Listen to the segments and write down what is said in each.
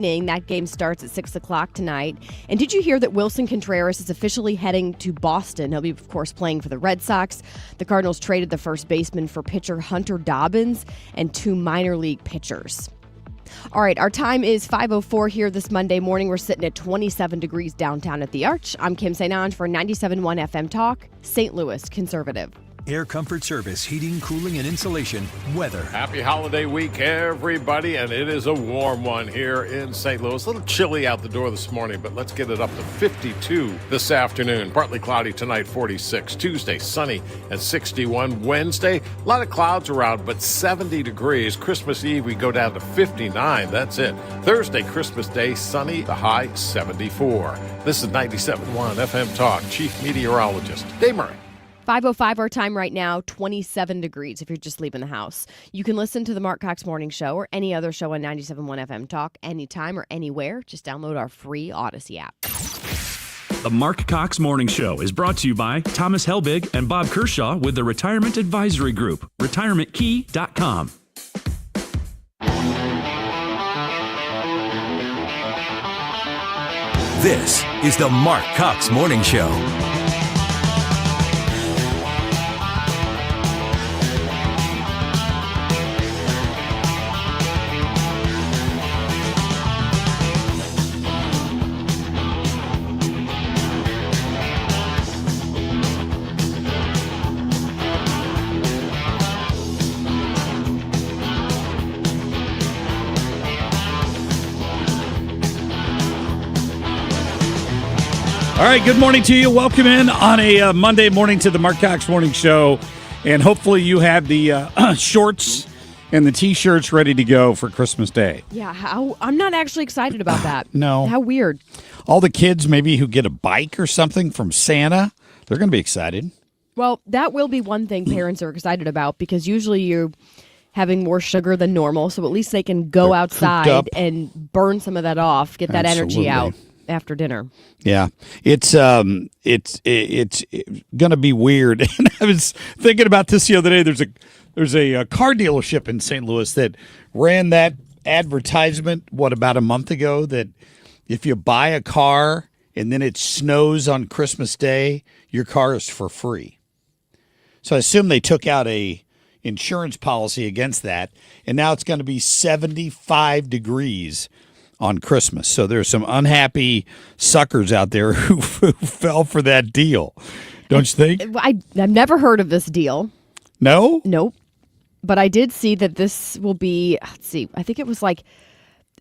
That game starts at 6 o'clock tonight. And did you hear that Wilson Contreras is officially heading to Boston? He'll be, of course, playing for the Red Sox. The Cardinals traded the first baseman for pitcher Hunter Dobbins and 2 minor league pitchers. All right, our time is 5:04 here this Monday morning. We're sitting at 27 degrees downtown at the Arch. I'm Kim St. Ange for 97.1 FM Talk, St. Louis Conservative. Air Comfort Service, heating, cooling, and insulation. Weather. Happy holiday week, everybody, and it is a warm one here in St. Louis. A little chilly out the door this morning, but let's get it up to 52 this afternoon. Partly cloudy tonight, 46. Tuesday, sunny and 61. Wednesday, a lot of clouds around, but 70 degrees. Christmas Eve, we go down to 59. That's it. Thursday, Christmas Day, sunny, the high 74. This is 97.1 FM Talk, Chief Meteorologist Dave Murray. 5:05 our time right now, 27 degrees if you're just leaving the house. You can listen to the Marc Cox Morning Show or any other show on 97.1 FM Talk anytime or anywhere. Just download our free Odyssey app. The Marc Cox Morning Show is brought to you by Thomas Helbig and Bob Kershaw with the Retirement Advisory Group, retirementkey.com. This is the Marc Cox Morning Show. All right, good morning to you. Welcome in on a Monday morning to the Marc Cox Morning Show. And hopefully you have the shorts and the T-shirts ready to go for Christmas Day. Yeah, I'm not actually excited about that. No. How weird. All the kids maybe who get a bike or something from Santa, they're going to be excited. Well, that will be one thing parents are excited about because usually you're having more sugar than normal, so at least they can go outside and burn some of that off, get that energy out after dinner. Yeah, it's going to be weird. And I was thinking about this the other day. There's a car dealership in St. Louis that ran that advertisement about a month ago that if you buy a car and then it snows on Christmas Day, your car is for free. So I assume they took out a insurance policy against that, and now it's going to be 75 degrees on Christmas. So there's some unhappy suckers out there who fell for that deal. Don't you think? I've never heard of this deal. No? Nope. But I did see that this will be, let's see, I think it was like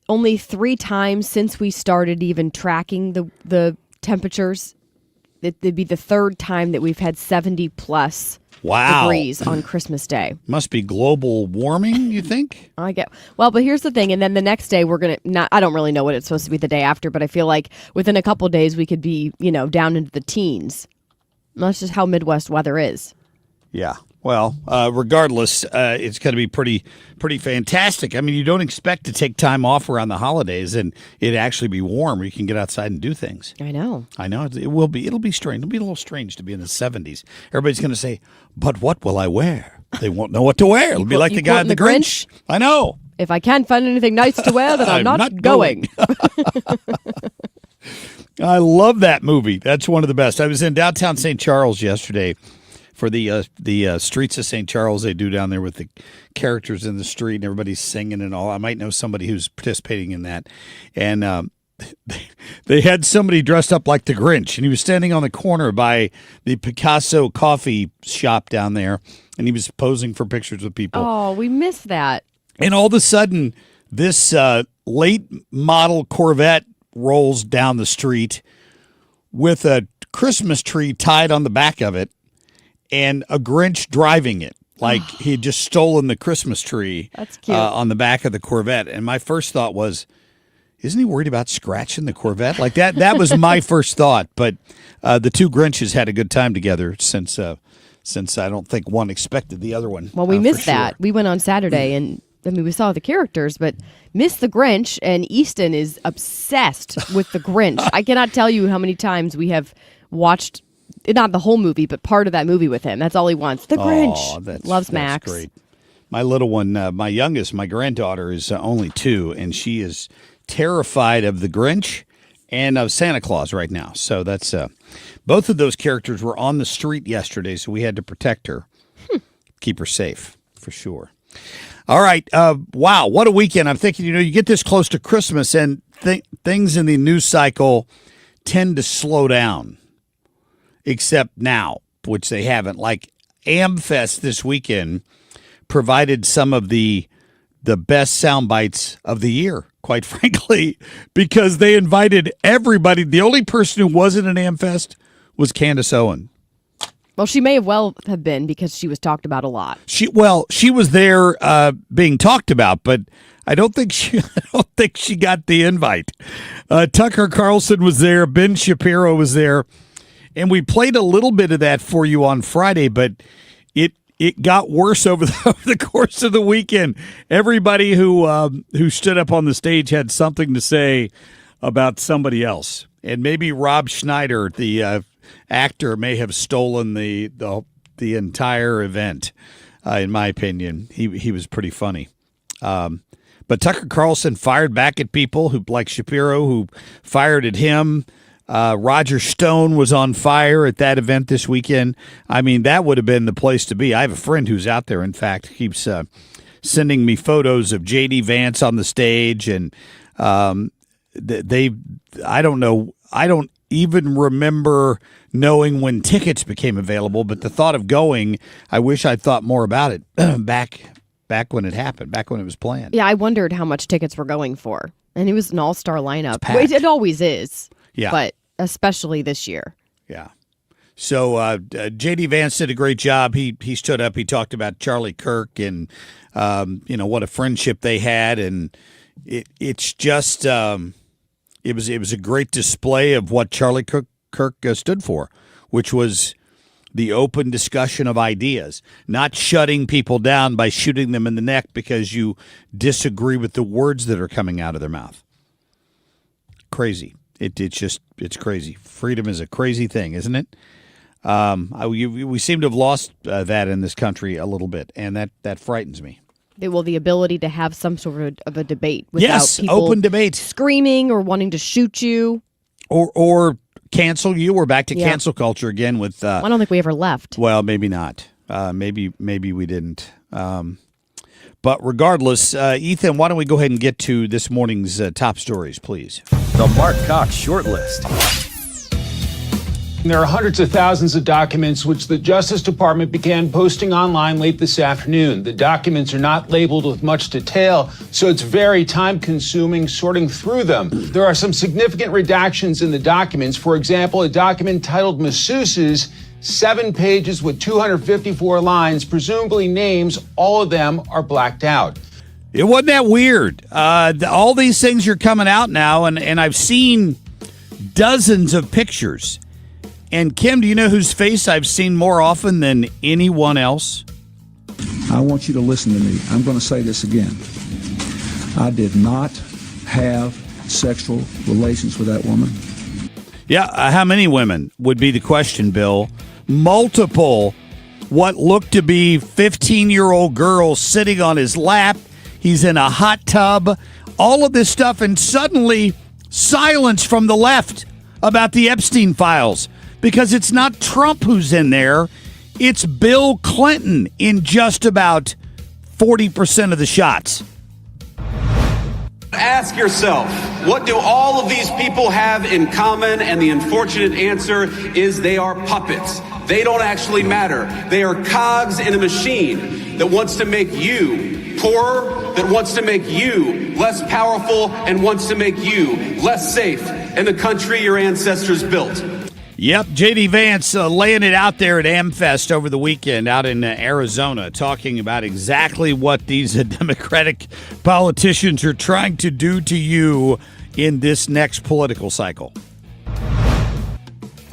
only 3 times since we started even tracking the temperatures. It'd be the 3rd time that we've had 70 plus degrees on Christmas Day. Must be global warming, you think? Well, but here's the thing, and then the next day we're gonna I don't really know what it's supposed to be the day after, but I feel like within a couple of days we could be, down into the teens. And that's just how Midwest weather is. Yeah. Well, regardless, it's going to be pretty fantastic. I mean, you don't expect to take time off around the holidays and it actually be warm where you can get outside and do things. I know. It will be. It'll be strange. It'll be a little strange to be in the 70s. Everybody's going to say, but what will I wear? They won't know what to wear. It'll be like the guy in the Grinch. I know. If I can't find anything nice to wear, then I'm not going. I love that movie. That's one of the best. I was in downtown St. Charles yesterday for the Streets of St. Charles they do down there with the characters in the street and everybody's singing and all. I might know somebody who's participating in that. And they had somebody dressed up like the Grinch, and he was standing on the corner by the Picasso coffee shop down there, and he was posing for pictures with people. Oh, we missed that. And all of a sudden, this late model Corvette rolls down the street with a Christmas tree tied on the back of it and a Grinch driving it. Like he had just stolen the Christmas tree. That's cute. On the back of the Corvette. And my first thought was, isn't he worried about scratching the Corvette? Like that was my first thought. But the two Grinches had a good time together since I don't think one expected the other one. Well, we missed that. We went on Saturday and we saw the characters, but missed the Grinch, and Easton is obsessed with the Grinch. I cannot tell you how many times we have watched, not the whole movie, but part of that movie with him. That's all he wants. The Grinch. Loves Max. That's great. My little one, my youngest, my granddaughter is only 2, and she is terrified of the Grinch and of Santa Claus right now. So that's both of those characters were on the street yesterday, so we had to protect her, keep her safe for sure. All right. Wow, what a weekend. I'm thinking, you get this close to Christmas and things in the news cycle tend to slow down, except now, which they haven't. Like AmFest this weekend provided some of the best sound bites of the year, quite frankly, because they invited everybody. The only person who wasn't at AmFest was Candace Owen. Well, she may have been because she was talked about a lot. She was there being talked about, but I don't think she got the invite. Tucker Carlson was there, Ben Shapiro was there, and we played a little bit of that for you on Friday, but it got worse over the course of the weekend. Everybody who stood up on the stage had something to say about somebody else, and maybe Rob Schneider, the actor, may have stolen the entire event. In my opinion, he was pretty funny. But Tucker Carlson fired back at people like Shapiro, who fired at him. Roger Stone was on fire at that event this weekend. I mean, that would have been the place to be. I have a friend who's out there, in fact, keeps sending me photos of J.D. Vance on the stage. And I don't know. I don't even remember knowing when tickets became available, but the thought of going, I wish I'd thought more about it back when it happened, back when it was planned. Yeah, I wondered how much tickets were going for. And it was an all-star lineup. It always is. Yeah. But especially this year. Yeah. So J.D. Vance did a great job. He stood up. He talked about Charlie Kirk and, what a friendship they had. And it's just it was a great display of what Charlie Kirk stood for, which was the open discussion of ideas, not shutting people down by shooting them in the neck because you disagree with the words that are coming out of their mouth. Crazy. It's crazy. Freedom is a crazy thing, isn't it? We seem to have lost that in this country a little bit, and that frightens me. The ability to have some sort of a debate without people open debate, screaming or wanting to shoot you, or cancel you. We're back to cancel culture again. With I don't think we ever left. Well, maybe not. Maybe we didn't. But regardless, Ethan, why don't we go ahead and get to this morning's top stories, please? The Marc Cox Shortlist. There are hundreds of thousands of documents which the Justice Department began posting online late this afternoon. The documents are not labeled with much detail, so it's very time-consuming sorting through them. There are some significant redactions in the documents. For example, a document titled Masseuses, 7 pages with 254 lines, presumably names. All of them are blacked out. It wasn't that weird. All these things are coming out now, and I've seen dozens of pictures. And Kim, do you know whose face I've seen more often than anyone else? I want you to listen to me. I'm going to say this again. I did not have sexual relations with that woman. Yeah, how many women would be the question, Bill? Multiple, what looked to be 15-year-old girls sitting on his lap. He's in a hot tub. All of this stuff, and suddenly silence from the left about the Epstein files. Because it's not Trump who's in there. It's Bill Clinton in just about 40% of the shots. Ask yourself, what do all of these people have in common? And the unfortunate answer is they are puppets. They don't actually matter. They are cogs in a machine that wants to make you poorer, that wants to make you less powerful, and wants to make you less safe in the country your ancestors built. Yep, J.D. Vance laying it out there at AmFest over the weekend out in Arizona, talking about exactly what these Democratic politicians are trying to do to you in this next political cycle.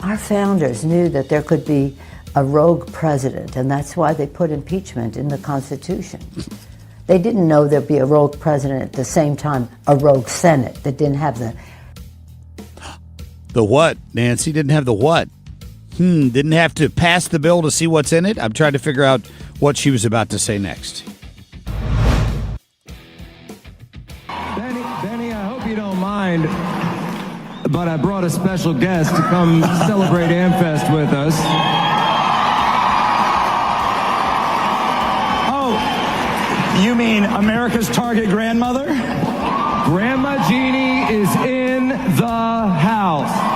Our founders knew that there could be a rogue president, and that's why they put impeachment in the Constitution. They didn't know there'd be a rogue president at the same time, a rogue Senate that didn't have the... The what, Nancy? Didn't have the what? Didn't have to pass the bill to see what's in it? I'm trying to figure out what she was about to say next. Benny, I hope you don't mind, but I brought a special guest to come celebrate AmFest with us. Oh, you mean America's Target grandmother? Grandma Jeannie is in the house.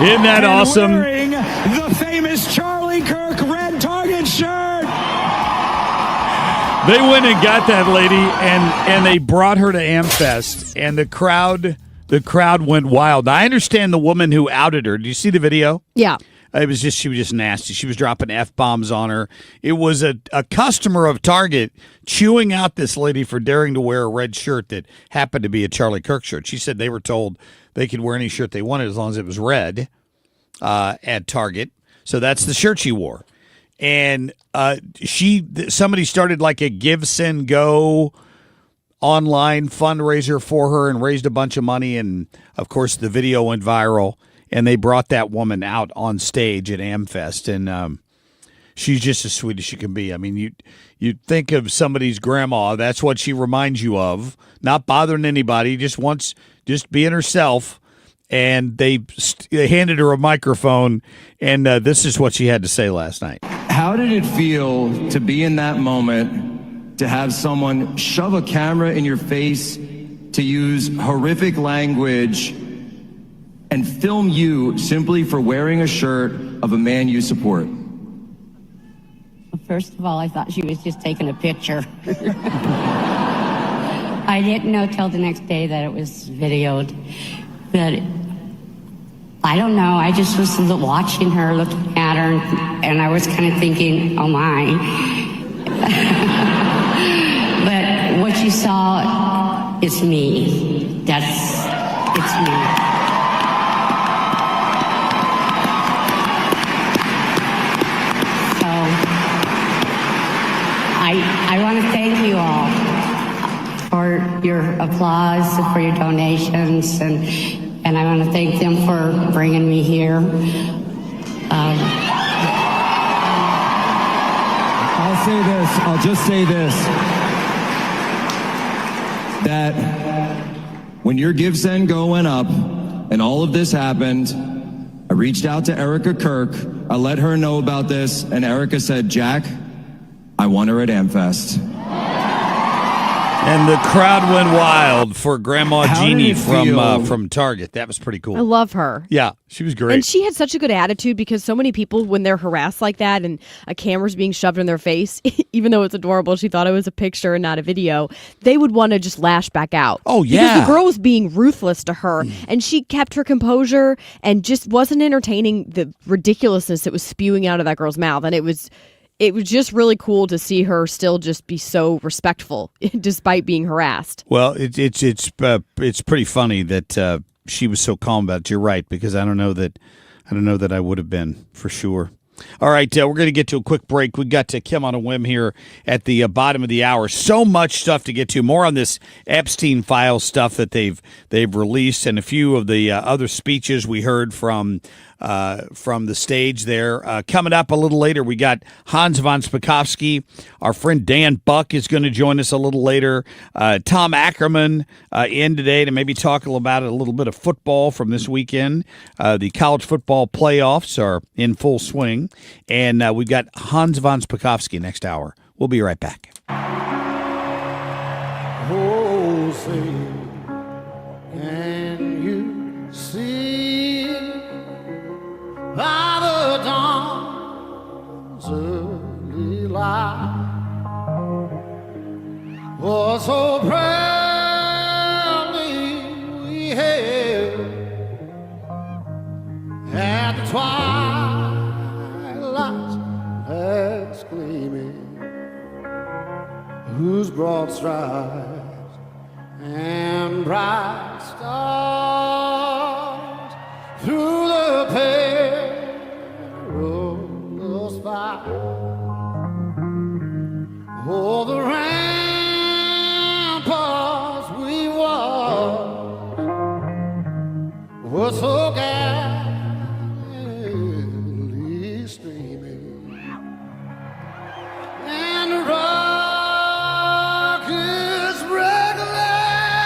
Isn't that awesome? Wearing the famous Charlie Kirk red Target shirt. They went and got that lady, and they brought her to AmFest, and the crowd went wild. I understand the woman who outed her. Do you see the video? Yeah. She was just nasty. She was dropping F-bombs on her. It was a customer of Target chewing out this lady for daring to wear a red shirt that happened to be a Charlie Kirk shirt. She said they were told they could wear any shirt they wanted as long as it was red at Target. So that's the shirt she wore. And somebody started like a Give, Send, Go online fundraiser for her and raised a bunch of money. And, of course, the video went viral. And they brought that woman out on stage at AmFest, and she's just as sweet as she can be. I mean, you think of somebody's grandma, that's what she reminds you of, not bothering anybody, just being herself. And they handed her a microphone, and this is what she had to say last night. How did it feel to be in that moment, to have someone shove a camera in your face, to use horrific language, and film you simply for wearing a shirt of a man you support? First of all, I thought she was just taking a picture. I didn't know till the next day that it was videoed. But I don't know, I just was watching her, looking at her, and I was kind of thinking, oh my. But what you saw is me. It's me. I want to thank you all for your applause, for your donations, and I want to thank them for bringing me here. I'll just say this, that when your Give, Send, Go went up and all of this happened, I reached out to Erica Kirk. I let her know about this, and Erica said, Jack, I want her at AmFest. And the crowd went wild for Grandma Jeannie from Target. That was pretty cool. I love her. Yeah, she was great. And she had such a good attitude because so many people, when they're harassed like that and a camera's being shoved in their face, even though it's adorable, she thought it was a picture and not a video, they would want to just lash back out. Oh, yeah. Because the girl was being ruthless to her, and she kept her composure and just wasn't entertaining the ridiculousness that was spewing out of that girl's mouth. And it was just really cool to see her still just be so respectful despite being harassed. Well, it's pretty funny that she was so calm about it. You're right, because I don't know that I would have been for sure. All right, we're going to get to a quick break. We got to Kim on a whim here at the bottom of the hour. So much stuff to get to. More on this Epstein file stuff that they've released, and a few of the other speeches we heard from the stage there. Coming up a little later, we got Hans von Spakovsky. Our friend Dan Buck is going to join us a little later. Tom Ackerman in today to maybe talk about a little bit of football from this weekend. The college football playoffs are in full swing. And we've got Hans von Spakovsky next hour. We'll be right back. Oh, say, can you see by the dawn's early light what so proudly we hailed at the twilight's last gleaming, whose broad strides and bright stars through the perilous fight. Oh, the ramparts we walked were so gallantly streaming, and the rockets regularly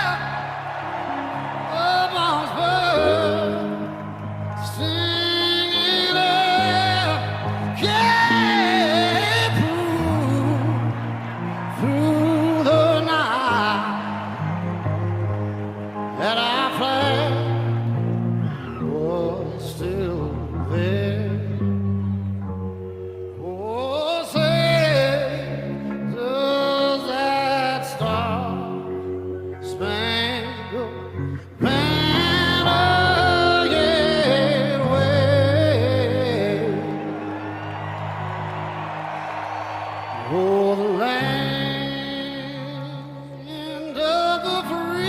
spangled banner yet wave. Oh, the land of the free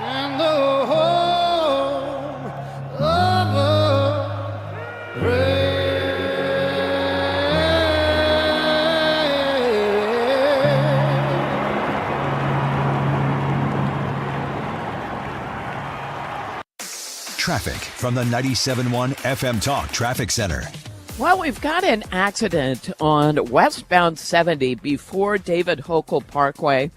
and the home of the brave. Traffic from the 97.1 FM Talk Traffic Center. Well, we've got an accident on westbound 70 before David Hochul Parkway,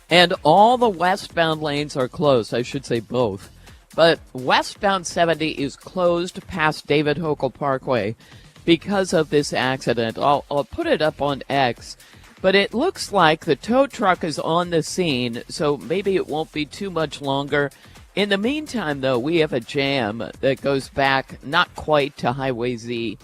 and all the westbound lanes are closed. I should say both. But westbound 70 is closed past David Hochul Parkway because of this accident. I'll put it up on X, but it looks like the tow truck is on the scene, so maybe it won't be too much longer. In the meantime, though, we have a jam that goes back not quite to Highway Z.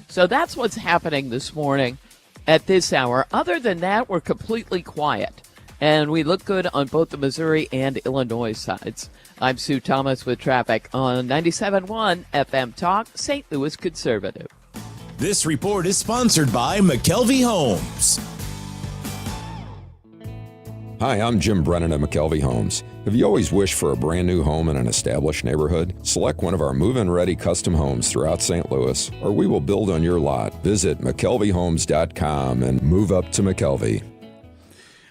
So that's what's happening this morning at this hour. Other than that, we're completely quiet, and we look good on both the Missouri and Illinois sides. I'm Sue Thomas with traffic on 97.1 FM Talk, St. Louis Conservative. This report is sponsored by McKelvey Homes. Hi, I'm Jim Brennan of McKelvey Homes. Have you always wished for a brand new home in an established neighborhood? Select one of our move-in ready custom homes throughout St. Louis, or we will build on your lot. Visit McKelveyhomes.com and move up to McKelvey.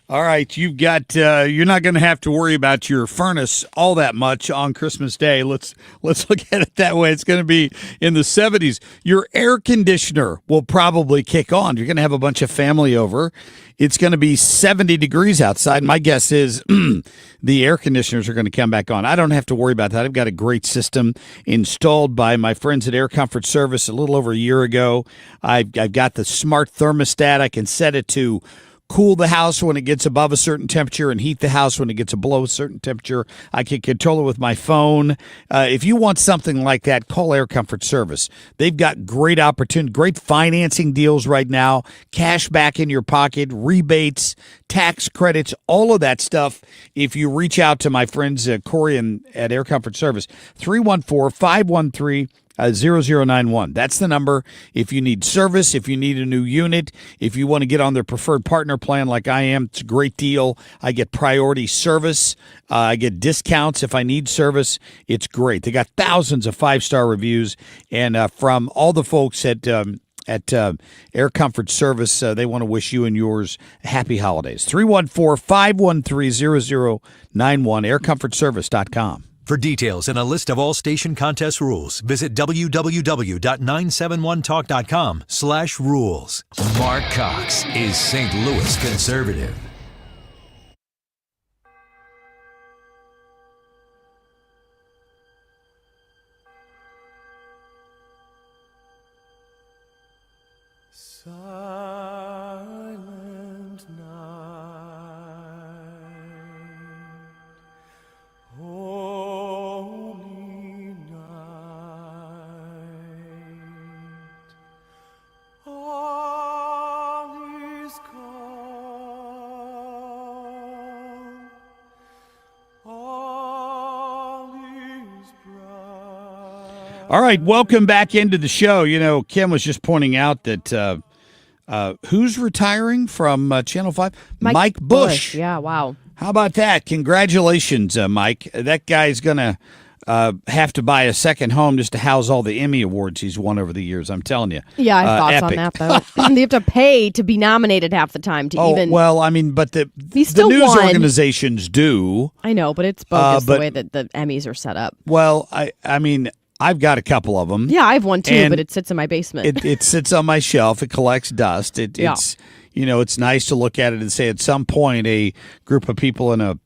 All right, you've got. You're not going to have to worry about your furnace all that much on Christmas Day. Let's look at it that way. It's going to be in the 70s. Your air conditioner will probably kick on. You're going to have a bunch of family over. It's going to be 70 degrees outside. My guess is the air conditioners are going to come back on. I don't have to worry about that. I've got a great system installed by my friends at Air Comfort Service a little over a year ago. I've got the smart thermostat. I can set it to cool the house when it gets above a certain temperature and heat the house when it gets below a certain temperature. I can control it with my phone. If you want something like that, call Air Comfort Service. They've got great opportunity, great financing deals right now, cash back in your pocket, rebates, tax credits, all of that stuff. If you reach out to my friends Corey at Air Comfort Service, 314-513 0091. That's the number. If you need service, if you need a new unit, if you want to get on their preferred partner plan like I am, it's a great deal. I get priority service. I get discounts if I need service. It's great. They got thousands of 5-star reviews, and from all the folks at Air Comfort Service, they want to wish you and yours happy holidays. 314-513-0091, aircomfortservice.com. For details and a list of all station contest rules, visit www.971talk.com/rules. Marc Cox is St. Louis Conservative. Silent night, holy night, all is calm, all is bright. All right, welcome back into the show. You know, Kim was just pointing out that who's retiring from Channel 5? Mike Bush. Yeah, wow. How about that? Congratulations, Mike. That guy's going to have to buy a second home just to house all the Emmy Awards he's won over the years, I'm telling you. Yeah, I have thoughts on that, though. They have to pay to be nominated half the time to even... well, I mean, but the news organizations do. I know, but it's bogus the way that the Emmys are set up. Well, I mean, I've got a couple of them. Yeah, I have one too, but it sits in my basement. It sits on my shelf. It collects dust. It's it's nice to look at it and say at some point a group of people in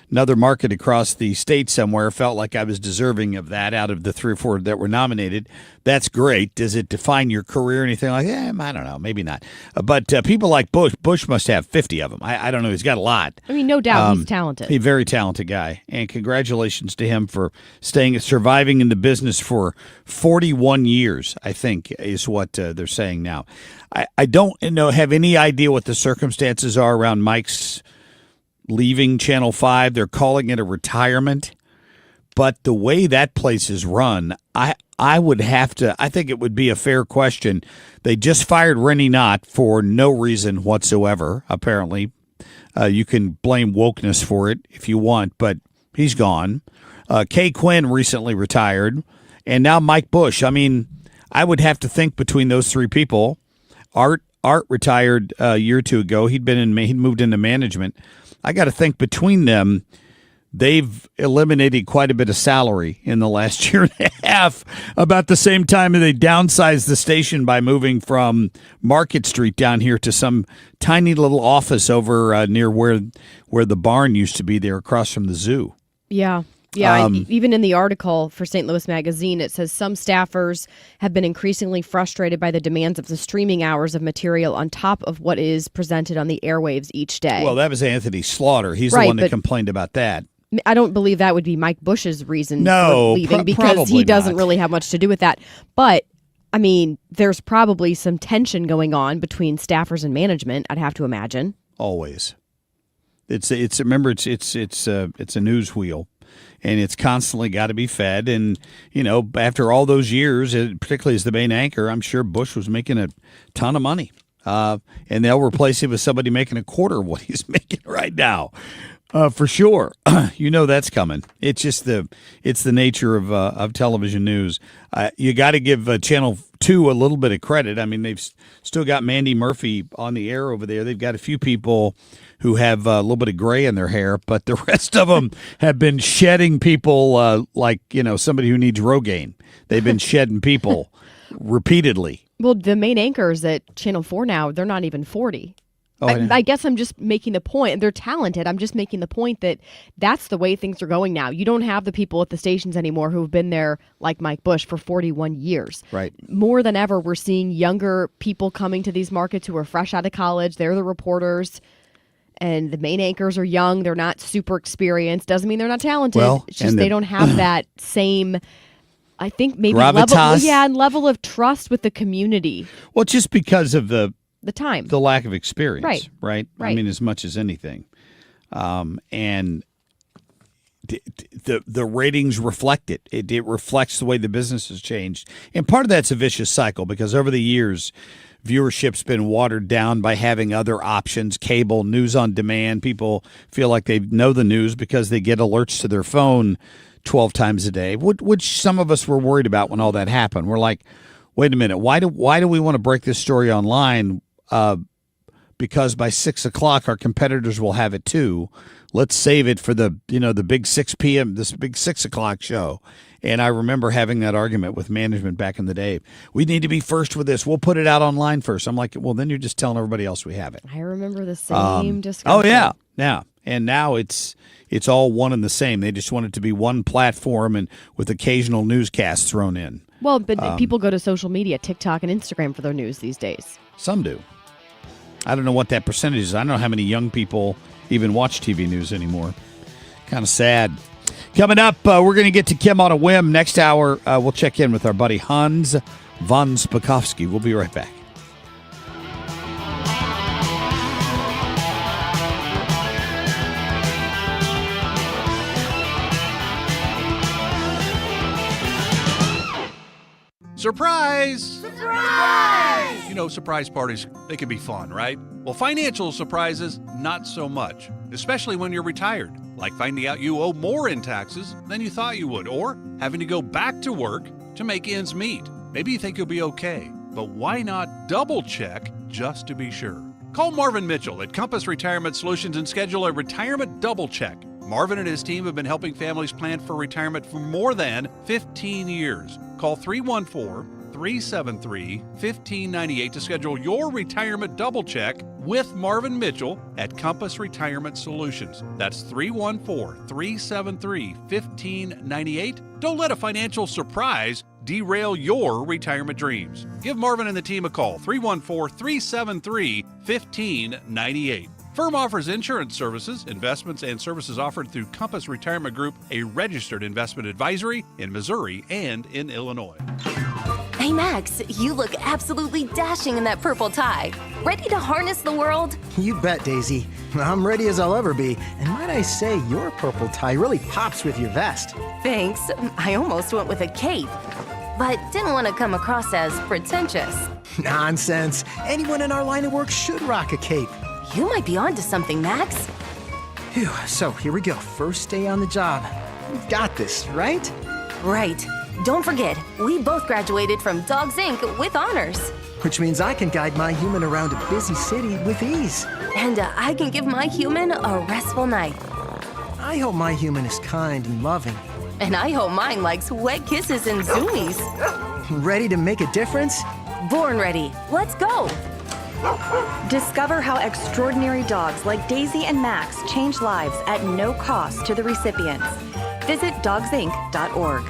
another market across the state somewhere felt like I was deserving of that out of the 3 or 4 that were nominated. That's great. Does it define your career or anything like that? I don't know. Maybe not. But people like Bush must have 50 of them. I don't know. He's got a lot. I mean, no doubt he's talented. He's a very talented guy. And congratulations to him for surviving in the business for 41 years, I think, is what they're saying now. I don't have any idea what the circumstances are around Mike's leaving Channel 5. They're calling it a retirement. But the way that place is run, I would have to – I think it would be a fair question. They just fired Rennie Knott for no reason whatsoever, apparently. You can blame wokeness for it if you want, but he's gone. Kay Quinn recently retired, and now Mike Bush. I mean, I would have to think between those three people. Art retired a year or two ago. He'd moved into management. I got to think between them, they've eliminated quite a bit of salary in the last year and a half. About the same time they downsized the station by moving from Market Street down here to some tiny little office over near where the barn used to be there across from the zoo. Yeah. Yeah, even in the article for St. Louis Magazine, it says some staffers have been increasingly frustrated by the demands of the streaming hours of material on top of what is presented on the airwaves each day. Well, that was Anthony Slaughter. He's the one that complained about that. I don't believe that would be Mike Bush's reason for leaving because he doesn't really have much to do with that. But, I mean, there's probably some tension going on between staffers and management, I'd have to imagine. Always. It's a news wheel. And it's constantly got to be fed. And, after all those years, particularly as the main anchor, I'm sure Bush was making a ton of money. And they'll replace him with somebody making a quarter of what he's making right now. For sure. That's coming. It's just the nature of television news. You got to give Channel 2 a little bit of credit. I mean, they've still got Mandy Murphy on the air over there. They've got a few people who have a little bit of gray in their hair, but the rest of them have been shedding people like, somebody who needs Rogaine. They've been shedding people repeatedly. Well, the main anchors at Channel 4 now, they're not even 40. I guess I'm just making the point. They're talented. I'm just making the point that that's the way things are going now. You don't have the people at the stations anymore who have been there, like Mike Bush, for 41 years. Right. More than ever, we're seeing younger people coming to these markets who are fresh out of college. They're the reporters. And the main anchors are young. They're not super experienced. Doesn't mean they're not talented. It's just they don't have that same, I think, maybe level of trust with the community. Well, just because of the time, the lack of experience, right? Right. I mean, as much as anything, and the ratings reflect it. It reflects the way the business has changed, and part of that's a vicious cycle because over the years, viewership's been watered down by having other options, cable, news on demand. People feel like they know the news because they get alerts to their phone 12 times a day, which some of us were worried about when all that happened. We're like, wait a minute, why do we want to break this story online? Because by 6 o'clock our competitors will have it too. Let's save it for the big 6 p.m. this big 6 o'clock show. And I remember having that argument with management back in the day. We need to be first with this. We'll put it out online first. I'm like, well, then you're just telling everybody else we have it. I remember the same discussion. Oh yeah. And now it's all one and the same. They just want it to be one platform and with occasional newscasts thrown in. Well, but people go to social media, TikTok and Instagram for their news these days. Some do. I don't know what that percentage is. I don't know how many young people even watch TV news anymore. Kind of sad. Coming up, we're going to get to Kim on a whim. Next hour, we'll check in with our buddy Hans von Spakovsky. We'll be right back. Surprise! Surprise! Surprise parties, they can be fun, right? Well, financial surprises, not so much, especially when you're retired, like finding out you owe more in taxes than you thought you would, or having to go back to work to make ends meet. Maybe you think you'll be okay, but why not double check just to be sure? Call Marvin Mitchell at Compass Retirement Solutions and schedule a retirement double check. Marvin and his team have been helping families plan for retirement for more than 15 years. Call 314-373-1598 to schedule your retirement double check with Marvin Mitchell at Compass Retirement Solutions. That's 314-373-1598. Don't let a financial surprise derail your retirement dreams. Give Marvin and the team a call, 314-373-1598. Firm offers insurance services, investments, and services offered through Compass Retirement Group, a registered investment advisory in Missouri and in Illinois. I Max, you look absolutely dashing in that purple tie. Ready to harness the world? You bet, Daisy. I'm ready as I'll ever be. And might I say, your purple tie really pops with your vest. Thanks. I almost went with a cape, but didn't want to come across as pretentious. Nonsense. Anyone in our line of work should rock a cape. You might be onto something, Max. Phew, so here we go. First day on the job. We've got this, right? Right. Don't forget, we both graduated from Dogs Inc. with honors. Which means I can guide my human around a busy city with ease. And I can give my human a restful night. I hope my human is kind and loving. And I hope mine likes wet kisses and zoomies. Ready to make a difference? Born ready. Let's go. Discover how extraordinary dogs like Daisy and Max change lives at no cost to the recipients. Visit dogsinc.org.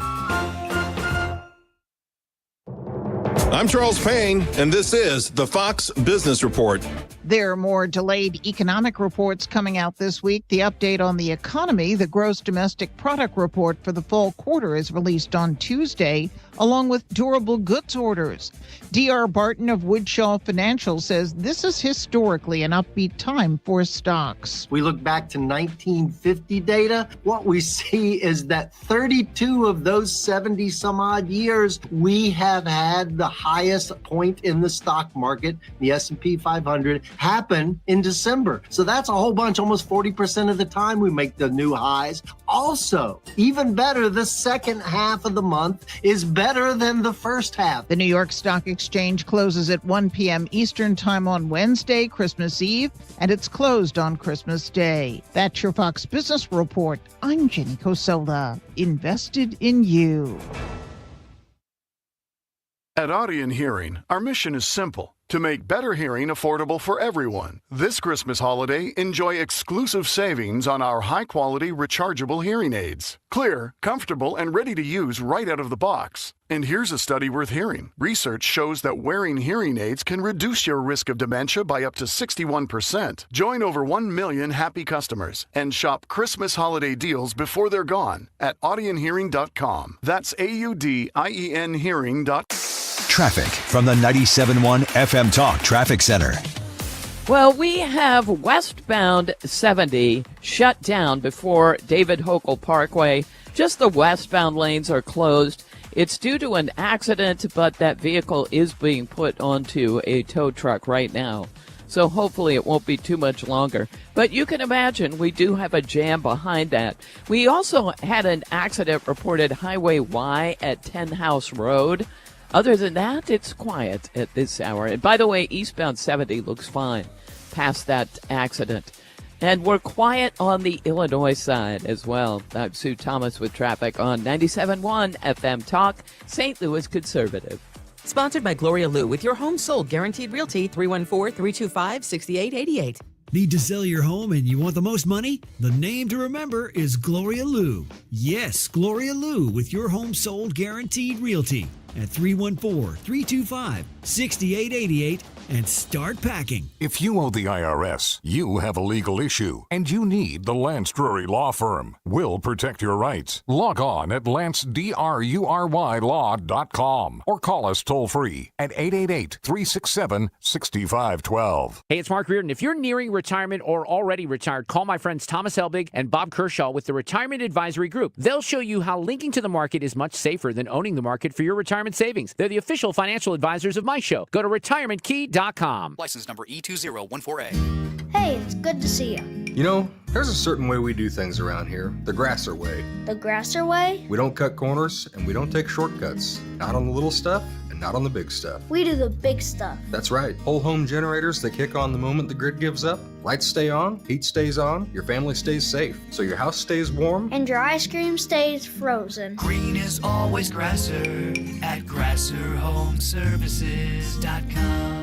I'm Charles Payne, and this is the Fox Business Report. There are more delayed economic reports coming out this week. The update on the economy, the gross domestic product report for the fall quarter, is released on Tuesday, along with durable goods orders. D.R. Barton of Woodshaw Financial says this is historically an upbeat time for stocks. We look back to 1950 data. What we see is that 32 of those 70 some odd years, we have had the highest point in the stock market, the S&P 500, happen in December. So that's a whole bunch, almost 40% of the time we make the new highs. Also, even better, the second half of the month is better than the first half. The New York Stock Exchange closes at 1 p.m. Eastern Time on Wednesday, Christmas Eve, and it's closed on Christmas Day. That's your Fox Business Report. I'm Jenny Coselda, invested in you. At Audion Hearing, our mission is simple: to make better hearing affordable for everyone. This Christmas holiday, enjoy exclusive savings on our high-quality rechargeable hearing aids. Clear, comfortable, and ready to use right out of the box. And here's a study worth hearing. Research shows that wearing hearing aids can reduce your risk of dementia by up to 61%. Join over 1 million happy customers and shop Christmas holiday deals before they're gone at audionhearing.com. That's AUDIEN hearing.com. Traffic from the 97.1 FM Talk Traffic Center. Well, we have westbound 70 shut down before David Hochul Parkway. Just the westbound lanes are closed. It's due to an accident, but that vehicle is being put onto a tow truck right now. So hopefully it won't be too much longer. But you can imagine we do have a jam behind that. We also had an accident reported Highway Y at 10 House Road. Other than that, it's quiet at this hour. And by the way, eastbound 70 looks fine past that accident. And we're quiet on the Illinois side as well. I'm Sue Thomas with traffic on 97.1 FM Talk, St. Louis Conservative. Sponsored by Gloria Lou with your home sold guaranteed realty 314-325-6888. Need to sell your home and you want the most money? The name to remember is Gloria Lou. Yes, Gloria Lou with your home sold guaranteed realty at 314-325-6888 and start packing. If you owe the IRS, you have a legal issue, and you need the Lance Drury Law Firm. We'll protect your rights. Log on at lancedrurylaw.com or call us toll-free at 888-367-6512. Hey, it's Mark Reardon. If you're nearing retirement or already retired, call my friends Thomas Helbig and Bob Kershaw with the Retirement Advisory Group. They'll show you how linking to the market is much safer than owning the market for your retirement savings. They're the official financial advisors of my show. Go to retirementkey.com. License number E2014A. Hey, it's good to see you. You know, there's a certain way we do things around here, the Grasser way. The Grasser way? We don't cut corners and we don't take shortcuts. Not on the little stuff and not on the big stuff. We do the big stuff. That's right. Whole home generators that kick on the moment the grid gives up. Lights stay on, heat stays on, your family stays safe, so your house stays warm. And your ice cream stays frozen. Green is always Grasser at GrasserHomeservices.com.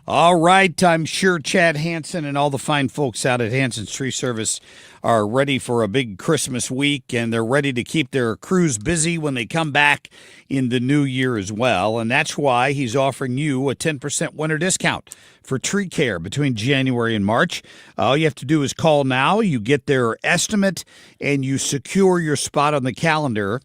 All right, I'm sure Chad Hansen and all the fine folks out at Hansen's Tree Service are ready for a big Christmas week, and they're ready to keep their crews busy when they come back in the new year as well. And that's why he's offering you a 10% winter discount for tree care between January and March. All you have to do is call now. You get their estimate, and you secure your spot on the calendar.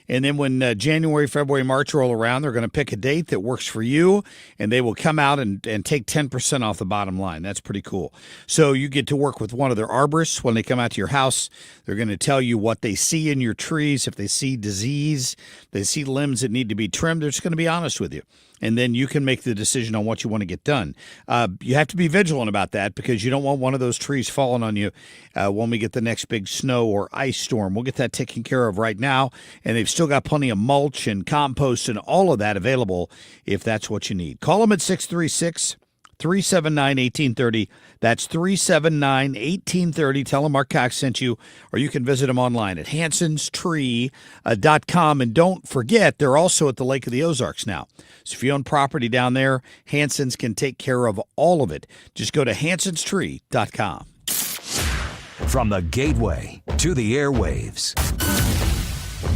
And then when January, February, March roll around, they're going to pick a date that works for you, and they will come out and take 10% off the bottom line. That's pretty cool. So you get to work with one of their arborists when they come out to your house. They're going to tell you what they see in your trees. If they see disease, they see limbs that need to be trimmed, they're just going to be honest with you. And then you can make the decision on what you want to get done. You have to be vigilant about that because you don't want one of those trees falling on you when we get the next big snow or ice storm. We'll get that taken care of right now. And they've still got plenty of mulch and compost and all of that available if that's what you need. Call them at 636-379-1830. That's 379-1830. Tell them Marc Cox sent you, or you can visit them online at hansonstree.com. And don't forget, they're also at the Lake of the Ozarks now. So if you own property down there, Hanson's can take care of all of it. Just go to hansonstree.com. From the gateway to the airwaves.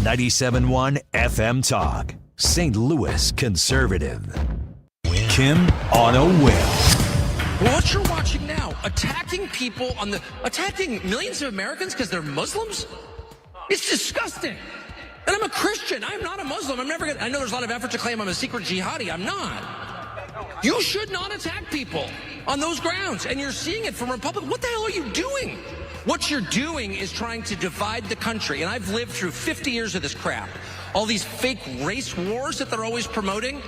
97.1 FM Talk. St. Louis Conservative. Kim on a whim. Well, what you're watching now, attacking millions of Americans because they're Muslims? It's disgusting. And I'm a Christian. I'm not a Muslim. I know there's a lot of effort to claim I'm a secret jihadi. I'm not. You should not attack people on those grounds. And you're seeing it from Republicans. What the hell are you doing? What you're doing is trying to divide the country. And I've lived through 50 years of this crap. All these fake race wars that they're always promoting.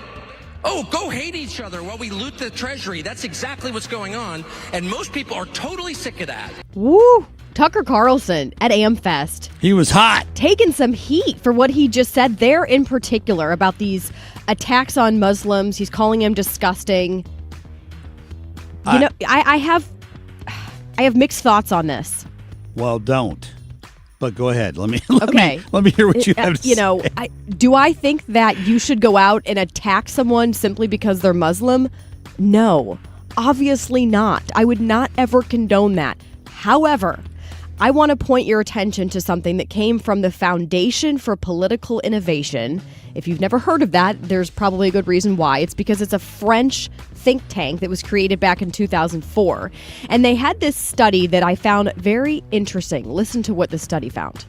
Oh, go hate each other while we loot the treasury. That's exactly what's going on. And most people are totally sick of that. Woo! Tucker Carlson at AmFest. He was hot. Taking some heat for what he just said there in particular about these attacks on Muslims. He's calling them disgusting. I have mixed thoughts on this. Well, don't. But go ahead. Let me hear what you have to say. Do I think that you should go out and attack someone simply because they're Muslim? No, obviously not. I would not ever condone that. However, I want to point your attention to something that came from the Foundation for Political Innovation. If you've never heard of that, there's probably a good reason why. It's because it's a French think tank that was created back in 2004. And they had this study that I found very interesting. Listen to what the study found.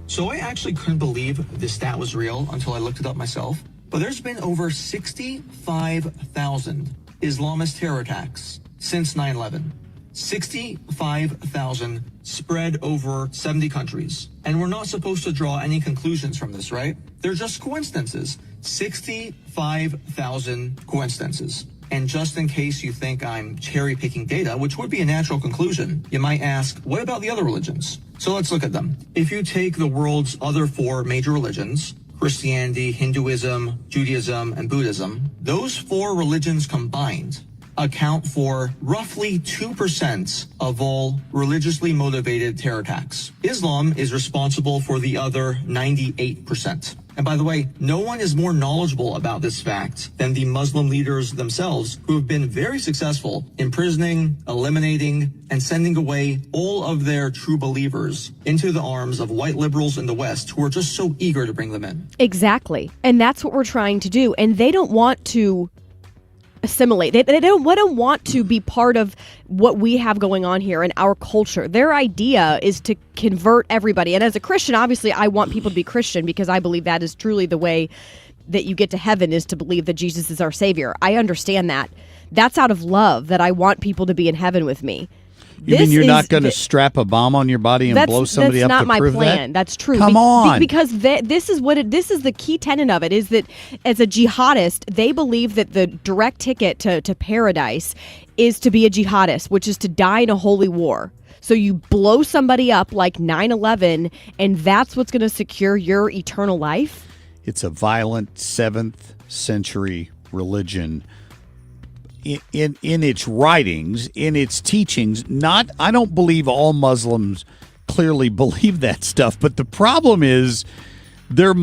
So I actually couldn't believe this stat was real until I looked it up myself. But there's been over 65,000 Islamist terror attacks since 9/11. 65,000 spread over 70 countries. And we're not supposed to draw any conclusions from this, right? They're just coincidences. 65,000 coincidences. And just in case you think I'm cherry-picking data, which would be a natural conclusion, you might ask, what about the other religions? So let's look at them. If you take the world's other 4 major religions, Christianity, Hinduism, Judaism, and Buddhism, those 4 religions combined account for roughly 2% of all religiously motivated terror attacks. Islam is responsible for the other 98%. And by the way, no one is more knowledgeable about this fact than the Muslim leaders themselves, who have been very successful imprisoning, eliminating, and sending away all of their true believers into the arms of white liberals in the West who are just so eager to bring them in. Exactly. And that's what we're trying to do. And they don't want to assimilate. They don't want to be part of what we have going on here in our culture. Their idea is to convert everybody. And as a Christian, obviously, I want people to be Christian because I believe that is truly the way that you get to heaven, is to believe that Jesus is our Savior. I understand that. That's out of love, that I want people to be in heaven with me. You mean you're not going to strap a bomb on your body and blow somebody up to prove that? That's not my plan. That's true. Come on. Because this is the key tenet of it, is that as a jihadist, they believe that the direct ticket to paradise is to be a jihadist, which is to die in a holy war. So you blow somebody up like 9/11, and that's what's going to secure your eternal life? It's a violent 7th century religion. In its writings, in its teachings, I don't believe all Muslims clearly believe that stuff, but the problem is they're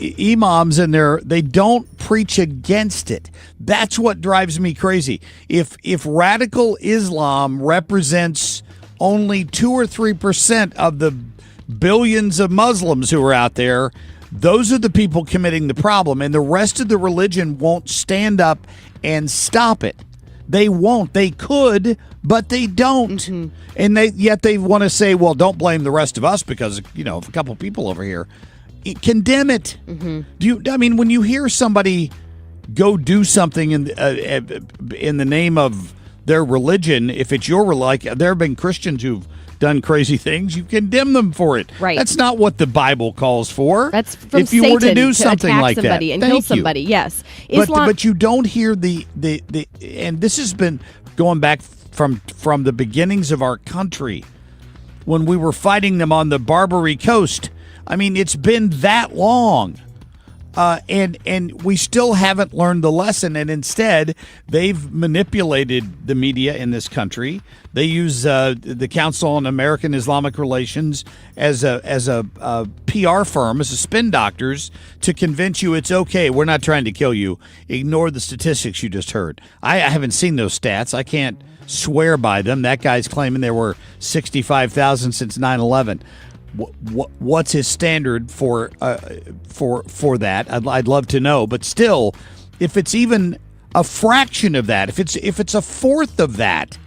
imams and they don't preach against it. That's what drives me crazy. If radical Islam represents only 2 or 3% of the billions of Muslims who are out there, those are the people committing the problem, and the rest of the religion won't stand up and stop it. They won't. They could, but they don't. And yet they want to say, well, don't blame the rest of us because, of a couple people over here. Condemn it. When you hear somebody go do something in the name of their religion, if it's your there have been Christians who've done crazy things, you condemn them for it. Right. That's not what the Bible calls for. That's from if you Satan were to do something attack like somebody that and Thank kill you. somebody. Yes, But you don't hear the and this has been going back from the beginnings of our country when we were fighting them on the Barbary Coast. I mean, it's been that long. And we still haven't learned the lesson, and instead they've manipulated the media in this country. They use the Council on American Islamic Relations as a PR firm, as a spin doctors, to convince you it's okay. We're not trying to kill you. Ignore the statistics you just heard. I haven't seen those stats. I can't swear by them. That guy's claiming there were 65,000 since 9/11. What's his standard for that? I'd love to know. But still, if it's even a fraction of that, if it's a fourth of that,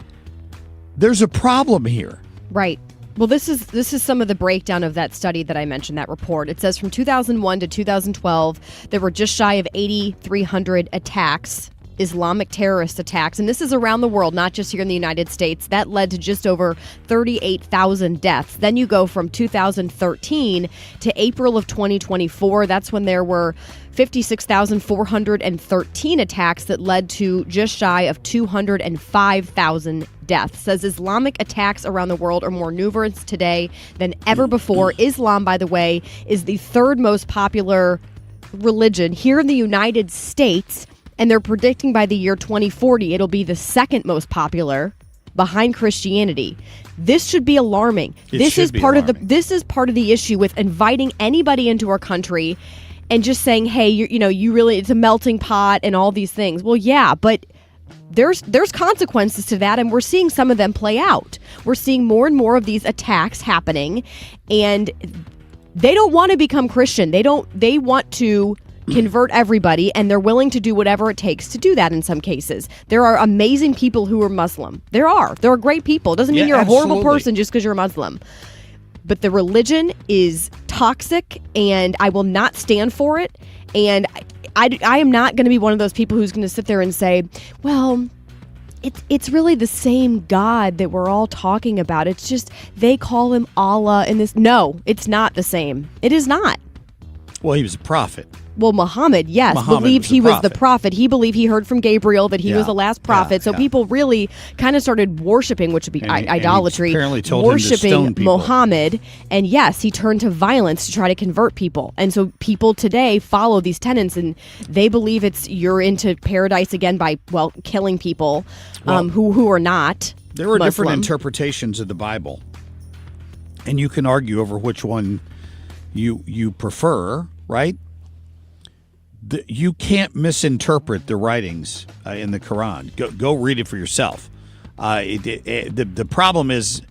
there's a problem here. Right. Well, this is some of the breakdown of that study that I mentioned, that report. It says from 2001 to 2012, there were just shy of 8,300 attacks, Islamic terrorist attacks, and this is around the world, not just here in the United States. That led to just over 38,000 deaths. Then you go from 2013 to April of 2024. That's when there were 56,413 attacks that led to just shy of 205,000 deaths. Says Islamic attacks around the world are more numerous today than ever before. Islam, by the way, is the third most popular religion here in the United States. And they're predicting by the year 2040, it'll be the second most popular behind Christianity. This should be alarming. This is part of the issue with inviting anybody into our country and just saying, hey, you really, it's a melting pot and all these things. Well, yeah, but there's consequences to that, and we're seeing some of them play out. We're seeing more and more of these attacks happening, and they don't want to become Christian. They want to convert everybody, and they're willing to do whatever it takes to do that in some cases. There are amazing people who are Muslim. There are great people. It doesn't mean you're a horrible person just because you're a Muslim. But the religion is toxic, and I will not stand for it. And I am not going to be one of those people who's going to sit there and say, well, it's really the same God that we're all talking about. It's just they call him Allah in this. No, it's not the same. It is not. Well, he was a prophet. Well, Muhammad, yes, believed he was the prophet. He believed he heard from Gabriel that he was the last prophet. So people really kind of started worshiping, which would be idolatry, apparently told worshiping him to stone people. Muhammad. And yes, he turned to violence to try to convert people. And so people today follow these tenets, and they believe you're into paradise again by, killing people who are not There are Muslim. different interpretations of the Bible, and you can argue over which one you prefer, right? You can't misinterpret the writings in the Quran. Go read it for yourself. The problem is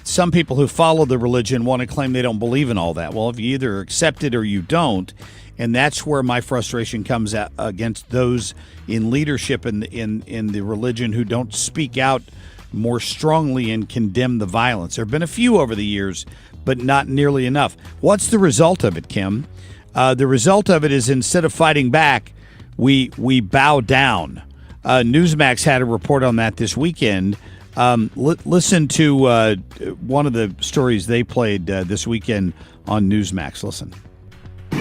some people who follow the religion want to claim they don't believe in all that. Well, if you either accept it or you don't, and that's where my frustration comes against those in leadership in the religion who don't speak out more strongly and condemn the violence. There have been a few over the years, but not nearly enough. What's the result of it, Kim? The result of it is instead of fighting back, we bow down. Newsmax had a report on that this weekend. Listen to one of the stories they played this weekend on Newsmax. Listen.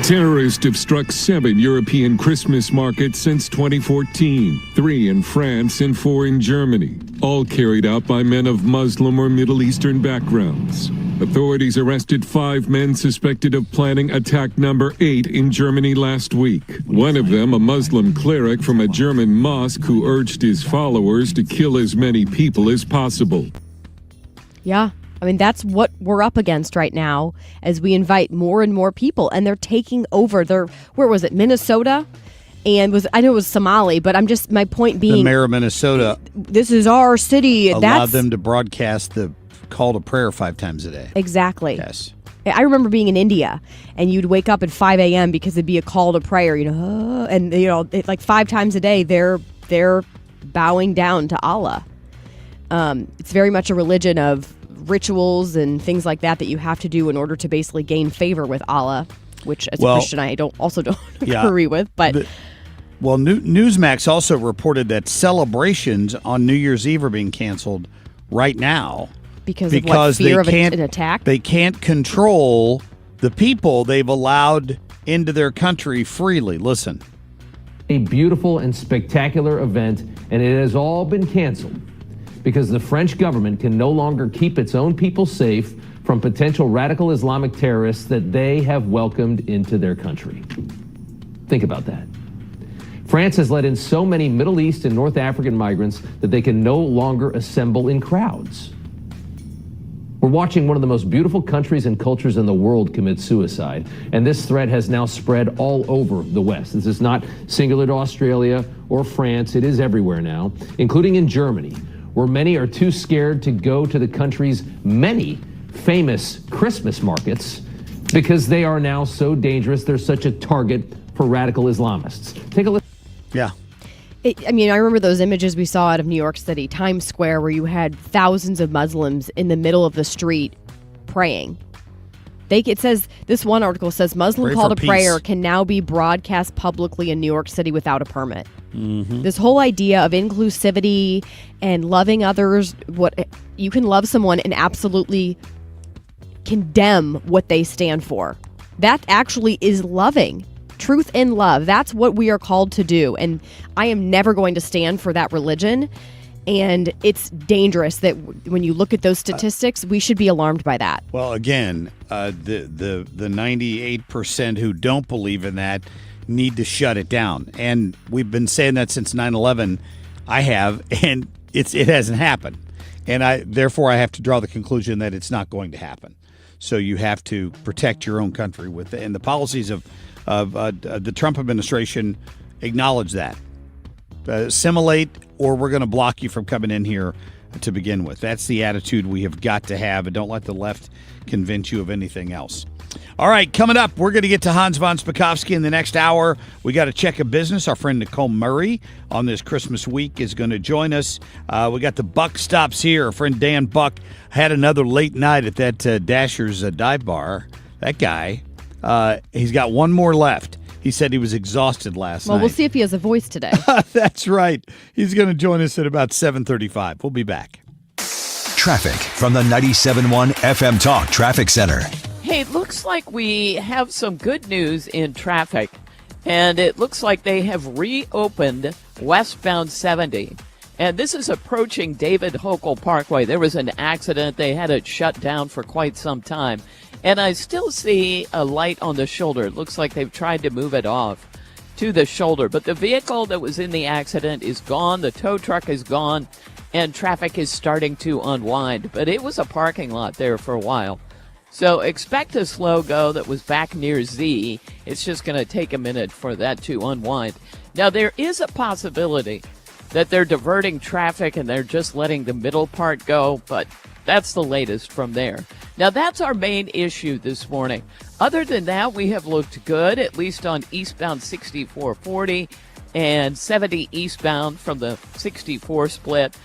Terrorists have struck 7 European Christmas markets since 2014, 3 in France and 4 in Germany, all carried out by men of Muslim or Middle Eastern backgrounds. Authorities arrested 5 men suspected of planning attack number 8 in Germany last week. One of them, a Muslim cleric from a German mosque who urged his followers to kill as many people as possible. Yeah. I mean, that's what we're up against right now as we invite more and more people, and they're taking over. Where was it? Minnesota? And I know it was Somali, but my point being, the mayor of Minnesota, this is our city. Allowed them to broadcast the call to prayer 5 times a day. Exactly. Yes. I remember being in India, and you'd wake up at 5 a.m. because it'd be a call to prayer, and like 5 times a day, they're bowing down to Allah. It's very much a religion of rituals and things like that you have to do in order to basically gain favor with Allah, which as a Christian I don't agree with. But Newsmax also reported that celebrations on New Year's Eve are being canceled right now because of what, fear of an attack? They can't control the people they've allowed into their country freely. Listen. A beautiful and spectacular event, and it has all been canceled because the French government can no longer keep its own people safe from potential radical Islamic terrorists that they have welcomed into their country. Think about that. France has let in so many Middle East and North African migrants that they can no longer assemble in crowds. We're watching one of the most beautiful countries and cultures in the world commit suicide, and this threat has now spread all over the West. This is not singular to Australia or France. It is everywhere now, including in Germany, where many are too scared to go to the country's many famous Christmas markets because they are now so dangerous. They're such a target for radical Islamists. Take a look. Yeah. I remember those images we saw out of New York City, Times Square, where you had thousands of Muslims in the middle of the street praying. It says, this one article says, Muslim call to prayer can now be broadcast publicly in New York City without a permit. Mm-hmm. This whole idea of inclusivity and loving others, you can love someone and absolutely condemn what they stand for. That actually is loving. Truth and love. That's what we are called to do. And I am never going to stand for that religion. And it's dangerous that when you look at those statistics, we should be alarmed by that. Well, again, the 98% who don't believe in that need to shut it down. And we've been saying that since 9/11. I have, and it hasn't happened. And therefore I have to draw the conclusion that it's not going to happen. So you have to protect your own country and the policies of the Trump administration acknowledge that. Assimilate, or we're going to block you from coming in here to begin with. That's the attitude we have got to have, and don't let the left convince you of anything else. All right, coming up, we're going to get to Hans von Spakovsky in the next hour. We got a check of business. Our friend Nicole Murray on this Christmas week is going to join us. We got the Buck Stops here. Our friend Dan Buck had another late night at that Dasher's dive bar. That guy, he's got one more left. He said he was exhausted last night. Well, we'll see if he has a voice today. That's right. He's going to join us at about 7:35. We'll be back. Traffic from the 97.1 FM Talk Traffic Center. Hey, it looks like we have some good news in traffic, and it looks like they have reopened westbound 70. And this is approaching David Hochul Parkway. There was an accident. They had it shut down for quite some time. And I still see a light on the shoulder. It looks like they've tried to move it off to the shoulder. But the vehicle that was in the accident is gone. The tow truck is gone. And traffic is starting to unwind. But it was a parking lot there for a while. So expect a slow go that was back near Z. It's just going to take a minute for that to unwind. Now, there is a possibility that they're diverting traffic and they're just letting the middle part go, but that's the latest from there. Now, that's our main issue this morning. Other than that, we have looked good, at least on eastbound 6440 and 70 eastbound from the 64 split.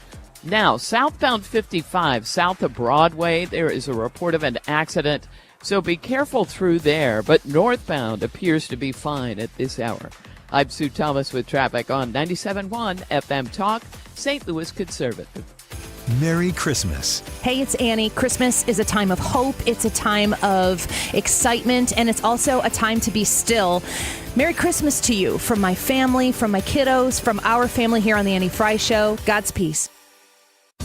Now, southbound 55, south of Broadway, there is a report of an accident, so be careful through there, but northbound appears to be fine at this hour. I'm Sue Thomas with traffic on 97.1 FM Talk, St. Louis Conservative. Merry Christmas. Hey, it's Annie. Christmas is a time of hope. It's a time of excitement, and it's also a time to be still. Merry Christmas to you from my family, from my kiddos, from our family here on the Annie Fry Show. God's peace.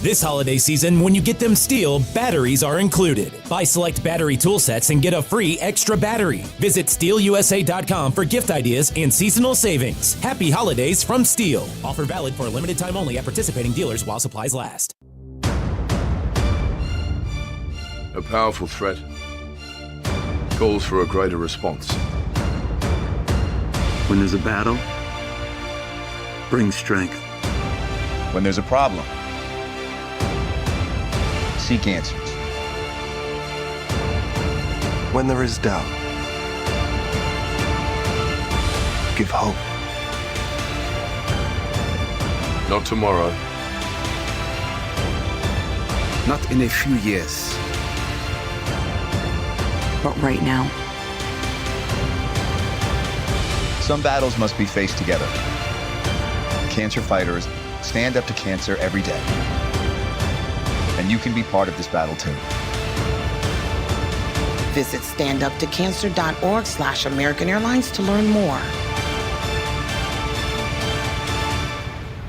This holiday season, when you get them STIHL, batteries are included. Buy select battery tool sets and get a free extra battery. Visit STIHLUSA.com for gift ideas and seasonal savings. Happy holidays from STIHL. Offer valid for a limited time only at participating dealers while supplies last. A powerful threat calls for a greater response. When there's a battle, bring strength. When there's a problem, seek answers. When there is doubt, give hope. Not tomorrow. Not in a few years. But right now. Some battles must be faced together. Cancer fighters stand up to cancer every day. And you can be part of this battle too. Visit standuptocancer.org/American Airlines to learn more.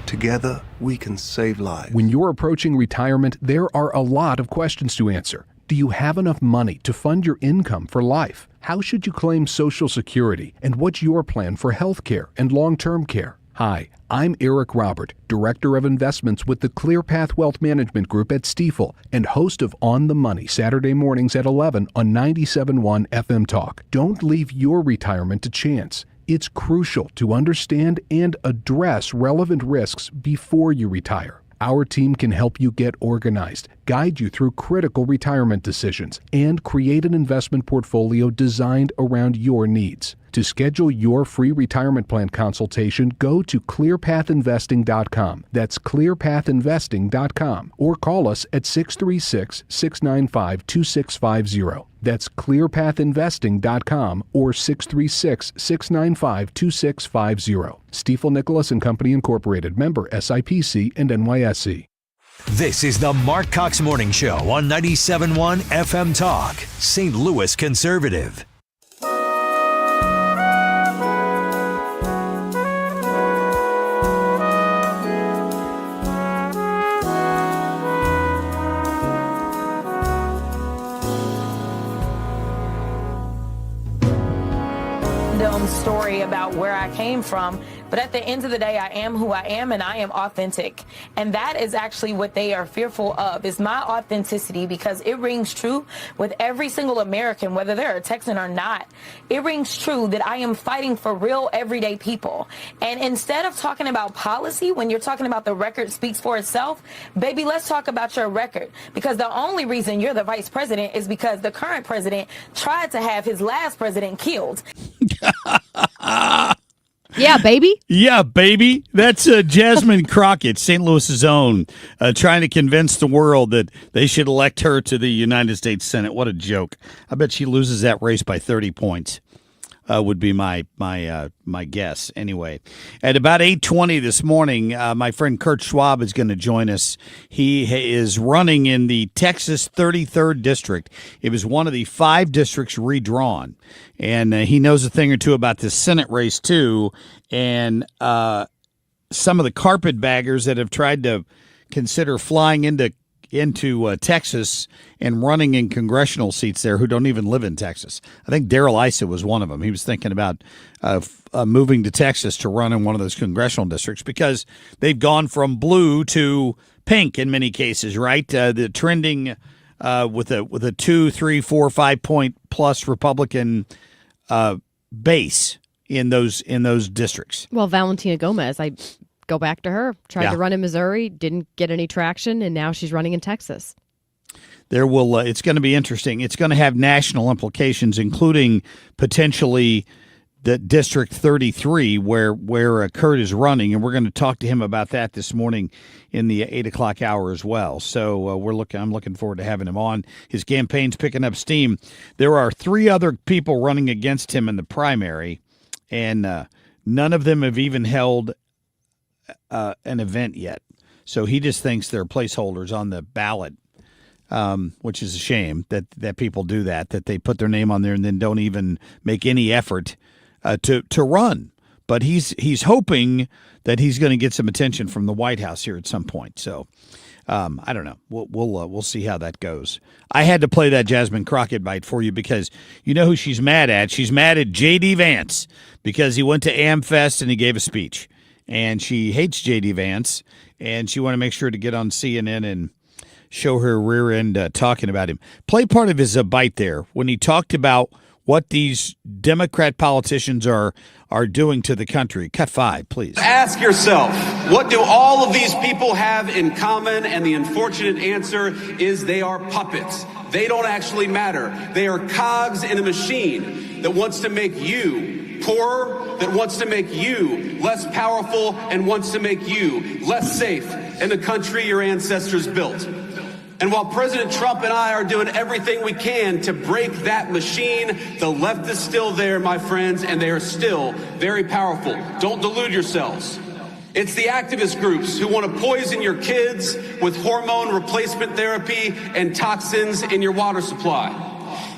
Together, we can save lives. When you're approaching retirement, there are a lot of questions to answer. Do you have enough money to fund your income for life? How should you claim Social Security? And what's your plan for health care and long-term care? Hi, I'm Eric Robert, Director of Investments with the ClearPath Wealth Management Group at Stifel and host of On the Money Saturday mornings at 11 on 97.1 FM Talk. Don't leave your retirement to chance. It's crucial to understand and address relevant risks before you retire. Our team can help you get organized, guide you through critical retirement decisions, and create an investment portfolio designed around your needs. To schedule your free retirement plan consultation, go to clearpathinvesting.com. That's clearpathinvesting.com. Or call us at 636-695-2650. That's clearpathinvesting.com or 636-695-2650. Stifel Nicholas and Company Incorporated, member SIPC and NYSE. This is the Marc Cox Morning Show on 97.1 FM Talk, St. Louis Conservative. Story about where I came from, but at the end of the day, I am who I am and I am authentic. And that is actually what they are fearful of, is my authenticity, because it rings true with every single American, whether they're a Texan or not. It rings true that I am fighting for real everyday people. And instead of talking about policy, when you're talking about the record speaks for itself, baby, let's talk about your record. Because the only reason you're the vice president is because the current president tried to have his last president killed. Yeah, baby. Yeah, baby. That's Jasmine Crockett, St. Louis's own, trying to convince the world that they should elect her to the United States Senate. What a joke. I bet she loses that race by 30 points. Would be my guess. Anyway, at about 8:20 this morning, my friend Kurt Schwab is going to join us. He is running in the Texas 33rd District. It was one of the 5 districts redrawn, and he knows a thing or two about this Senate race too. And some of the carpetbaggers that have tried to consider flying into Texas and running in congressional seats there who don't even live in Texas. I think Darrell Issa was one of them. He was thinking about moving to Texas to run in one of those congressional districts because they've gone from blue to pink in many cases, right? The trending with a 2, 3, 4, 5 point plus Republican base in those districts. Well, Valentina Gomez, I go back to her. Tried to run in Missouri, didn't get any traction, and now she's running in Texas. It's going to be interesting. It's going to have national implications, including potentially the District 33, where Kurt is running, and we're going to talk to him about that this morning in the 8 o'clock hour as well. So I'm looking forward to having him on. His campaign's picking up steam. There are 3 other people running against him in the primary, and none of them have even held an event yet. So he just thinks they're placeholders on the ballot, which is a shame that people do that they put their name on there and then don't even make any effort to run. But he's hoping that he's going to get some attention from the White House here at some point. So I don't know. We'll see how that goes. I had to play that Jasmine Crockett bite for you because you know who she's mad at. She's mad at J.D. Vance because he went to AmFest and he gave a speech. And she hates J.D. Vance, and she wanted to make sure to get on CNN and show her rear end talking about him. Play part of his bite there when he talked about what these Democrat politicians are doing to the country. Cut 5, please. Ask yourself, what do all of these people have in common? And the unfortunate answer is they are puppets. They don't actually matter. They are cogs in a machine that wants to make you poorer, that wants to make you less powerful and wants to make you less safe in the country your ancestors built. And while President Trump and I are doing everything we can to break that machine, the left is still there, my friends, and they are still very powerful. Don't delude yourselves. It's the activist groups who want to poison your kids with hormone replacement therapy and toxins in your water supply.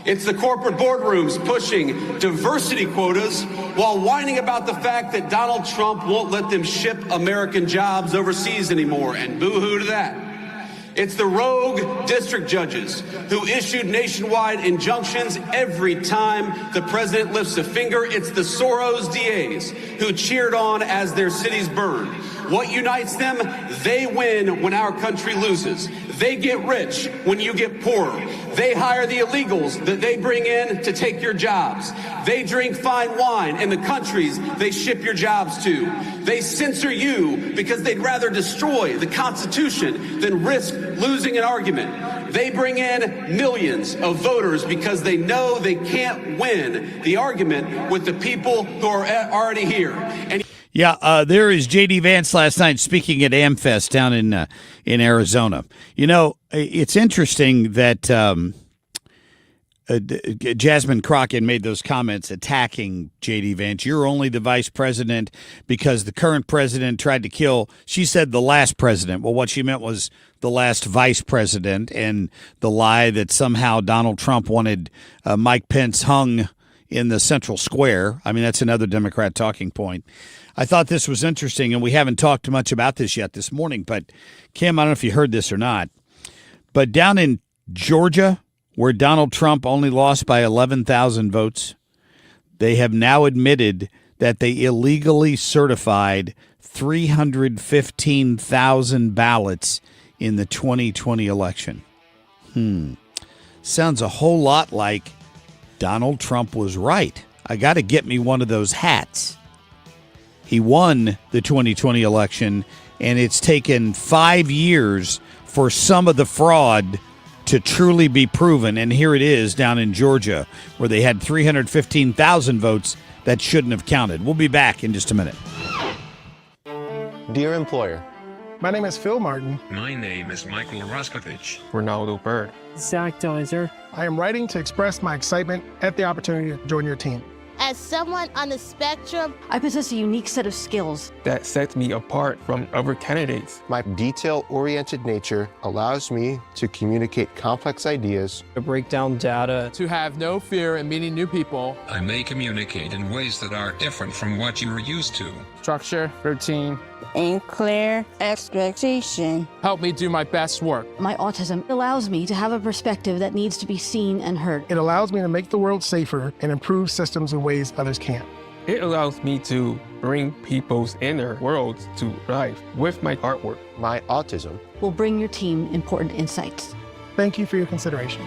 It's the corporate boardrooms pushing diversity quotas while whining about the fact that Donald Trump won't let them ship American jobs overseas anymore, and boo-hoo to that. It's the rogue district judges who issued nationwide injunctions every time the president lifts a finger. It's the Soros DAs who cheered on as their cities burned. What unites them? They win when our country loses. They get rich when you get poorer. They hire the illegals that they bring in to take your jobs. They drink fine wine in the countries they ship your jobs to. They censor you because they'd rather destroy the Constitution than risk losing an argument. They bring in millions of voters because they know they can't win the argument with the people who are already here. And there is J.D. Vance last night speaking at AmFest down in Arizona. You know, it's interesting that Jasmine Crockett made those comments attacking J.D. Vance. You're only the vice president because the current president tried to kill, she said, the last president. Well, what she meant was the last vice president, and the lie that somehow Donald Trump wanted Mike Pence hung in the Central Square. I mean, that's another Democrat talking point. I thought this was interesting, and we haven't talked much about this yet this morning, but Kim, I don't know if you heard this or not, but down in Georgia, where Donald Trump only lost by 11,000 votes, they have now admitted that they illegally certified 315,000 ballots in the 2020 election. Sounds a whole lot like Donald Trump was right. I got to get me one of those hats. He won the 2020 election, and it's taken 5 years for some of the fraud to truly be proven. And here it is down in Georgia, where they had 315,000 votes that shouldn't have counted. We'll be back in just a minute. Dear employer. My name is Phil Martin. My name is Michael Raskovich. Ronaldo Bird. Zach Deiser. I am writing to express my excitement at the opportunity to join your team. As someone on the spectrum, I possess a unique set of skills that sets me apart from other candidates. My detail-oriented nature allows me to communicate complex ideas, to break down data, to have no fear in meeting new people. I may communicate in ways that are different from what you're used to. Structure, routine, and clear expectation. Help me do my best work. My autism allows me to have a perspective that needs to be seen and heard. It allows me to make the world safer and improve systems in ways others can't. It allows me to bring people's inner worlds to life with my artwork. My autism will bring your team important insights. Thank you for your consideration.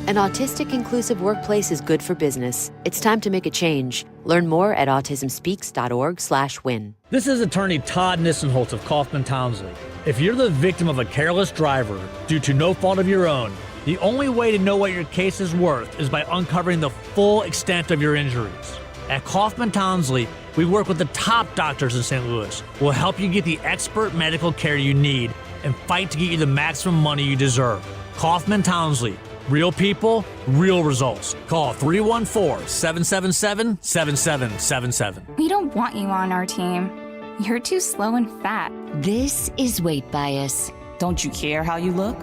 An autistic inclusive workplace is good for business. It's time to make a change. Learn more at autismspeaks.org/win. This is attorney Todd Nissenholtz of Kaufman Townsley. If you're the victim of a careless driver due to no fault of your own, the only way to know what your case is worth is by uncovering the full extent of your injuries. At Kaufman Townsley, we work with the top doctors in St. Louis. We'll help you get the expert medical care you need and fight to get you the maximum money you deserve. Kaufman Townsley. Real people, real results. Call 314-777-7777. We don't want you on our team. You're too slow and fat. This is weight bias. Don't you care how you look?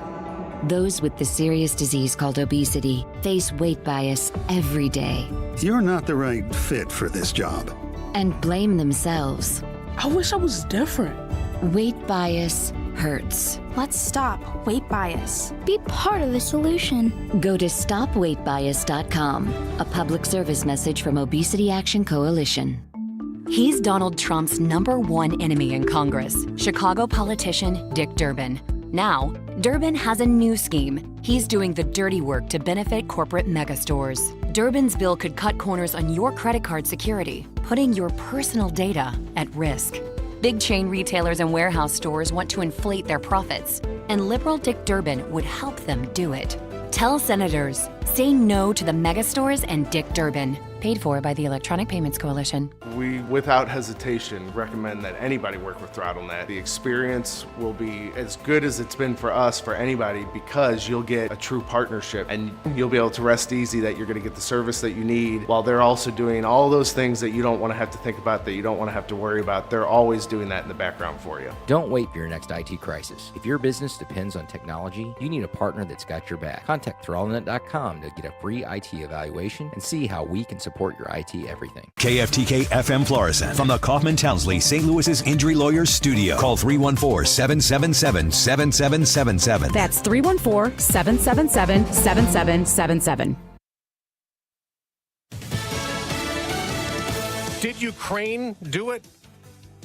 Those with the serious disease called obesity face weight bias every day. You're not the right fit for this job. And blame themselves. I wish I was different. Weight bias hurts. Let's stop weight bias. Be part of the solution. Go to stopweightbias.com, a public service message from Obesity Action Coalition. He's Donald Trump's #1 enemy in Congress, Chicago politician Dick Durbin. Now, Durbin has a new scheme. He's doing the dirty work to benefit corporate megastores. Durbin's bill could cut corners on your credit card security, putting your personal data at risk. Big chain retailers and warehouse stores want to inflate their profits, and liberal Dick Durbin would help them do it. Tell senators, say no to the megastores and Dick Durbin. Paid for by the Electronic Payments Coalition. We, without hesitation, recommend that anybody work with ThrottleNet. The experience will be as good as it's been for us, for anybody, because you'll get a true partnership and you'll be able to rest easy that you're going to get the service that you need, while they're also doing all those things that you don't want to have to think about, that you don't want to have to worry about. They're always doing that in the background for you. Don't wait for your next IT crisis. If your business depends on technology, you need a partner that's got your back. Contact ThrottleNet.com to get a free IT evaluation and see how we can support your IT everything. KFTK FM Florissant from the Kaufman Townsley St. Louis's Injury Lawyers Studio. Call 314-777-7777. That's 314-777-7777. Did Ukraine do it?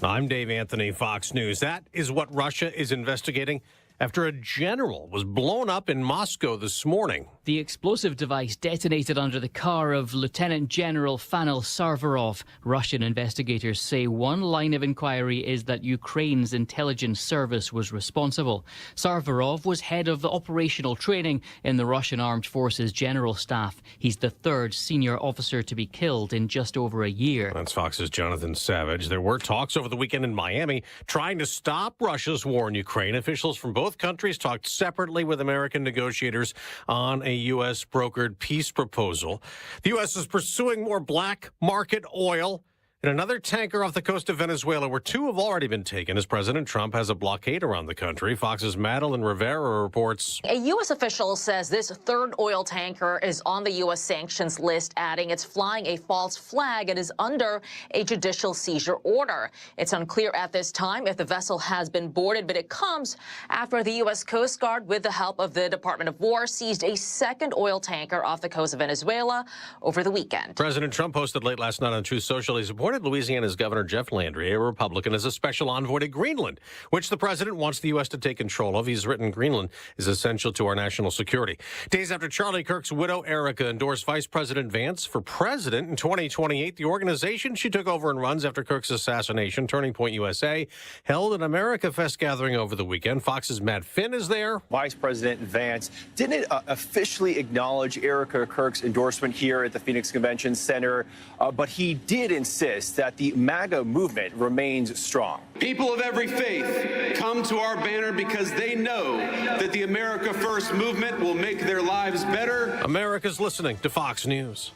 I'm Dave Anthony, Fox News. That is what Russia is investigating after a general was blown up in Moscow this morning. The explosive device detonated under the car of Lieutenant General Fanil Sarvarov. Russian investigators say one line of inquiry is that Ukraine's intelligence service was responsible. Sarvarov was head of the operational training in the Russian Armed Forces General Staff. He's the third senior officer to be killed in just over a year. That's Fox's Jonathan Savage. There were talks over the weekend in Miami trying to stop Russia's war in Ukraine. Officials from both countries talked separately with American negotiators on a U.S.-brokered peace proposal. The U.S. is pursuing more black market oil in another tanker off the coast of Venezuela, where two have already been taken as President Trump has a blockade around the country. Fox's Madeline Rivera reports. A U.S. official says this third oil tanker is on the U.S. sanctions list, adding it's flying a false flag and is under a judicial seizure order. It's unclear at this time if the vessel has been boarded, but it comes after the U.S. Coast Guard, with the help of the Department of War, seized a second oil tanker off the coast of Venezuela over the weekend. President Trump posted late last night on Truth Social he's appointed Louisiana's Governor Jeff Landry, a Republican, as a special envoy to Greenland, which the president wants the U.S. to take control of. He's written Greenland is essential to our national security. Days after Charlie Kirk's widow, Erica, endorsed Vice President Vance for president in 2028, the organization she took over and runs after Kirk's assassination, Turning Point USA, held an America Fest gathering over the weekend. Fox's Matt Finn is there. Vice President Vance didn't officially acknowledge Erica Kirk's endorsement here at the Phoenix Convention Center, but he did insist that the MAGA movement remains strong. People of every faith come to our banner because they know that the America First movement will make their lives better. America's listening to Fox News.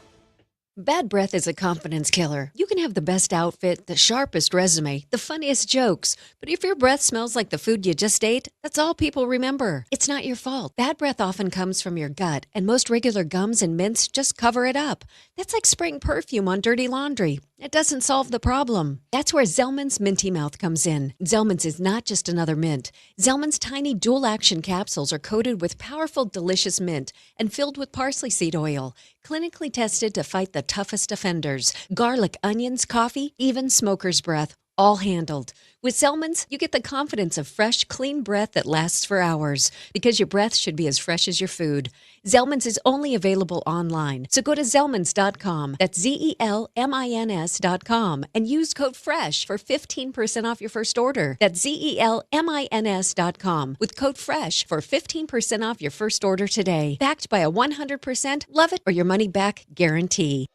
Bad breath is a confidence killer. You can have the best outfit, the sharpest resume, the funniest jokes, but if your breath smells like the food you just ate, that's all people remember. It's not your fault. Bad breath often comes from your gut, and most regular gums and mints just cover it up. That's like spraying perfume on dirty laundry. It doesn't solve the problem. That's where Zellman's Minty Mouth comes in. Zellman's is not just another mint. Zellman's tiny dual-action capsules are coated with powerful, delicious mint and filled with parsley seed oil, clinically tested to fight the toughest offenders. Garlic, onions, coffee, even smoker's breath, all handled. With Zellman's, you get the confidence of fresh, clean breath that lasts for hours, because your breath should be as fresh as your food. Zellman's is only available online, so go to Zellmans.com, that's ZELMINS.com, and use code FRESH for 15% off your first order. That's ZELMINS.com with code FRESH for 15% off your first order today. Backed by a 100% love it or your money back guarantee.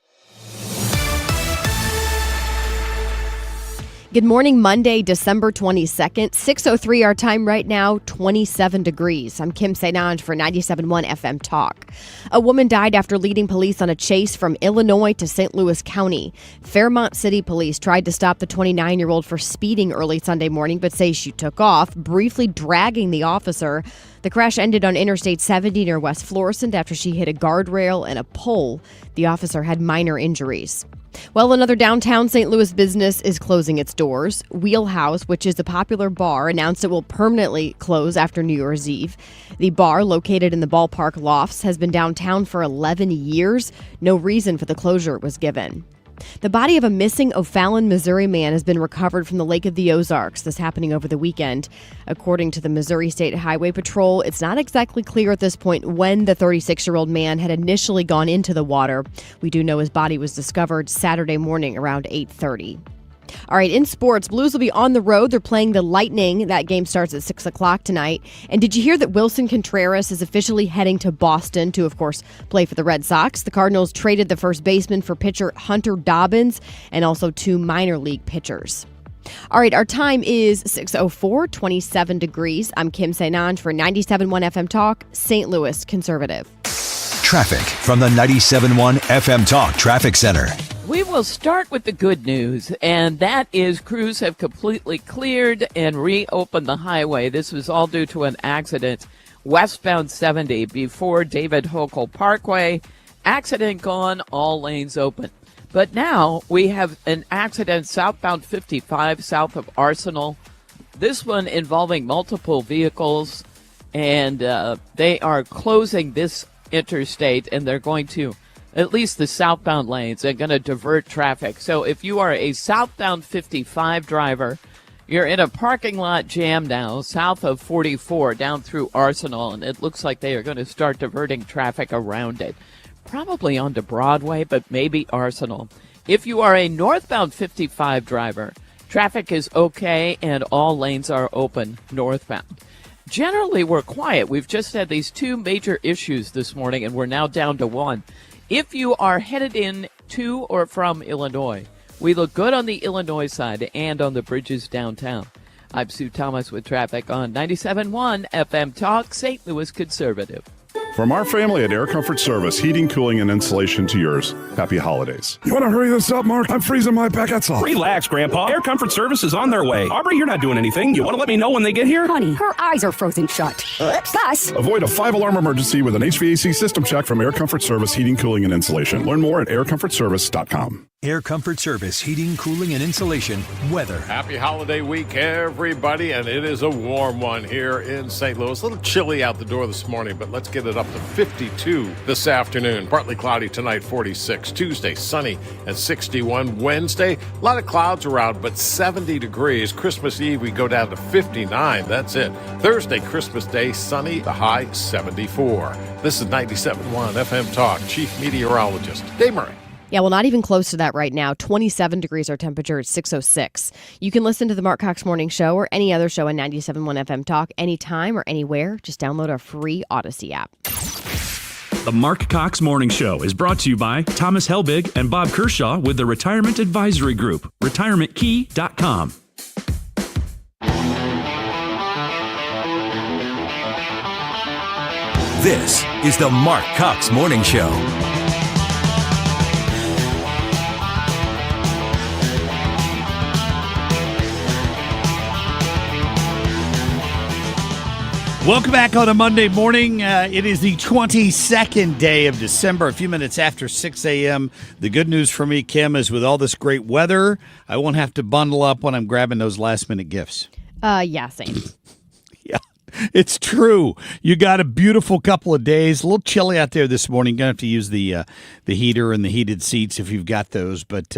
Good morning, Monday, December 22nd, 6:03 our time right now, 27 degrees. I'm Kim St. for 97.1 FM Talk. A woman died after leading police on a chase from Illinois to St. Louis County. Fairmont City Police tried to stop the 29-year-old for speeding early Sunday morning, but say she took off, briefly dragging the officer. The crash ended on Interstate 70 near West Florissant after she hit a guardrail and a pole. The officer had minor injuries. Well, another downtown St. Louis business is closing its doors. Wheelhouse, which is a popular bar, announced it will permanently close after New Year's Eve. The bar, located in the ballpark lofts, has been downtown for 11 years. No reason for the closure was given. The body of a missing O'Fallon, Missouri man has been recovered from the Lake of the Ozarks. This happening over the weekend. According to the Missouri State Highway Patrol, it's not exactly clear at this point when the 36-year-old man had initially gone into the water. We do know his body was discovered Saturday morning around 8:30. All right, in sports, Blues will be on the road. They're playing the Lightning. That game starts at 6 o'clock tonight. And did you hear that Wilson Contreras is officially heading to Boston to, of course, play for the Red Sox? The Cardinals traded the first baseman for pitcher Hunter Dobbins and also 2 minor league pitchers. All right, our time is 6:04, 27 degrees. I'm Kim St. for 97.1 FM Talk, St. Louis Conservative. Traffic from the 97.1 FM Talk Traffic Center. We will start with the good news, and that is crews have completely cleared and reopened the highway. This was all due to an accident westbound 70 before David Hochul Parkway. Accident gone, all lanes open. But now we have an accident southbound 55 south of Arsenal. This one involving multiple vehicles, and they are closing this interstate, and they're going to, at least the southbound lanes, they're going to divert traffic. So if you are a southbound 55 driver, you're in a parking lot jam now south of 44 down through Arsenal, and it looks like they are going to start diverting traffic around it. Probably onto Broadway, but maybe Arsenal. If you are a northbound 55 driver, traffic is okay and all lanes are open northbound. Generally, we're quiet. We've just had these 2 major issues this morning, and we're now down to 1. If you are headed in to or from Illinois, we look good on the Illinois side and on the bridges downtown. I'm Sue Thomas with traffic on 97.1 FM Talk, St. Louis Conservative. From our family at Air Comfort Service, heating, cooling, and insulation to yours. Happy holidays. You want to hurry this up, Mark? I'm freezing my baguettes off. Relax, Grandpa. Air Comfort Service is on their way. Aubrey, you're not doing anything. You want to let me know when they get here? Honey, her eyes are frozen shut. Plus, avoid a 5-alarm emergency with an HVAC system check from Air Comfort Service Heating, Cooling, and Insulation. Learn more at aircomfortservice.com. Air Comfort Service, heating, cooling, and insulation, weather. Happy holiday week, everybody, and it is a warm one here in St. Louis. A little chilly out the door this morning, but let's get it up to 52 this afternoon. Partly cloudy tonight, 46. Tuesday, sunny and 61. Wednesday, a lot of clouds around, but 70 degrees. Christmas Eve, we go down to 59. That's it. Thursday, Christmas Day, sunny, the high 74. This is 97.1 FM Talk, Chief Meteorologist Dave Murray. Yeah, well, not even close to that right now. 27 degrees our temperature at 6:06. You can listen to the Marc Cox Morning Show or any other show on 97.1 FM Talk anytime or anywhere. Just download our free Odyssey app. The Marc Cox Morning Show is brought to you by Thomas Helbig and Bob Kershaw with the Retirement Advisory Group, retirementkey.com. This is the Marc Cox Morning Show. Welcome back on a Monday morning. It is the 22nd day of December, a few minutes after 6 a.m. The good news for me, Kim, is with all this great weather, I won't have to bundle up when I'm grabbing those last-minute gifts. Yeah, same. Yeah, it's true. You got a beautiful couple of days. A little chilly out there this morning. You're going to have to use the heater and the heated seats if you've got those, but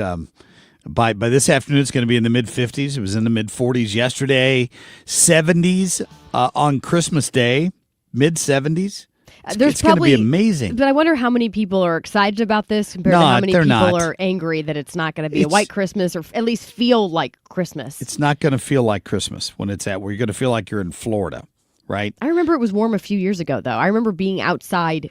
by this afternoon, it's going to be in the mid-50s. It was in the mid-40s yesterday, 70s on Christmas Day, mid-70s. It's going to be amazing. But I wonder how many people are excited about this compared to how many people are angry that it's not going to be a white Christmas or at least feel like Christmas. It's not going to feel like Christmas when it's at where you're going to feel like you're in Florida, right? I remember it was warm a few years ago, though. I remember being outside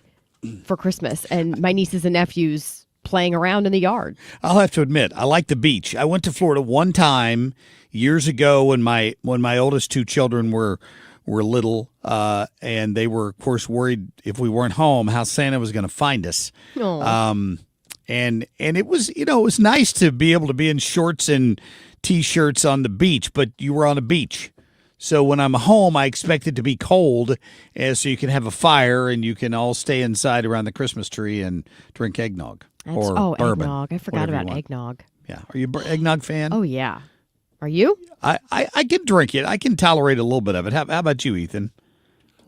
for Christmas and my nieces and nephews playing around in the yard. I'll have to admit, I like the beach. I went to Florida one time years ago when my oldest 2 children were little, and they were, of course, worried if we weren't home how Santa was going to find us. And it was, it was nice to be able to be in shorts and T-shirts on the beach, but you were on a beach. So when I'm home, I expect it to be cold, so you can have a fire and you can all stay inside around the Christmas tree and drink eggnog or bourbon. Eggnog. I forgot about eggnog. Yeah. Are you an eggnog fan? Oh, yeah. Are you? I can drink it. I can tolerate a little bit of it. How about you, Ethan?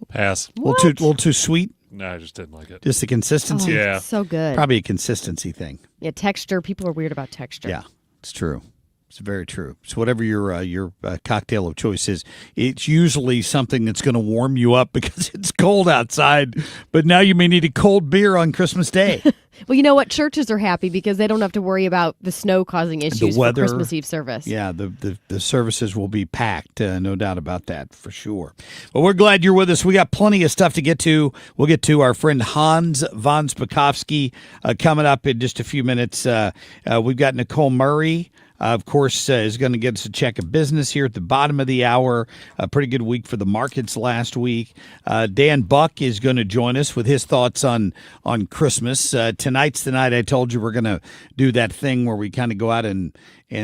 Pass. A little too sweet? No, I just didn't like it. Just the consistency? Yeah. So good. Probably a consistency thing. Yeah, texture. People are weird about texture. Yeah, it's true. It's very true. So whatever your cocktail of choice is, it's usually something that's going to warm you up because it's cold outside. But now you may need a cold beer on Christmas Day. Well, you know what? Churches are happy because they don't have to worry about the snow causing issues the weather, for Christmas Eve service. Yeah, the services will be packed, no doubt about that, for sure. Well, we're glad you're with us. We got plenty of stuff to get to. We'll get to our friend Hans von Spakovsky coming up in just a few minutes. We've got Nicole Murray. Of course, is going to get us a check of business here at the bottom of the hour. A pretty good week for the markets last week. Dan Buck is going to join us with his thoughts on Christmas. Tonight's the night I told you we're going to do that thing where we kind of go out and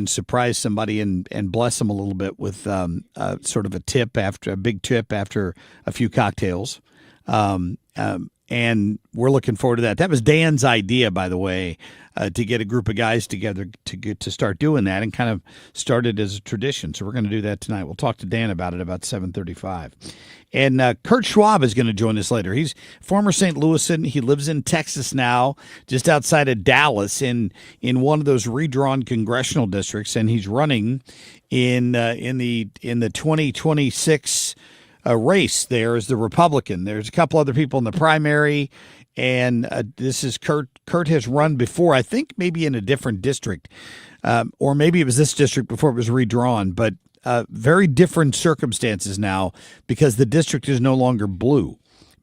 surprise somebody and bless them a little bit with sort of a big tip after a few cocktails. And we're looking forward to that. That was Dan's idea, by the way, to get a group of guys together to start doing that, and kind of started as a tradition. So we're going to do that tonight. We'll talk to Dan about it about 7:35. And Kurt Schwab is going to join us later. He's former St. Louisan. He lives in Texas now, just outside of Dallas, in one of those redrawn congressional districts, and he's running in the 2026 race there as the Republican. There's a couple other people in the primary, and this is Kurt. Kurt has run before, I think maybe in a different district, or maybe it was this district before it was redrawn, but very different circumstances now because the district is no longer blue.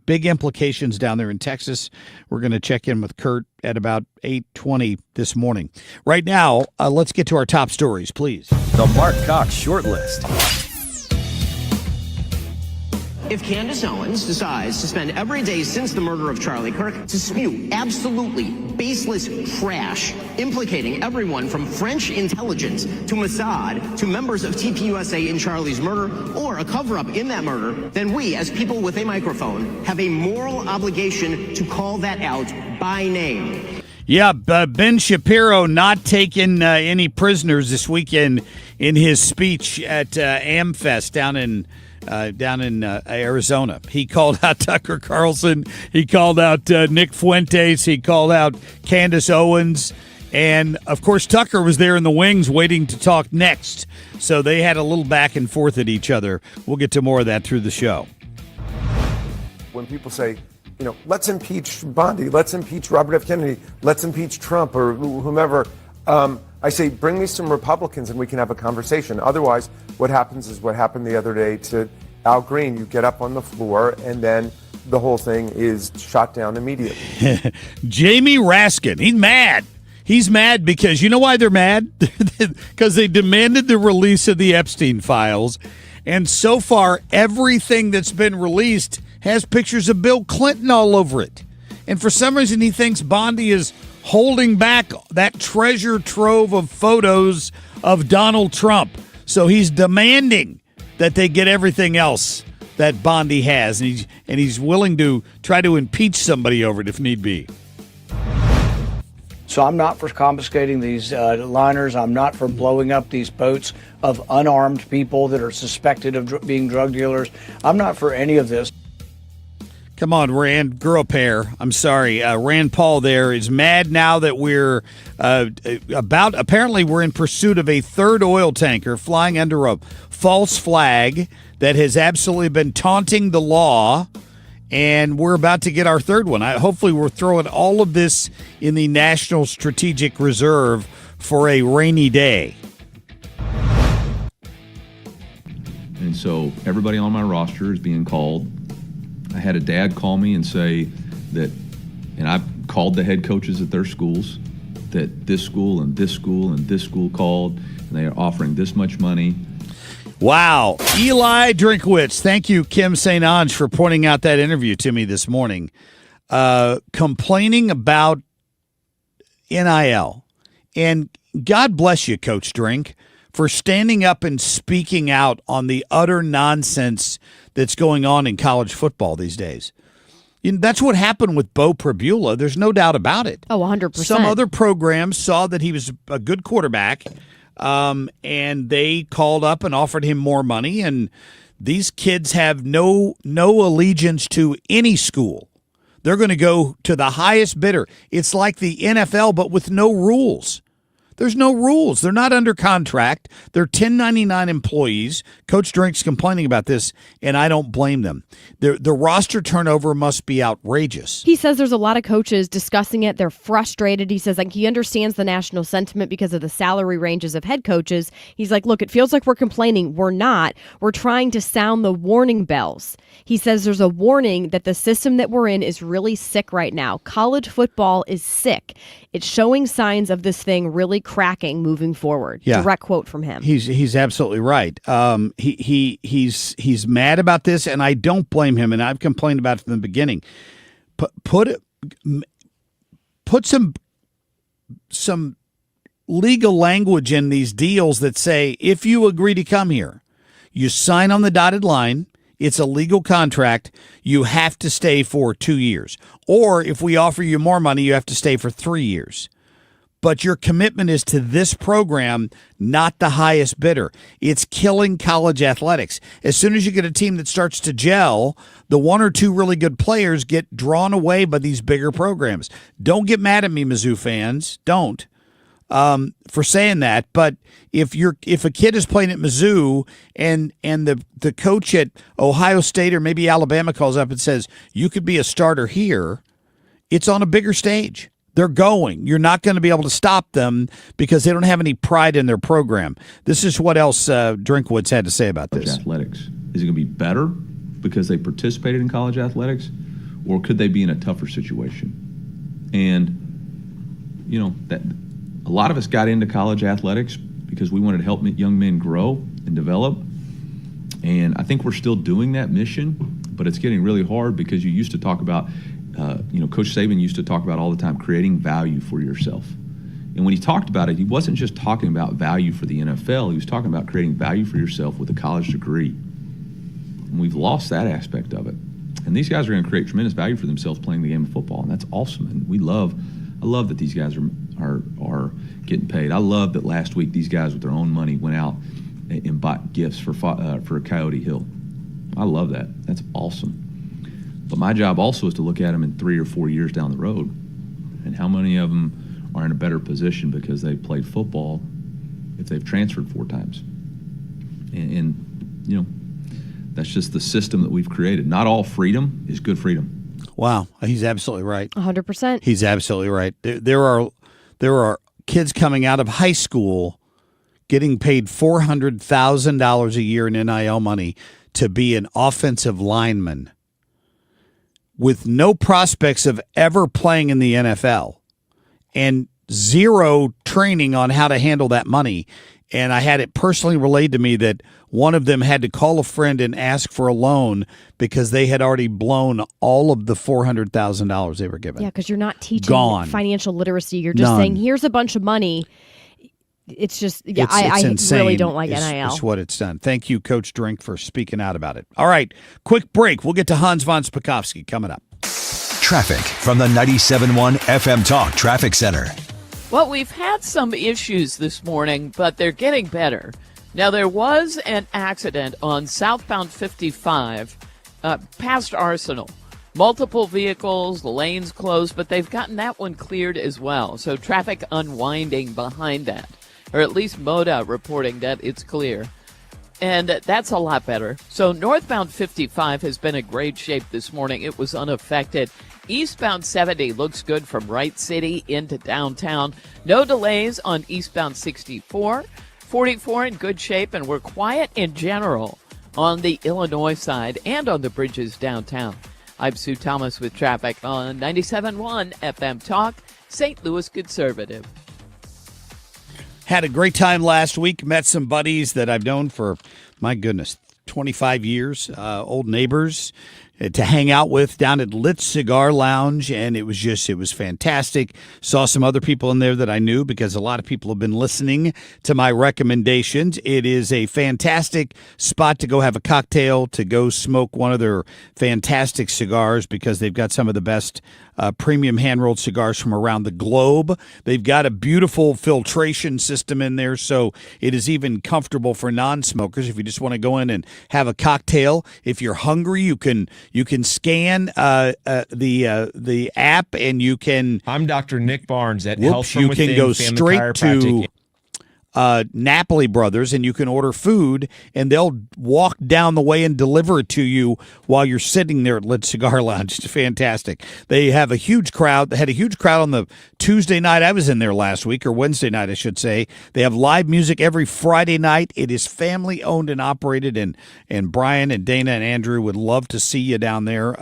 Big implications down there in Texas. We're going to check in with Kurt at about 8:20 this morning. Right now, let's get to our top stories, please. The Marc Cox Short List. If Candace Owens decides to spend every day since the murder of Charlie Kirk to spew absolutely baseless trash, implicating everyone from French intelligence to Mossad to members of TPUSA in Charlie's murder or a cover-up in that murder, then we, as people with a microphone, have a moral obligation to call that out by name. Yeah, Ben Shapiro not taking any prisoners this weekend in his speech at AmFest down in Arizona. He called out Tucker Carlson. He called out Nick Fuentes. He called out Candace Owens. And, of course, Tucker was there in the wings waiting to talk next. So they had a little back and forth at each other. We'll get to more of that through the show. When people say, let's impeach Bondi, let's impeach Robert F. Kennedy, let's impeach Trump or whomever, I say, bring me some Republicans and we can have a conversation. Otherwise, what happens is what happened the other day to Al Green. You get up on the floor and then the whole thing is shot down immediately. Jamie Raskin, he's mad. He's mad because you know why they're mad? Because they demanded the release of the Epstein files. And so far, everything that's been released has pictures of Bill Clinton all over it. And for some reason, he thinks Bondi is holding back that treasure trove of photos of Donald Trump. So he's demanding that they get everything else that Bondi has. And he's willing to try to impeach somebody over it if need be. So I'm not for confiscating these liners. I'm not for blowing up these boats of unarmed people that are suspected of being drug dealers. I'm not for any of this. Come on, Rand, girl pair. I'm sorry. Rand Paul there is mad now that we're apparently we're in pursuit of a third oil tanker flying under a false flag that has absolutely been taunting the law, and we're about to get our third one. Hopefully we're throwing all of this in the National Strategic Reserve for a rainy day. And so everybody on my roster is being called. I had a dad call me and say that, and I called the head coaches at their schools, that this school and this school and this school called, and they are offering this much money. Wow. Eli Drinkwitz. Thank you, Kim St. Ange, for pointing out that interview to me this morning. Complaining about NIL. And God bless you, Coach Drink, for standing up and speaking out on the utter nonsense that's going on in college football these days. That's what happened with Bo Prabula. There's no doubt about it. Oh, 100%. Some other programs saw that he was a good quarterback, and they called up and offered him more money. And these kids have no allegiance to any school. They're going to go to the highest bidder. It's like the NFL, but with no rules. There's no rules. They're not under contract. They're 1099 employees. Coach Drink's complaining about this, and I don't blame them. The roster turnover must be outrageous. He says there's a lot of coaches discussing it. They're frustrated. He says he understands the national sentiment because of the salary ranges of head coaches. He's like, look, it feels like we're complaining. We're not. We're trying to sound the warning bells. He says there's a warning that the system that we're in is really sick right now. College football is sick. It's showing signs of this thing really cracking moving forward. Yeah. Direct quote from him. He's absolutely right. He's mad about this, and I don't blame him. And I've complained about it from the beginning. Put some legal language in these deals that say if you agree to come here, you sign on the dotted line. It's a legal contract. You have to stay for 2 years. Or if we offer you more money, you have to stay for 3 years. But your commitment is to this program, not the highest bidder. It's killing college athletics. As soon as you get a team that starts to gel, the one or two really good players get drawn away by these bigger programs. Don't get mad at me, Mizzou fans. Don't. For saying that, but if a kid is playing at Mizzou and the coach at Ohio State or maybe Alabama calls up and says you could be a starter here, it's on a bigger stage. They're going. You're not going to be able to stop them because they don't have any pride in their program. This is what else Drinkwitz had to say about this. Athletics. Is it going to be better because they participated in college athletics, or could they be in a tougher situation? And that. A lot of us got into college athletics because we wanted to help young men grow and develop. And I think we're still doing that mission, but it's getting really hard because you used to talk about, Coach Saban used to talk about all the time creating value for yourself. And when he talked about it, he wasn't just talking about value for the NFL. He was talking about creating value for yourself with a college degree. And we've lost that aspect of it. And these guys are going to create tremendous value for themselves playing the game of football, and that's awesome. And I love that these guys are getting paid. I love that last week these guys with their own money went out and bought gifts for Coyote Hill. I love that. That's awesome. But my job also is to look at them in 3 or 4 years down the road, and how many of them are in a better position because they played football if they've transferred 4 times. And that's just the system that we've created. Not all freedom is good freedom. Wow, he's absolutely right. 100%. He's absolutely right. There are kids coming out of high school getting paid $400,000 a year in NIL money to be an offensive lineman with no prospects of ever playing in the NFL and zero training on how to handle that money. And I had it personally relayed to me that one of them had to call a friend and ask for a loan because they had already blown all of the $400,000 they were given. Yeah, because you're not teaching financial literacy. You're just saying, here's a bunch of money. It's just, I insane. Really don't like NIL. It's what it's done. Thank you, Coach Drink, for speaking out about it. All right, quick break. We'll get to Hans von Spakovsky coming up. Traffic from the 97.1 FM Talk Traffic Center. Well, we've had some issues this morning, but they're getting better. Now, there was an accident on southbound 55 past Arsenal. Multiple vehicles, lanes closed, but they've gotten that one cleared as well. So traffic unwinding behind that, or at least MoDOT reporting that it's clear. And that's a lot better. So northbound 55 has been in great shape this morning. It was unaffected. Eastbound 70 looks good from Wright City into downtown. No delays on eastbound 64. 44 in good shape, and we're quiet in general on the Illinois side and on the bridges downtown. I'm Sue Thomas with traffic on 97.1 FM Talk, St. Louis Conservative. Had a great time last week. Met some buddies that I've known for, my goodness, 25 years, old neighbors to hang out with down at Lit Cigar Lounge, and it was fantastic. Saw some other people in there that I knew because a lot of people have been listening to my recommendations. It is a fantastic spot to go have a cocktail, to go smoke one of their fantastic cigars because they've got some of the best premium hand-rolled cigars from around the globe. They've got a beautiful filtration system in there, so it is even comfortable for non-smokers if you just want to go in and have a cocktail. If you're hungry, you can You can scan the app, and you can. I'm Dr. Nick Barnes at Health From You Within can go Family straight Chiropractic. to Napoli Brothers, and you can order food, and they'll walk down the way and deliver it to you while you're sitting there at Lit Cigar Lounge. It's fantastic. They have a huge crowd. They had a huge crowd on the Tuesday night. I was in there last week, or Wednesday night, I should say. They have live music every Friday night. It is family owned and operated, and Brian and Dana and Andrew would love to see you down there.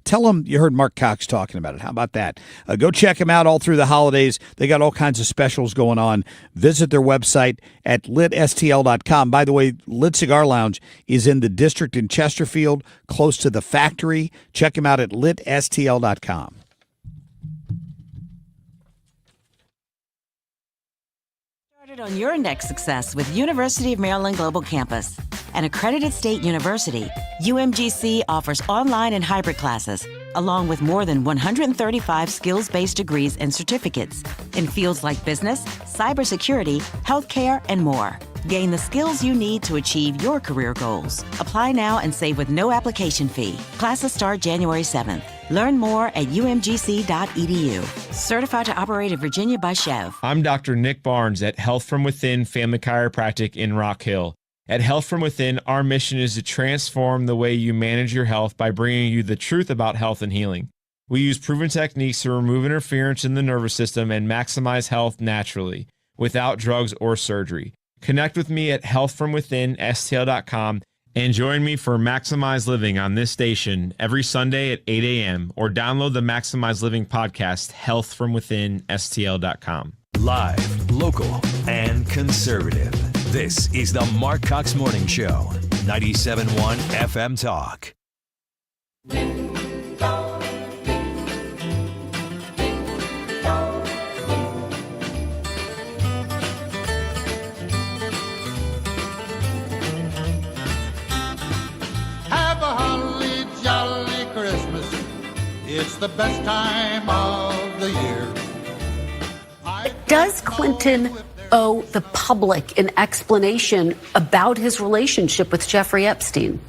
Tell them you heard Marc Cox talking about it. How about that? Go check them out all through the holidays. They got all kinds of specials going on. Visit their website at litstl.com. By the way, Lit Cigar Lounge is in the district in Chesterfield, close to the factory. Check them out at litstl.com. Started on your next success with University of Maryland Global Campus. An accredited state university, UMGC offers online and hybrid classes, along with more than 135 skills-based degrees and certificates in fields like business, cybersecurity, healthcare, and more. Gain the skills you need to achieve your career goals. Apply now and save with no application fee. Classes start January 7th. Learn more at umgc.edu. Certified to operate in Virginia by Chev. I'm Dr. Nick Barnes at Health From Within Family Chiropractic in Rock Hill. At Health From Within, our mission is to transform the way you manage your health by bringing you the truth about health and healing. We use proven techniques to remove interference in the nervous system and maximize health naturally, without drugs or surgery. Connect with me at healthfromwithinstl.com and join me for Maximize Living on this station every Sunday at 8 a.m. or download the Maximize Living podcast, healthfromwithinstl.com. Live, local, and conservative. This is the Marc Cox Morning Show, 97.1 FM Talk. Have a holly jolly Christmas. It's the best time of the year. Does Clinton owe the public an explanation about his relationship with Jeffrey Epstein?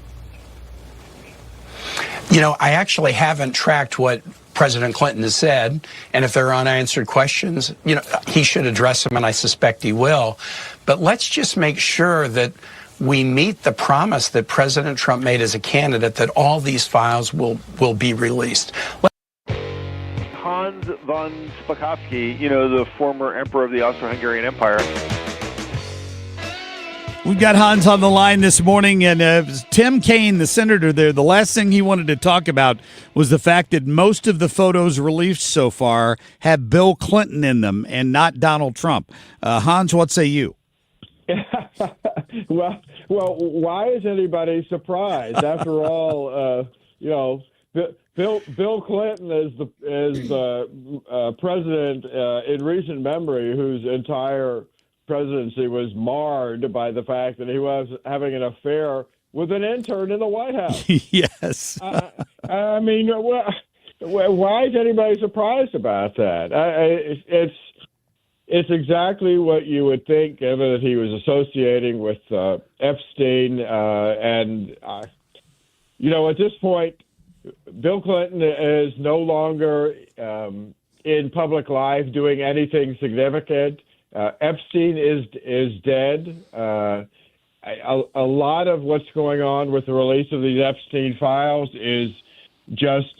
You know, I actually haven't tracked what President Clinton has said, and if there are unanswered questions, you know, he should address them, and I suspect he will. But let's just make sure that we meet the promise that President Trump made as a candidate that all these files will be released. Hans von Spakovsky, you know, the former emperor of the Austro-Hungarian Empire. We've got Hans on the line this morning, and Tim Kaine, the senator there, the last thing he wanted to talk about was the fact that most of the photos released so far have Bill Clinton in them and not Donald Trump. Hans, what say you? Well, why is anybody surprised? After all, you know, Bill Clinton is the president in recent memory whose entire presidency was marred by the fact that he was having an affair with an intern in the White House. Yes. I mean, why is anybody surprised about that? It's exactly what you would think, given that he was associating with Epstein. And, you know, at this point, Bill Clinton is no longer in public life doing anything significant. Epstein is dead. A lot of what's going on with the release of these Epstein files is just,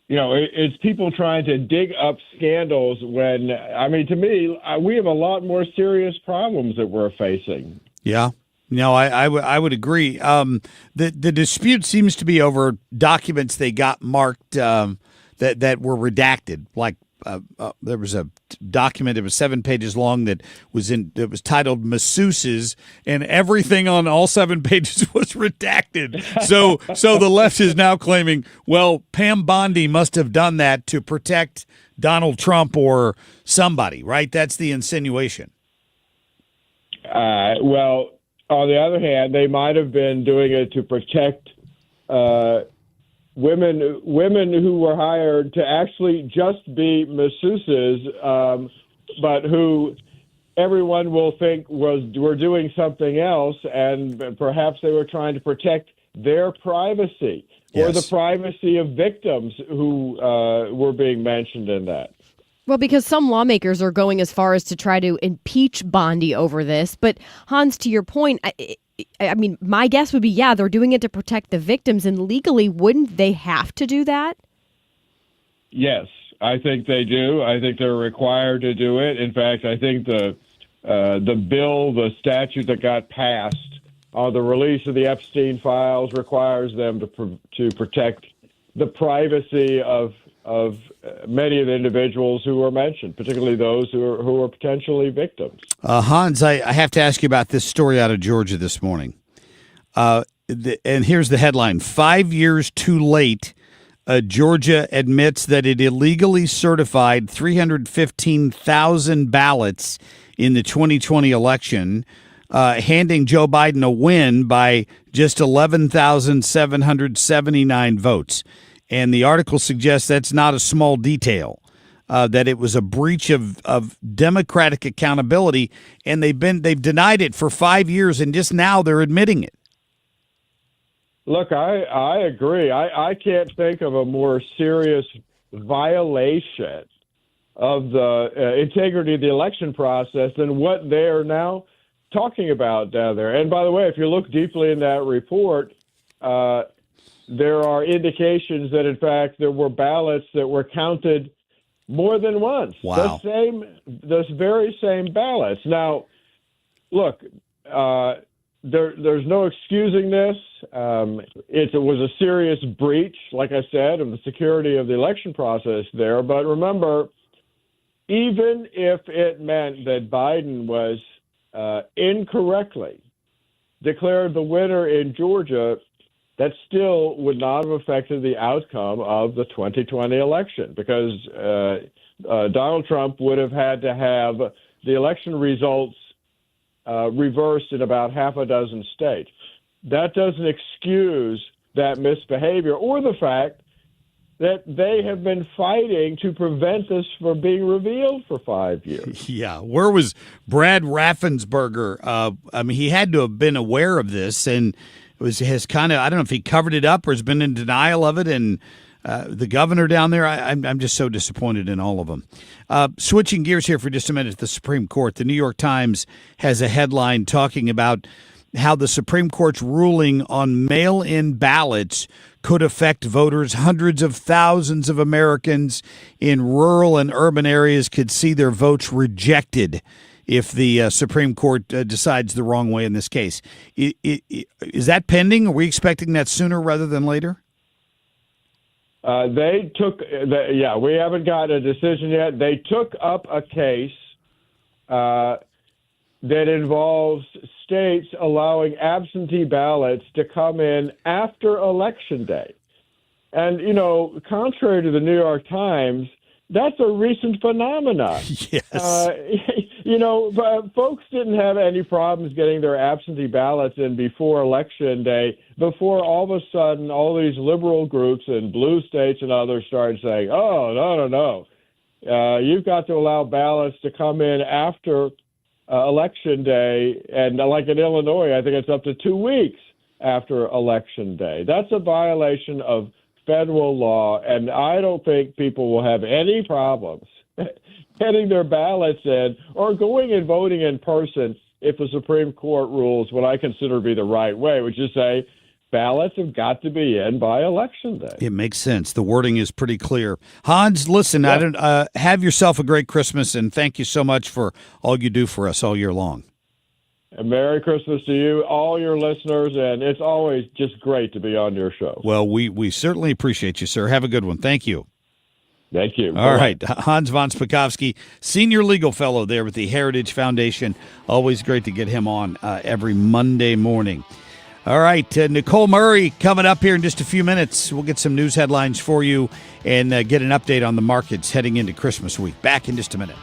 you know, it's people trying to dig up scandals when, I mean, to me, we have a lot more serious problems that we're facing. Yeah. No, I would agree. The dispute seems to be over documents they got marked that were redacted. Like there was a document that was 7 pages long that was titled "Masseuses," and everything on all 7 pages was redacted. So the left is now claiming, well, Pam Bondi must have done that to protect Donald Trump or somebody, right? That's the insinuation. Well. On the other hand, they might have been doing it to protect women who were hired to actually just be masseuses, but who everyone will think were doing something else, and perhaps they were trying to protect their privacy or the privacy of victims who were being mentioned in that. Well, because some lawmakers are going as far as to try to impeach Bondi over this. But Hans, to your point, I mean, my guess would be, yeah, they're doing it to protect the victims. And legally, wouldn't they have to do that? Yes, I think they do. I think they're required to do it. In fact, I think the statute that got passed on the release of the Epstein files requires them to protect the privacy of many of the individuals who were mentioned, particularly those who are potentially victims. Hans, I have to ask you about this story out of Georgia this morning. And here's the headline: 5 years too late. Georgia admits that it illegally certified 315,000 ballots in the 2020 election, handing Joe Biden a win by just 11,779 votes. And the article suggests that's not a small detail, that it was a breach of democratic accountability, and they've denied it for 5 years, and just now they're admitting it. Look, I agree. I can't think of a more serious violation of the integrity of the election process than what they're now talking about down there. And by the way, if you look deeply in that report, there are indications that, in fact, there were ballots that were counted more than once. Wow. Those very same ballots. Now, look, there's no excusing this. It was a serious breach, like I said, of the security of the election process there. But remember, even if it meant that Biden was incorrectly declared the winner in Georgia, that still would not have affected the outcome of the 2020 election, because Donald Trump would have had to have the election results reversed in about half a dozen states. That doesn't excuse that misbehavior or the fact that they have been fighting to prevent this from being revealed for 5 years. Yeah. Where was Brad Raffensperger? I mean, he had to have been aware of this, and has kind of, I don't know if he covered it up or has been in denial of it. And the governor down there, I'm just so disappointed in all of them. Switching gears here for just a minute, the Supreme Court. The New York Times has a headline talking about how the Supreme Court's ruling on mail-in ballots could affect voters. Hundreds of thousands of Americans in rural and urban areas could see their votes rejected if the Supreme Court decides the wrong way in this case. Is that pending? Are we expecting that sooner rather than later? We haven't got a decision yet. They took up a case that involves states allowing absentee ballots to come in after Election Day. And, contrary to the New York Times, that's a recent phenomenon. Yes. Folks didn't have any problems getting their absentee ballots in before Election Day, before all of a sudden all these liberal groups in blue states and others started saying, oh, no. You've got to allow ballots to come in after Election Day. And like in Illinois, I think it's up to 2 weeks after Election Day. That's a violation of federal law, and I don't think people will have any problems getting their ballots in or going and voting in person if the Supreme Court rules what I consider to be the right way, which is say ballots have got to be in by Election Day. It makes sense. The wording is pretty clear. Hans, listen, have yourself a great Christmas, and thank you so much for all you do for us all year long. And Merry Christmas to you, all your listeners, and it's always just great to be on your show. Well, we certainly appreciate you, sir. Have a good one. Thank you. Thank you. All right. Hans von Spakovsky, Senior Legal Fellow there with the Heritage Foundation. Always great to get him on every Monday morning. All right. Nicole Murray coming up here in just a few minutes. We'll get some news headlines for you and get an update on the markets heading into Christmas week. Back in just a minute.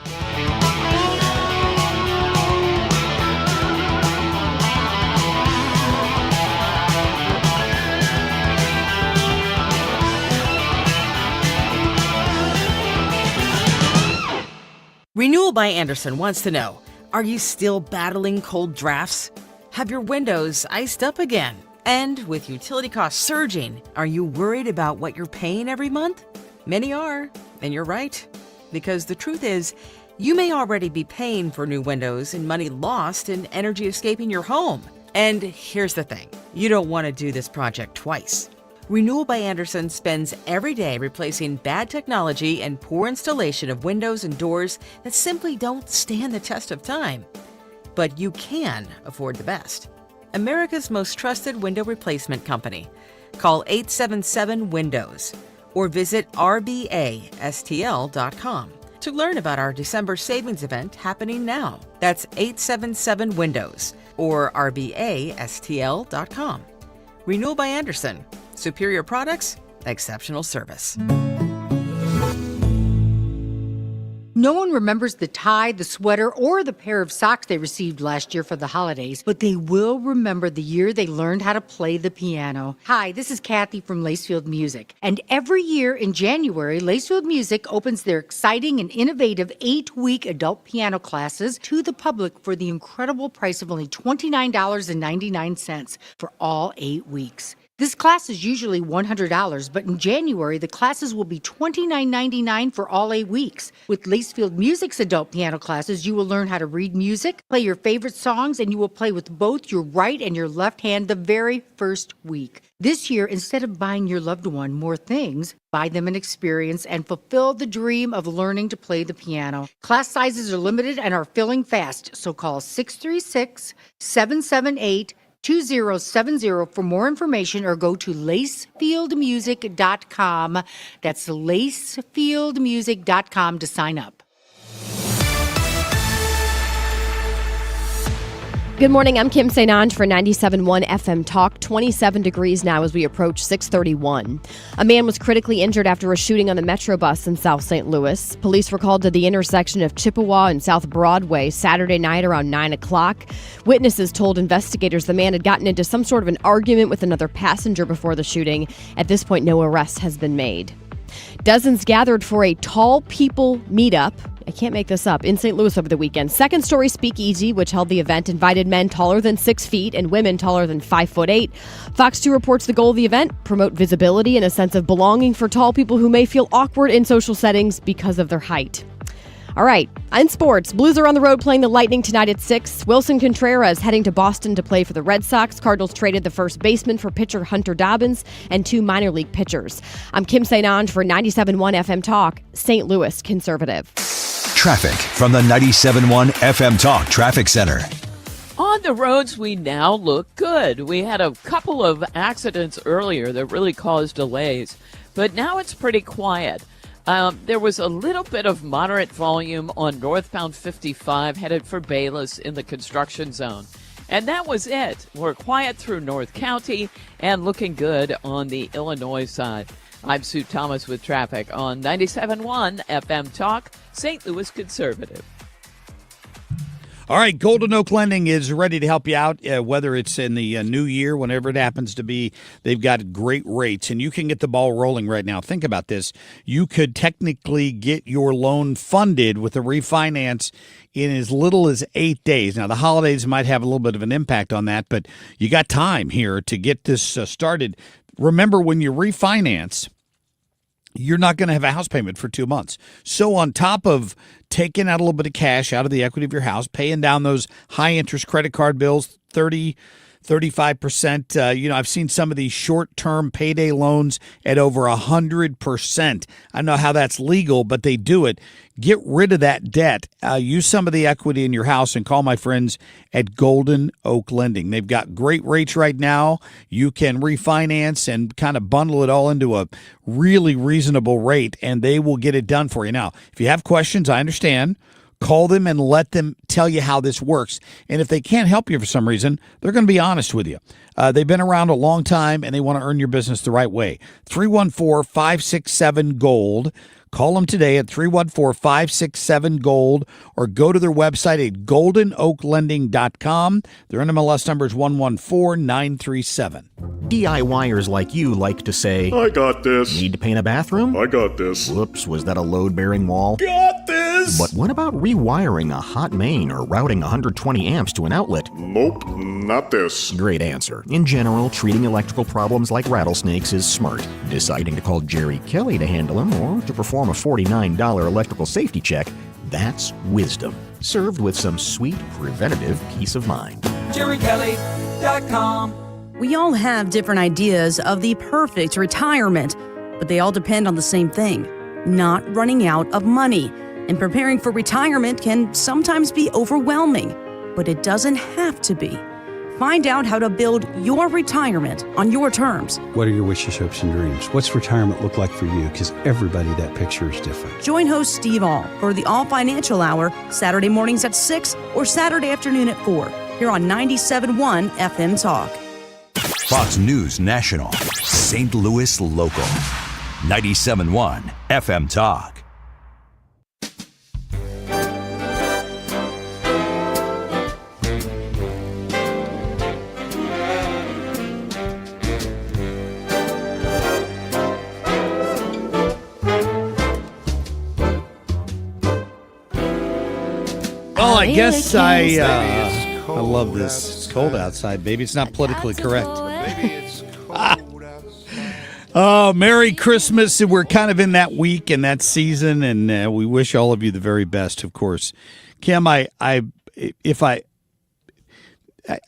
Renewal by Andersen wants to know, are you still battling cold drafts? Have your windows iced up again? And with utility costs surging, are you worried about what you're paying every month? Many are, and you're right. Because the truth is, you may already be paying for new windows and money lost in energy escaping your home. And here's the thing, you don't want to do this project twice. Renewal by Andersen spends every day replacing bad technology and poor installation of windows and doors that simply don't stand the test of time. But you can afford the best. America's most trusted window replacement company. Call 877-WINDOWS or visit rbastl.com to learn about our December savings event happening now. That's 877-WINDOWS or rbastl.com. Renewal by Andersen. Superior products, exceptional service. No one remembers the tie, the sweater, or the pair of socks they received last year for the holidays, but they will remember the year they learned how to play the piano. Hi, this is Kathy from Lacefield Music. And every year in January, Lacefield Music opens their exciting and innovative 8-week adult piano classes to the public for the incredible price of only $29.99 for all 8 weeks. This class is usually $100, but in January, the classes will be $29.99 for all 8 weeks. With Lacefield Music's adult piano classes, you will learn how to read music, play your favorite songs, and you will play with both your right and your left hand the very first week. This year, instead of buying your loved one more things, buy them an experience and fulfill the dream of learning to play the piano. Class sizes are limited and are filling fast, so call 636-778-2070 for more information or go to lacefieldmusic.com. That's lacefieldmusic.com to sign up. Good morning. I'm Kim St. for 97.1 FM Talk. 27 degrees now as we approach 6:31. A man was critically injured after a shooting on the Metro bus in South St. Louis. Police were called to the intersection of Chippewa and South Broadway Saturday night around 9 o'clock. Witnesses told investigators the man had gotten into some sort of an argument with another passenger before the shooting. At this point, no arrest has been made. Dozens gathered for a Tall People meetup. I can't make this up, in St. Louis over the weekend. Second Story Speakeasy, which held the event, invited men taller than 6 feet and women taller than 5'8". Fox 2 reports the goal of the event, promote visibility and a sense of belonging for tall people who may feel awkward in social settings because of their height. All right, in sports, Blues are on the road playing the Lightning tonight at 6. Wilson Contreras heading to Boston to play for the Red Sox. Cardinals traded the first baseman for pitcher Hunter Dobbins and 2 minor league pitchers. I'm Kim St. for 97.1 FM Talk, St. Louis Conservative. Traffic from the 97.1 FM Talk Traffic Center. On the roads, we now look good. We had a couple of accidents earlier that really caused delays, but now it's pretty quiet. There was a little bit of moderate volume on northbound 55 headed for Bayless in the construction zone. And that was it. We're quiet through North County and looking good on the Illinois side. I'm Sue Thomas with traffic on 97.1 FM Talk, St. Louis Conservative. All right, Golden Oak Lending is ready to help you out, whether it's in the new year, whenever it happens to be. They've got great rates, and you can get the ball rolling right now. Think about this. You could technically get your loan funded with a refinance in as little as 8 days. Now, the holidays might have a little bit of an impact on that, but you got time here to get this started. Remember, when you refinance, you're not going to have a house payment for 2 months. So on top of taking out a little bit of cash out of the equity of your house, paying down those high-interest credit card bills, 35%. I've seen some of these short-term payday loans at over 100%. I don't know how that's legal, but they do it. Get rid of that debt. Use some of the equity in your house and call my friends at Golden Oak Lending. They've got great rates right now. You can refinance and kind of bundle it all into a really reasonable rate, and they will get it done for you. Now, if you have questions, I understand. Call them and let them tell you how this works. And if they can't help you for some reason, they're going to be honest with you. They've been around a long time, and they want to earn your business the right way. 314-567-GOLD. Call them today at 314-567-GOLD or go to their website at goldenoaklending.com. Their NMLS number is 114937. DIYers like you like to say, I got this. Need to paint a bathroom? I got this. Whoops, was that a load-bearing wall? Got this. is. But what about rewiring a hot main or routing 120 amps to an outlet? Nope, not this. Great answer. In general, treating electrical problems like rattlesnakes is smart. Deciding to call Jerry Kelly to handle them or to perform a $49 electrical safety check, that's wisdom. Served with some sweet, preventative peace of mind. JerryKelly.com. We all have different ideas of the perfect retirement, but they all depend on the same thing: not running out of money. And preparing for retirement can sometimes be overwhelming, but it doesn't have to be. Find out how to build your retirement on your terms. What are your wishes, hopes, and dreams? What's retirement look like for you? Because everybody, that picture is different. Join host Steve All for the All Financial Hour, Saturday mornings at 6 or Saturday afternoon at 4, here on 97.1 FM Talk. Fox News National, St. Louis Local, 97.1 FM Talk. Well, I guess I love this. It's cold outside, baby. It's not politically correct. Oh, Merry Christmas. We're kind of in that week and that season, and we wish all of you the very best, of course. Kim, I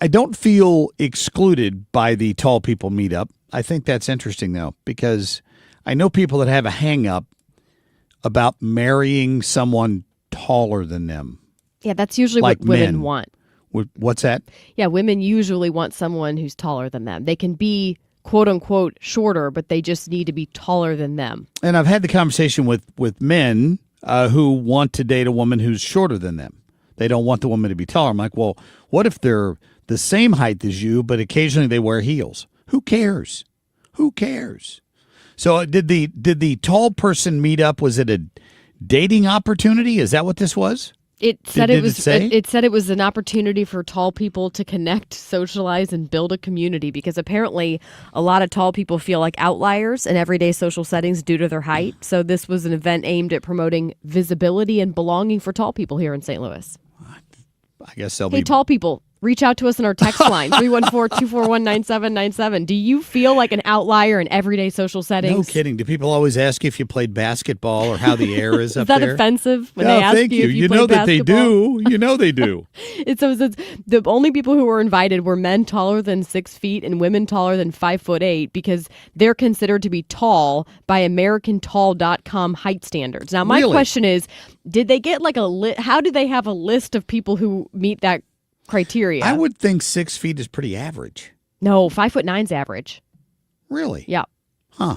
don't feel excluded by the tall people meetup. I think that's interesting, though, because I know people that have a hang-up about marrying someone taller than them. Yeah, that's usually like what women men. want. What's that? Yeah, women usually want someone who's taller than them. They can be, quote unquote, shorter, but they just need to be taller than them. And I've had the conversation with men who want to date a woman who's shorter than them. They don't want the woman to be taller. I'm like, well, what if they're the same height as you, but occasionally they wear heels? Who cares? Who cares? So did the tall person meet up? Was it a dating opportunity? Is that what this was? It said Did it was. it say? It said it was an opportunity for tall people to connect, socialize, and build a community. Because apparently, a lot of tall people feel like outliers in everyday social settings due to their height. So this was an event aimed at promoting visibility and belonging for tall people here in St. Louis. I guess they'll Hey, be. tall people, reach out to us in our text line 314-241-9797. Do you feel like an outlier in everyday social settings? No kidding. Do people always ask you if you played basketball or how the air is up there? Is that offensive when No, they ask thank you if you You played know that they basketball? do. You know they do. It's the only people who were invited were men taller than 6 feet and women taller than 5'8" because they're considered to be tall by AmericanTall.com height standards. Now, my question is, did they get like how do they have a list of people who meet that criteria? I would think 6 feet is pretty average. No, 5'9's average. Really? Yeah. Huh.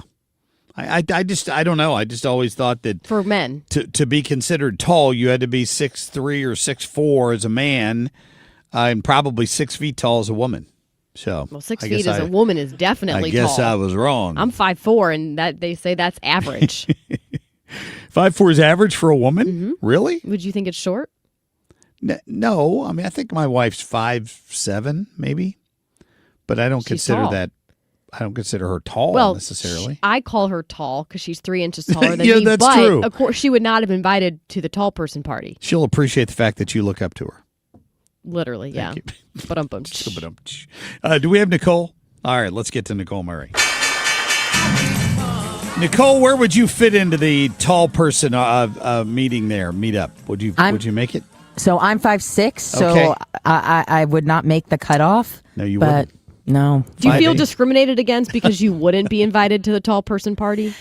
I don't know. I just always thought that for men to be considered tall, you had to be 6'3" or 6'4" as a man, and probably 6 feet tall as a woman. So, well, 6 feet as a woman is definitely tall. I guess I was wrong. I'm 5'4", and that they say that's average. 5'4" is average for a woman? Mm-hmm. Really? Would you think it's short? No. I mean, I think my wife's 5'7", maybe, but I don't consider tall. that. I don't consider her tall necessarily. I call her tall because she's 3 inches taller than Yeah, me. that's but true. Of course, she would not have invited to the tall person party. She'll appreciate the fact that you look up to her. Literally, yeah. Ba-dum-bum. Do we have Nicole? All right, let's get to Nicole Murray. Nicole, where would you fit into the tall person meetup? Would you make it? So I'm 5'6", so Okay. I would not make the cutoff. No, you but wouldn't. No. Do you feel discriminated against because you wouldn't be invited to the tall person party?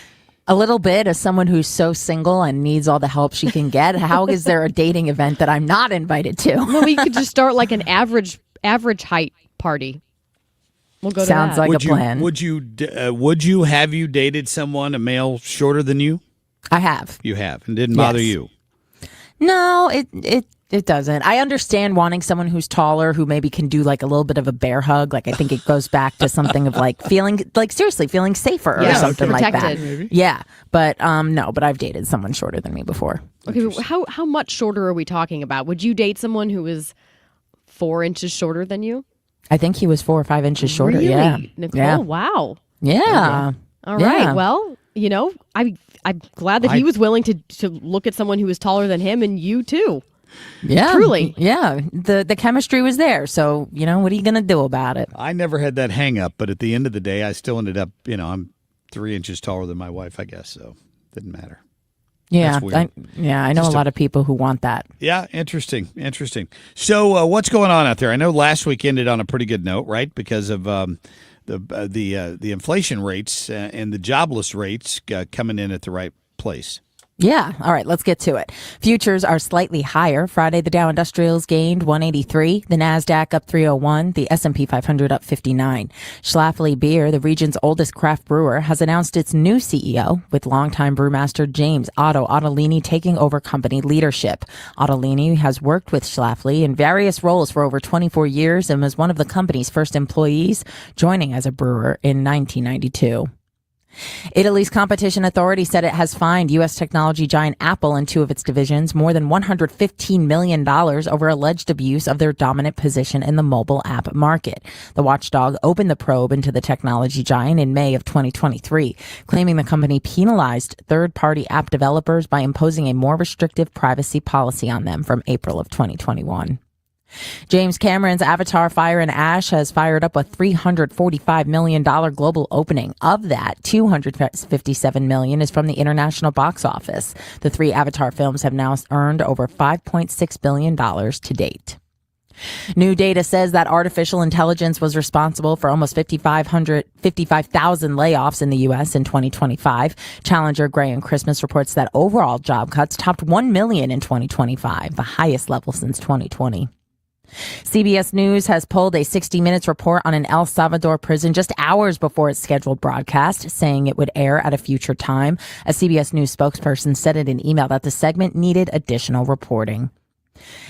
A little bit, as someone who's so single and needs all the help she can get. How is there a dating event that I'm not invited to? Well, we could just start like an average height party. We'll go Sounds to that. like a plan. Would you have you dated someone, a male shorter than you? I have. You have, and didn't bother you? No, it doesn't. I understand wanting someone who's taller, who maybe can do like a little bit of a bear hug. Like I think it goes back to something of like feeling safer or something like that. Maybe. Yeah, but no, but I've dated someone shorter than me before. Okay, but how much shorter are we talking about? Would you date someone who was 4 inches shorter than you? I think he was 4 or 5 inches shorter. Really? Yeah, Nicole, yeah. wow. Yeah. Okay. All right. Yeah. Well, I'm glad that he was willing to look at someone who was taller than him, and you too. Yeah, truly. Yeah, the chemistry was there. So what are you gonna do about it? I never had that hang up, but at the end of the day, I still ended up. I'm 3 inches taller than my wife, I guess. So didn't matter. Yeah, I know Just a lot of people who want that. Yeah, interesting. So, what's going on out there? I know last week ended on a pretty good note, right? Because of the inflation rates and the jobless rates coming in at the right place. Yeah. All right, let's get to it. Futures are slightly higher. Friday, the Dow Industrials gained 183, the Nasdaq up 301, the S&P 500 up 59. Schlafly Beer, the region's oldest craft brewer, has announced its new CEO, with longtime brewmaster James Otto Ottolini taking over company leadership. Ottolini has worked with Schlafly in various roles for over 24 years and was one of the company's first employees, joining as a brewer in 1992. Italy's competition authority said it has fined U.S. technology giant Apple and 2 of its divisions more than $115 million over alleged abuse of their dominant position in the mobile app market. The watchdog opened the probe into the technology giant in May of 2023, claiming the company penalized third-party app developers by imposing a more restrictive privacy policy on them from April of 2021. James Cameron's Avatar Fire and Ash has fired up a $345 million global opening. Of that, $257 million is from the international box office. The 3 Avatar films have now earned over $5.6 billion to date. New data says that artificial intelligence was responsible for almost 55,000 layoffs in the U.S. in 2025. Challenger Gray and Christmas reports that overall job cuts topped 1 million in 2025, the highest level since 2020. CBS News has pulled a 60 Minutes report on an El Salvador prison just hours before its scheduled broadcast, saying it would air at a future time. A CBS News spokesperson said in an email that the segment needed additional reporting.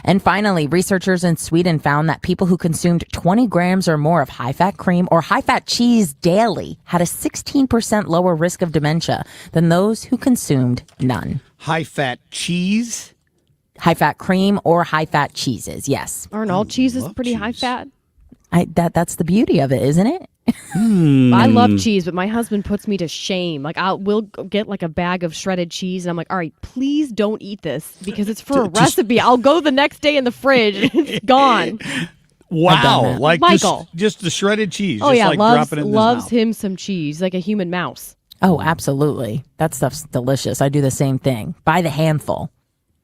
And finally, researchers in Sweden found that people who consumed 20 grams or more of high-fat cream or high-fat cheese daily had a 16% lower risk of dementia than those who consumed none. High-fat cheese? High-fat cream or high-fat cheeses, yes. Aren't all cheeses pretty high-fat? That's the beauty of it, isn't it? I love cheese, but my husband puts me to shame. Like, we'll get like a bag of shredded cheese, and I'm like, all right, please don't eat this because it's for a recipe. I'll go the next day in the fridge, and it's gone. Wow, like Michael. Just the shredded cheese. Oh, just yeah, like dropping it in loves his mouth. him some cheese, like a human mouse. Oh, absolutely. That stuff's delicious. I do the same thing. By the handful.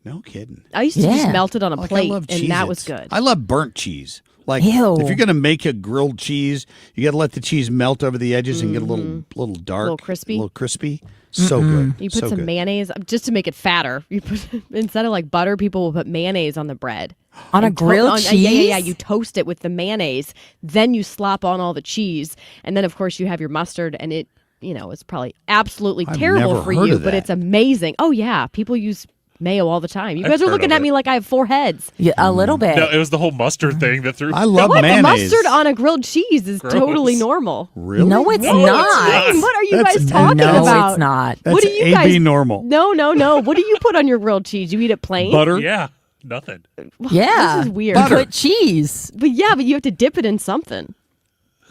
No kidding. I used to just melt it on a plate, and that Cheez-Its. was good. I love burnt cheese. Like, Ew. if you're going to make a grilled cheese, you got to let the cheese melt over the edges and get a little dark. A little crispy. A little crispy. So good. You put so some good. mayonnaise, just to make it fatter. You put instead of like butter, people will put mayonnaise on the bread. On a grilled cheese? Yeah. You toast it with the mayonnaise. Then you slop on all the cheese. And then, of course, you have your mustard. And it, it's probably absolutely terrible never for heard you. of But that. it's amazing. Oh, yeah. People use mayo all the time. You guys are looking at me like I have 4 heads. Yeah, a little bit. No, it was the whole mustard thing that threw. I love What? mayonnaise. Mustard on a grilled cheese is Gross. totally normal. Really? No, it's What? not. What are you That's- guys talking no, about? it's not. That's What do you AB guys? normal. No. What do you put on your grilled cheese? You eat it plain? Butter? Yeah, nothing. Yeah. This is weird. You put cheese. But you have to dip it in something.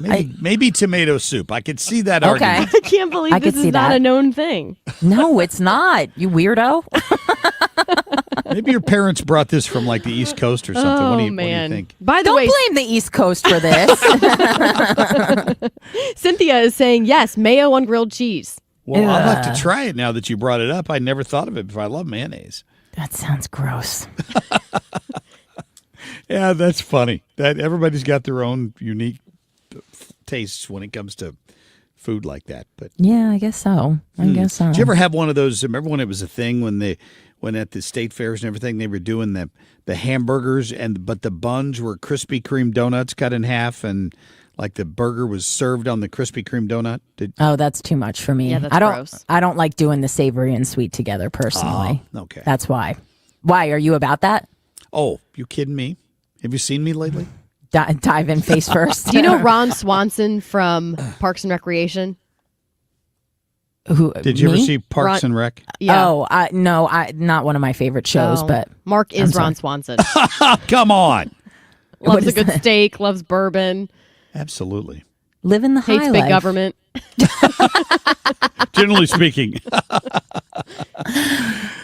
Maybe tomato soup. I could see that Okay. argument. I can't believe I this could is see not that. a known thing. No, it's not. You weirdo. Maybe your parents brought this from like the East Coast or something. Oh, What do you man. think? By the Don't way, blame the East Coast for this. Cynthia is saying yes, mayo on grilled cheese. Well, I'll have to try it now that you brought it up. I never thought of it before. I love mayonnaise. That sounds gross. Yeah, that's funny. That everybody's got their own unique tastes when it comes to food like that. But Yeah, I guess so. Did you ever have one of those? Remember when it was a thing when at the state fairs and everything they were doing the hamburgers but the buns were Krispy Kreme donuts cut in half and like the burger was served on the Krispy Kreme donut? Oh, that's too much for me. Yeah, that's gross. I don't like doing the savory and sweet together personally. Oh, okay. That's why. Why are you about that? Oh, you kidding me? Have you seen me lately? Dive in face first. Do you know Ron Swanson from Parks and Recreation? Who? Did you ever me? see Parks Ron- and Rec? Yeah. Oh, no, not one of my favorite shows, Oh. but Mark I'm is sorry. Ron Swanson. Come on. Loves What a is good that? steak, loves bourbon, Absolutely. living the high hates big life. government. Generally speaking.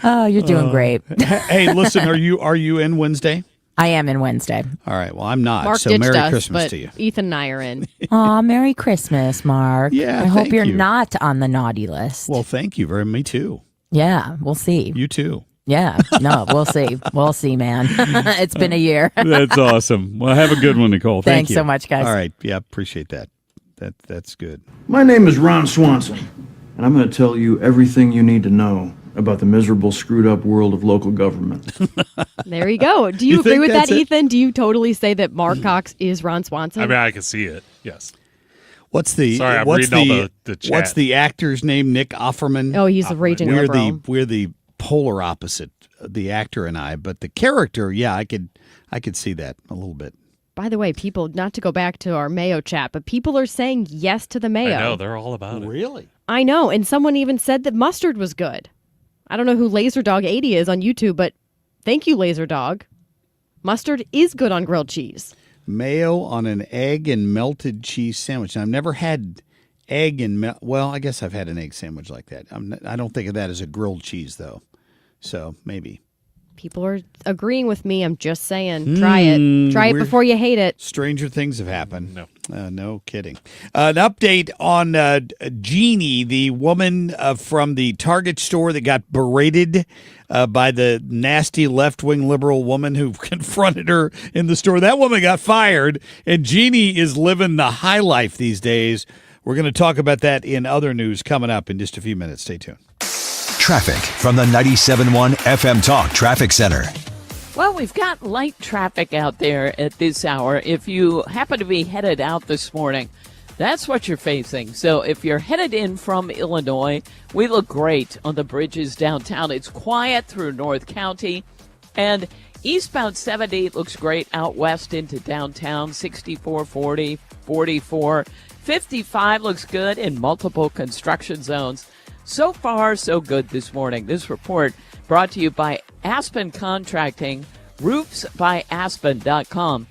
Oh, you're doing great. Hey, listen, are you in Wednesday? I am in Wednesday. All right. Well, I'm not. Mark so ditched Merry us, Christmas but to you. Ethan and I are in. Aw, Merry Christmas, Mark. Yeah, I hope thank you're you. not on the naughty list. Well, thank you very much. Me too. Yeah, we'll see. You too. Yeah, no, we'll see. We'll see, man. It's been a year. That's awesome. Well, have a good one, Nicole. Thank Thanks you. so much, guys. All right. Yeah, appreciate that. That's good. My name is Ron Swanson, and I'm going to tell you everything you need to know about the miserable, screwed-up world of local government. There you go. Do you agree with that, Ethan? Do you totally say that Marc Cox is Ron Swanson? I mean, I can see it. Yes. What's the Sorry, I'm what's reading all the chat. What's the actor's name? Nick Offerman. Oh, he's a raging liberal. We're the polar opposite, the actor and I. But the character, yeah, I could see that a little bit. By the way, people, not to go back to our mayo chat, but people are saying yes to the mayo. I know, they're all about it. Really? I know, and someone even said that mustard was good. I don't know who LaserDog80 is on YouTube, but thank you, LaserDog. Mustard is good on grilled cheese. Mayo on an egg and melted cheese sandwich. Now, I've never had egg and well, I guess I've had an egg sandwich like that. I don't think of that as a grilled cheese, though. So maybe. People are agreeing with me. I'm just saying, try it. Try it before you hate it. Stranger things have happened. No kidding. An update on Jeannie, the woman from the Target store that got berated by the nasty left-wing liberal woman who confronted her in the store. That woman got fired, and Jeannie is living the high life these days. We're going to talk about that in other news coming up in just a few minutes. Stay tuned. Traffic from the 97.1 FM Talk Traffic Center. Well, we've got light traffic out there at this hour. If you happen to be headed out this morning, that's what you're facing. So if you're headed in from Illinois, we look great on the bridges downtown. It's quiet through North County. And eastbound 70 looks great out west into downtown, 64, 40, 44. 55 looks good in multiple construction zones. So far, so good this morning. This report brought to you by Aspen Contracting, roofsbyaspen.com.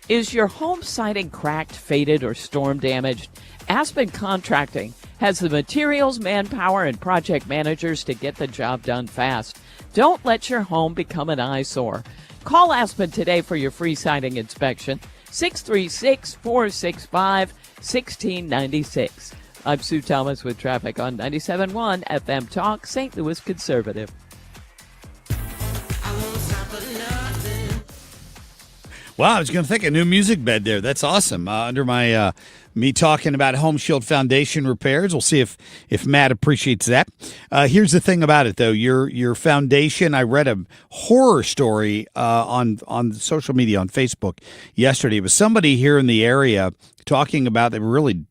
Is your home siding cracked, faded, or storm damaged? Aspen Contracting has the materials, manpower, and project managers to get the job done fast. Don't let your home become an eyesore. Call Aspen today for your free siding inspection, 636-465-1696. I'm Sue Thomas with traffic on 97.1 FM Talk, St. Louis Conservative. Wow, I was going to think a new music bed there. That's awesome. Under my me talking about Home Shield Foundation repairs. We'll see if Matt appreciates that. Here's the thing about it, though. Your foundation, I read a horror story on social media, on Facebook yesterday. It was somebody here in the area talking about they were really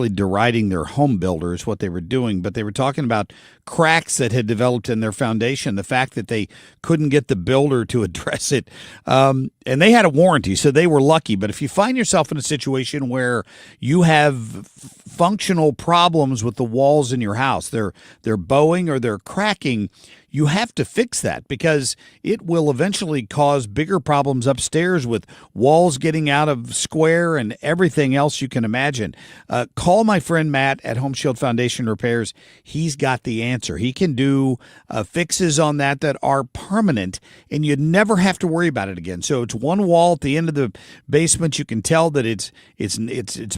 deriding their home builders, what they were doing, but they were talking about cracks that had developed in their foundation, the fact that they couldn't get the builder to address it. And they had a warranty, so they were lucky. But if you find yourself in a situation where you have functional problems with the walls in your house, they're bowing or they're cracking, you have to fix that because it will eventually cause bigger problems upstairs with walls getting out of square and everything else you can imagine. Call my friend Matt at Home Shield Foundation Repairs. He's got the answer. He can do fixes on that are permanent, and you never have to worry about it again. So it's one wall at the end of the basement. You can tell that it's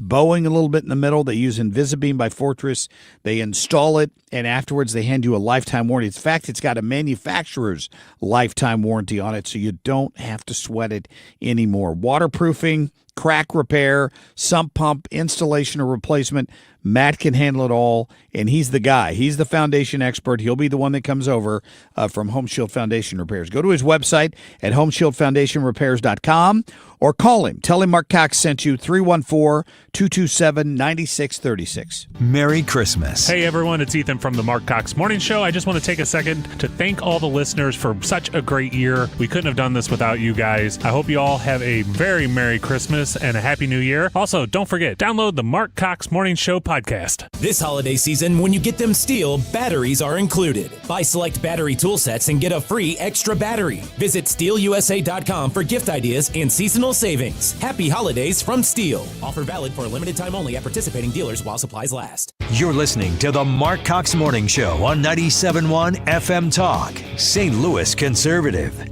bowing a little bit in the middle. They use Invisibeam by Fortress. They install it, and afterwards they hand you a lifetime warranty. In fact, it's got a manufacturer's lifetime warranty on it, so you don't have to sweat it anymore. Waterproofing, crack repair, sump pump, installation or replacement. Matt can handle it all, and he's the guy. He's the foundation expert. He'll be the one that comes over from Home Shield Foundation Repairs. Go to his website at homeshieldfoundationrepairs.com or call him. Tell him Marc Cox sent you, 314-227-9636. Merry Christmas. Hey everyone, it's Ethan from the Marc Cox Morning Show. I just want to take a second to thank all the listeners for such a great year. We couldn't have done this without you guys. I hope you all have a very Merry Christmas. Christmas and a Happy New Year. Also, don't forget, download the Marc Cox Morning Show podcast. This holiday season, when you get them Steel, batteries are included. Buy select battery tool sets and get a free extra battery. Visit SteelUSA.com for gift ideas and seasonal savings. Happy holidays from Steel. Offer valid for a limited time only at participating dealers while supplies last. You're listening to the Marc Cox Morning Show on 97.1 FM Talk, St. Louis Conservative.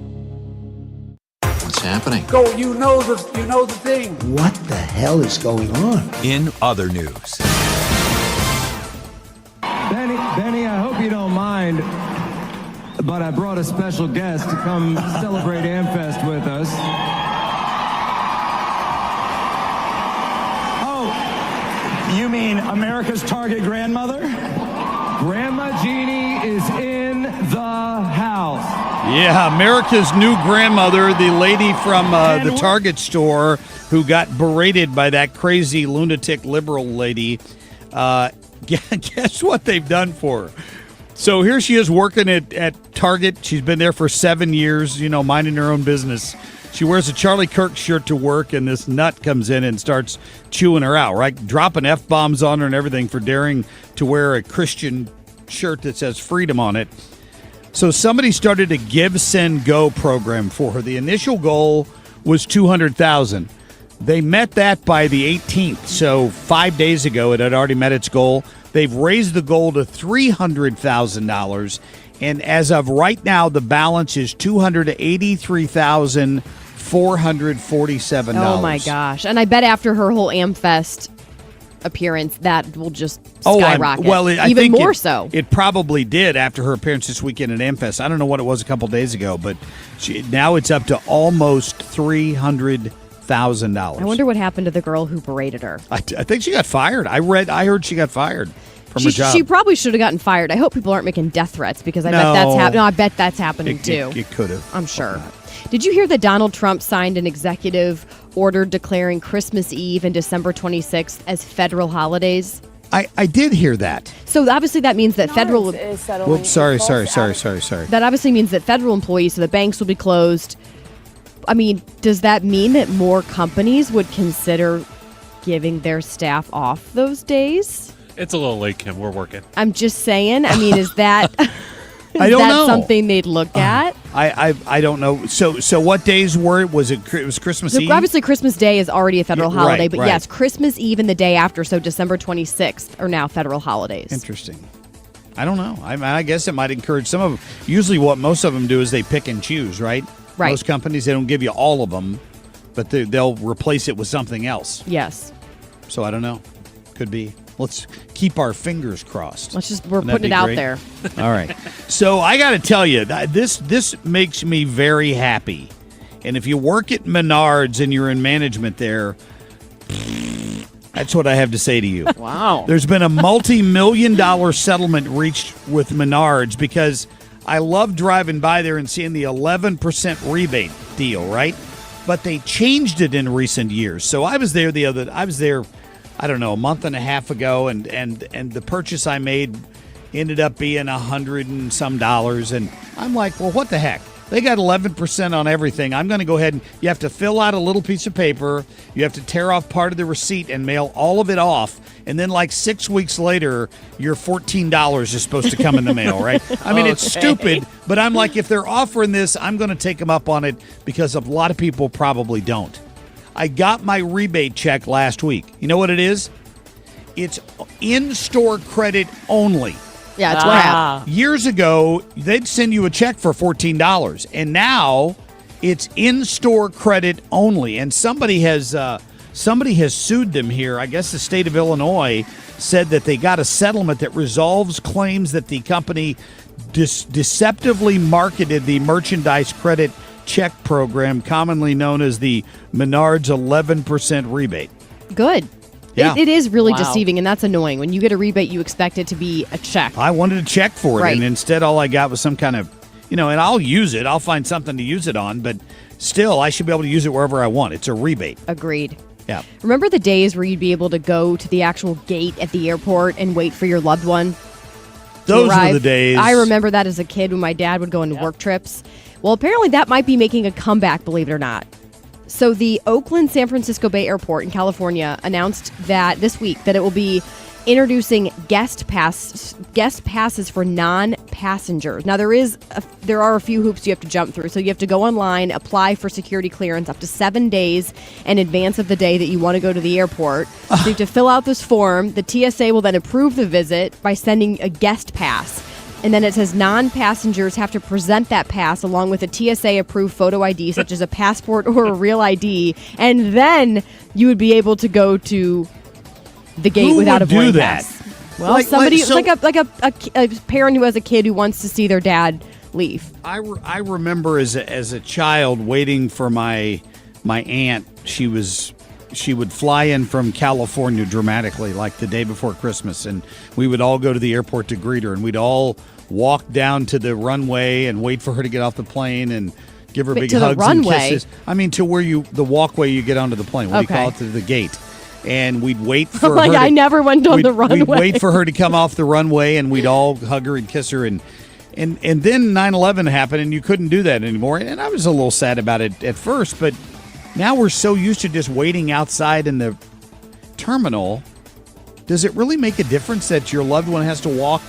What's happening? Go, you know the thing. What the hell is going on? In other news. Benny, I hope you don't mind, but I brought a special guest to come celebrate Amfest with us. Oh, you mean America's Target grandmother? Grandma Jeannie is in the house. Yeah, America's new grandmother, the lady from the Target store who got berated by that crazy lunatic liberal lady. Guess what they've done for her? So here she is working at Target. She's been there for 7 years, minding her own business. She wears a Charlie Kirk shirt to work, and this nut comes in and starts chewing her out, right? Dropping F-bombs on her and everything for daring to wear a Christian shirt that says freedom on it. So somebody started a Give, Send, Go program for her. The initial goal was $200,000. They met that by the 18th, so 5 days ago it had already met its goal. They've raised the goal to $300,000, and as of right now, the balance is $283,447. Oh my gosh! And I bet after her whole Amfest appearance, that will just skyrocket. I think more so. It probably did after her appearance this weekend at Amfest. I don't know what it was a couple days ago, but now it's up to almost $300,000. I wonder what happened to the girl who berated her. I think she got fired. I heard she got fired from her job. She probably should have gotten fired. I hope people aren't making death threats because I bet that's happening. No, I bet that's happening too. It could have. I'm sure. Did you hear that Donald Trump signed an executive order declaring Christmas Eve and December 26th as federal holidays? I did hear that. So obviously that means that federal. Whoops! Sorry. That obviously means that federal employees, so the banks will be closed. I mean, does that mean that more companies would consider giving their staff off those days? It's a little late, Kim. We're working. I'm just saying. I mean, is that I don't know. Something they'd look at? I don't know. So what days were it? Was it Christmas Eve? Obviously, Christmas Day is already a federal holiday, but right. yes, Christmas Eve and the day after, so December 26th, are now federal holidays. Interesting. I don't know. I guess it might encourage some of them. Usually what most of them do is they pick and choose, right? Right. Most companies, they don't give you all of them, but they'll replace it with something else. Yes. So I don't know. Could be. Let's keep our fingers crossed. We're putting it out there. All right. So I got to tell you, this makes me very happy. And if you work at Menards and you're in management there, that's what I have to say to you. Wow. There's been a multi-million-dollar settlement reached with Menards because I love driving by there and seeing the 11% rebate deal, right? But they changed it in recent years. So I was there I don't know, a month and a half ago, and the purchase I made ended up being $100 and some, and I'm like, well, what the heck? They got 11% on everything. I'm going to go ahead and you have to fill out a little piece of paper. You have to tear off part of the receipt and mail all of it off. And then like 6 weeks later, your $14 is supposed to come in the mail, right? I mean, It's stupid, but I'm like, if they're offering this, I'm going to take them up on it because a lot of people probably don't. I got my rebate check last week. You know what it is? It's in-store credit only. Yeah, it's crap. Years ago, they'd send you a check for $14, and now it's in-store credit only. And somebody has sued them here. I guess the state of Illinois said that they got a settlement that resolves claims that the company deceptively marketed the merchandise credit check program, commonly known as the Menards 11% rebate. Good. Yeah. It is really deceiving, and that's annoying. When you get a rebate, you expect it to be a check. I wanted a check for it, right. And instead all I got was some kind of, and I'll use it. I'll find something to use it on, but still, I should be able to use it wherever I want. It's a rebate. Agreed. Yeah. Remember the days where you'd be able to go to the actual gate at the airport and wait for your loved one to Those arrive? were the days. I remember that as a kid when my dad would go on work trips. Well, apparently that might be making a comeback, believe it or not. So the Oakland San Francisco Bay Airport in California announced that this week that it will be introducing guest passes for non-passengers. Now there are a few hoops you have to jump through. So you have to go online, apply for security clearance up to 7 days in advance of the day that you want to go to the airport. So you have to fill out this form. The TSA will then approve the visit by sending a guest pass. And then it says non-passengers have to present that pass along with a TSA-approved photo ID, such as a passport or a real ID, and then you would be able to go to the gate without a boarding pass. Well, like a parent who has a kid who wants to see their dad leave. I remember as a child waiting for my aunt. She would fly in from California dramatically, like the day before Christmas, and we would all go to the airport to greet her, and we'd all walk down to the runway and wait for her to get off the plane and give her big hugs and kisses. I mean, to where the walkway you get onto the plane. What do you call it? To the gate. And we'd wait for her. I never went on the runway. We'd wait for her to come off the runway, and we'd all hug her and kiss her. And then 9/11 happened, and you couldn't do that anymore. And I was a little sad about it at first, but now we're so used to just waiting outside in the terminal. Does it really make a difference that your loved one has to walk,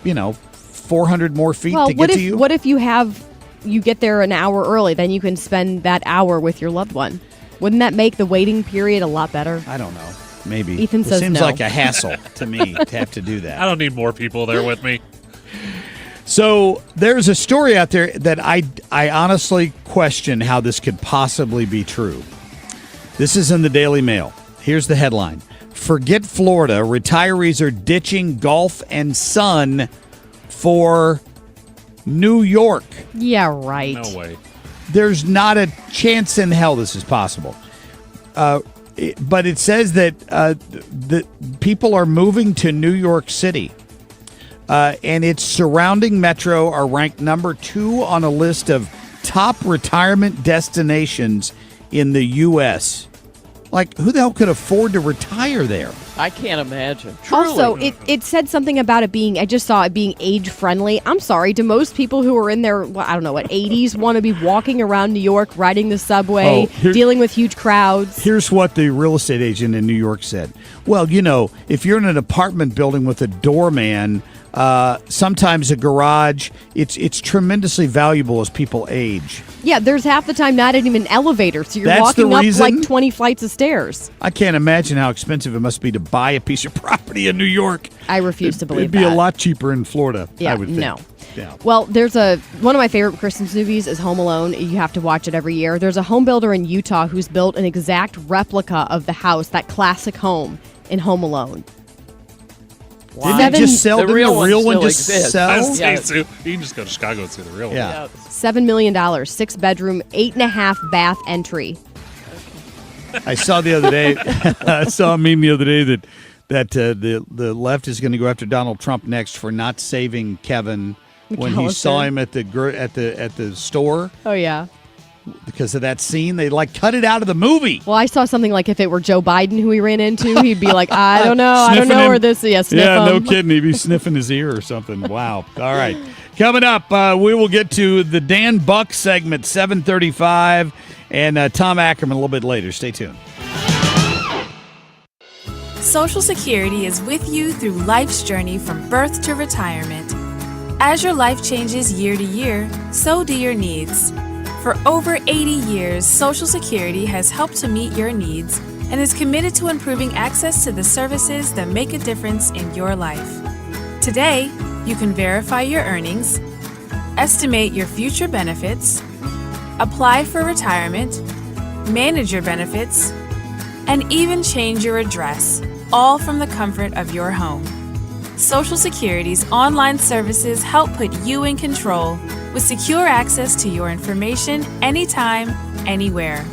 400 more feet to get to you? What if you get there an hour early? Then you can spend that hour with your loved one. Wouldn't that make the waiting period a lot better? I don't know. Maybe. Ethan says seems no. like a hassle to me to have to do that. I don't need more people there with me. So there's a story out there that I honestly question how this could possibly be true. This is in the Daily Mail. Here's the headline. Forget Florida. Retirees are ditching golf and sun for New York. Yeah, right. No way. There's not a chance in hell this is possible. But it says that the people are moving to New York City. And its surrounding metro are ranked number 2 on a list of top retirement destinations in the U.S. Like, who the hell could afford to retire there? I can't imagine. Truly. Also, it said something about it being, I just saw it being age-friendly. I'm sorry, do most people who are in their, 80s want to be walking around New York, riding the subway, dealing with huge crowds? Here's what the real estate agent in New York said. Well, if you're in an apartment building with a doorman, sometimes a garage, it's tremendously valuable as people age. Yeah, there's half the time not even an elevator, so you're walking up like 20 flights of stairs. I can't imagine how expensive it must be to buy a piece of property in New York. I refuse to believe that. It'd be a lot cheaper in Florida, yeah, I would think. No. Yeah. Well, there's one of my favorite Christmas movies is Home Alone. You have to watch it every year. There's a home builder in Utah who's built an exact replica of the house, that classic home in Home Alone. Wow. Didn't they just sell? The real one just sell? Yes. You can just go to Chicago and see the real one. Yeah. $7 million, 6-bedroom, 8.5 bath entry. I saw the other day. I saw a meme the other day that the left is going to go after Donald Trump next for not saving Kevin when he saw him at the store. Oh yeah. Because of that scene, they cut it out of the movie. Well, I saw something like if it were Joe Biden who he ran into, he'd be like, I don't know where this is. Yeah, sniff him. No kidding. He'd be sniffing his ear or something. Wow. All right. Coming up, we will get to the Dan Buck segment, 7:35, and Tom Ackerman a little bit later. Stay tuned. Social Security is with you through life's journey from birth to retirement. As your life changes year to year, so do your needs. For over 80 years, Social Security has helped to meet your needs and is committed to improving access to the services that make a difference in your life. Today, you can verify your earnings, estimate your future benefits, apply for retirement, manage your benefits, and even change your address, all from the comfort of your home. Social Security's online services help put you in control with secure access to your information anytime, anywhere,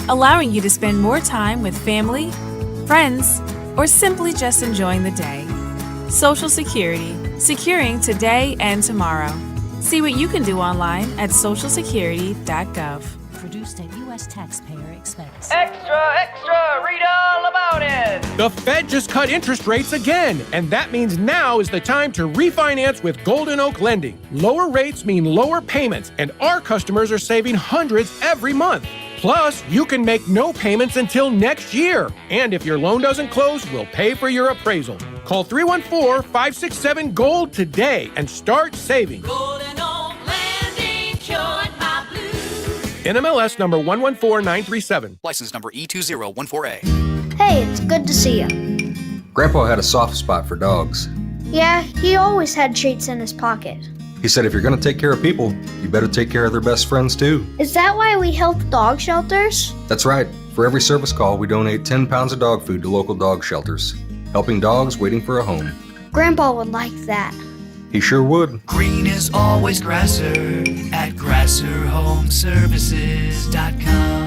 allowing you to spend more time with family, friends, or simply just enjoying the day. Social Security, securing today and tomorrow. See what you can do online at socialsecurity.gov. Produced at U.S. taxpayer expense. Extra, extra, read all about it. The Fed just cut interest rates again, and that means now is the time to refinance with Golden Oak Lending. Lower rates mean lower payments, and our customers are saving hundreds every month. Plus, you can make no payments until next year. And if your loan doesn't close, we'll pay for your appraisal. Call 314-567-GOLD today and start saving. Golden Oak Landing cured my blues. NMLS number 114937. License number E2014A. Hey, it's good to see you. Grandpa had a soft spot for dogs. Yeah, he always had treats in his pocket. He said if you're going to take care of people, you better take care of their best friends too. Is that why we help dog shelters? That's right. For every service call, we donate 10 pounds of dog food to local dog shelters, helping dogs waiting for a home. Grandpa would like that. He sure would. Green is always grasser at grasserhomeservices.com.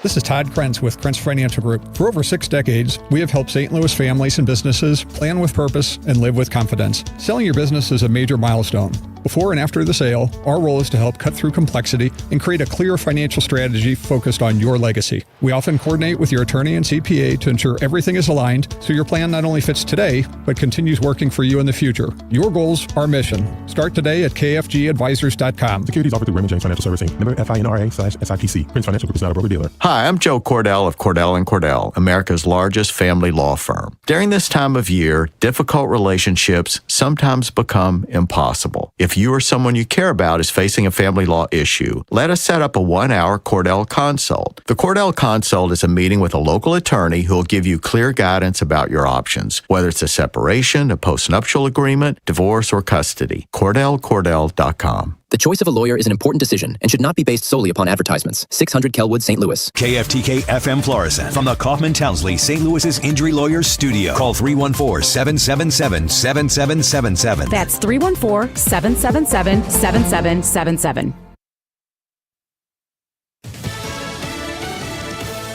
This is Todd Krentz with Krentz Financial Group. For over 6 decades, we have helped St. Louis families and businesses plan with purpose and live with confidence. Selling your business is a major milestone. Before and after the sale, our role is to help cut through complexity and create a clear financial strategy focused on your legacy. We often coordinate with your attorney and CPA to ensure everything is aligned so your plan not only fits today, but continues working for you in the future. Your goals, our mission. Start today at kfgadvisors.com. Securities offered through Raymond James Financial Servicing. Member FINRA/SIPC. Krentz Financial Group is not a broker-dealer. Hi, I'm Joe Cordell of Cordell & Cordell, America's largest family law firm. During this time of year, difficult relationships sometimes become impossible. If you or someone you care about is facing a family law issue, let us set up a 1-hour Cordell Consult. The Cordell Consult is a meeting with a local attorney who will give you clear guidance about your options, whether it's a separation, a postnuptial agreement, divorce, or custody. CordellCordell.com. The choice of a lawyer is an important decision and should not be based solely upon advertisements. 600 Kelwood, St. Louis. KFTK FM Florissant from the Kaufman Townsley St. Louis's Injury Lawyers Studio. Call 314-777-7777. That's 314-777-7777.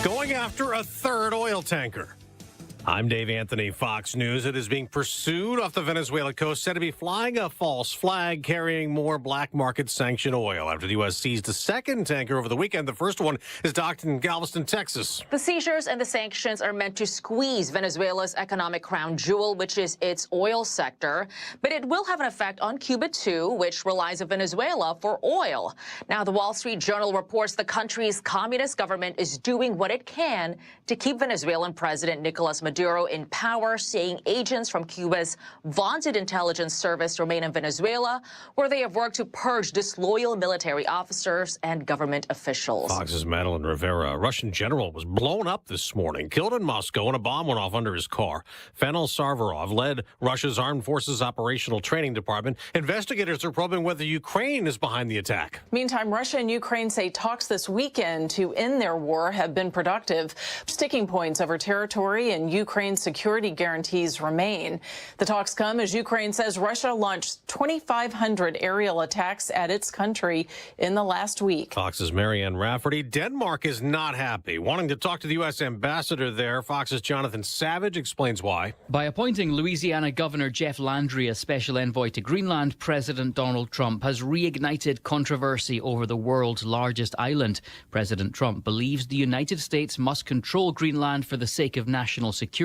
Going after a third oil tanker. I'm Dave Anthony, Fox News. It is being pursued off the Venezuela coast, said to be flying a false flag carrying more black market sanctioned oil. After the U.S. seized a second tanker over the weekend, the first one is docked in Galveston, Texas. The seizures and the sanctions are meant to squeeze Venezuela's economic crown jewel, which is its oil sector. But it will have an effect on Cuba, too, which relies on Venezuela for oil. Now, the Wall Street Journal reports the country's communist government is doing what it can to keep Venezuelan President Nicolas Maduro in power, saying agents from Cuba's vaunted intelligence service remain in Venezuela, where they have worked to purge disloyal military officers and government officials. Fox's Madeline Rivera, a Russian general, was blown up this morning, killed in Moscow, and a bomb went off under his car. Fennel Sarvarov led Russia's Armed Forces Operational Training Department. Investigators are probing whether Ukraine is behind the attack. Meantime, Russia and Ukraine say talks this weekend to end their war have been productive. Sticking points over territory and Ukraine's security guarantees remain. The talks come as Ukraine says Russia launched 2,500 aerial attacks at its country in the last week. Fox's Marianne Rafferty. Denmark is not happy. Wanting to talk to the U.S. ambassador there, Fox's Jonathan Savage explains why. By appointing Louisiana Governor Jeff Landry as special envoy to Greenland, President Donald Trump has reignited controversy over the world's largest island. President Trump believes the United States must control Greenland for the sake of national security.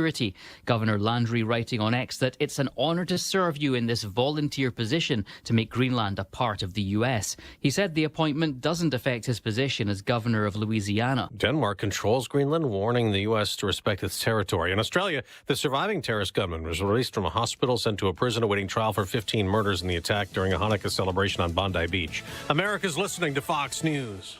Governor Landry writing on X that it's an honour to serve you in this volunteer position to make Greenland a part of the U.S. He said the appointment doesn't affect his position as governor of Louisiana. Denmark controls Greenland, warning the U.S. to respect its territory. In Australia, the surviving terrorist gunman was released from a hospital, sent to a prison awaiting trial for 15 murders in the attack during a Hanukkah celebration on Bondi Beach. America's listening to Fox News.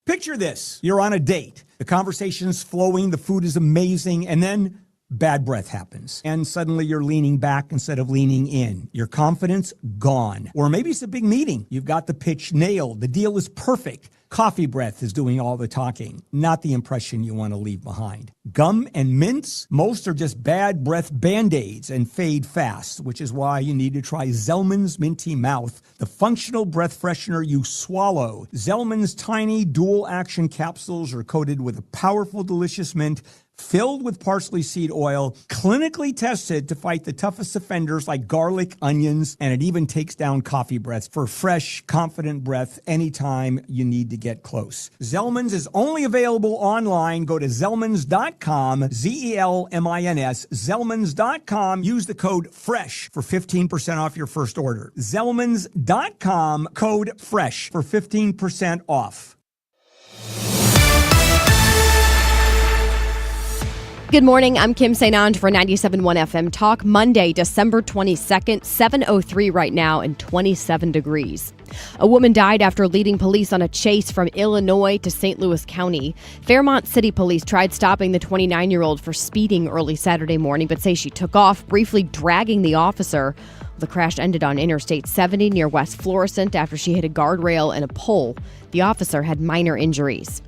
Picture this. You're on a date. The conversation's flowing, the food is amazing, and then bad breath happens. And suddenly you're leaning back instead of leaning in. Your confidence gone. Or maybe it's a big meeting. You've got the pitch nailed. The deal is perfect. Coffee breath is doing all the talking, not the impression you want to leave behind. Gum and mints, most are just bad breath Band-Aids and fade fast, which is why you need to try Zellman's Minty Mouth, the functional breath freshener you swallow. Zellman's tiny dual-action capsules are coated with a powerful, delicious mint filled with parsley seed oil, clinically tested to fight the toughest offenders like garlic, onions, and it even takes down coffee breath for fresh, confident breath anytime you need to get close. Zellman's is only available online. Go to Zellmans.com, Zellmins, Zellmans.com. Use the code FRESH for 15% off your first order. Zellmans.com, code FRESH for 15% off. Good morning. I'm Kim St. Ange for 97.1 FM Talk. Monday, December 22nd, 7:03 right now and 27 degrees. A woman died after leading police on a chase from Illinois to St. Louis County. Fairmont City Police tried stopping the 29-year-old for speeding early Saturday morning, but say she took off, briefly dragging the officer. The crash ended on Interstate 70 near West Florissant after she hit a guardrail and a pole. The officer had minor injuries.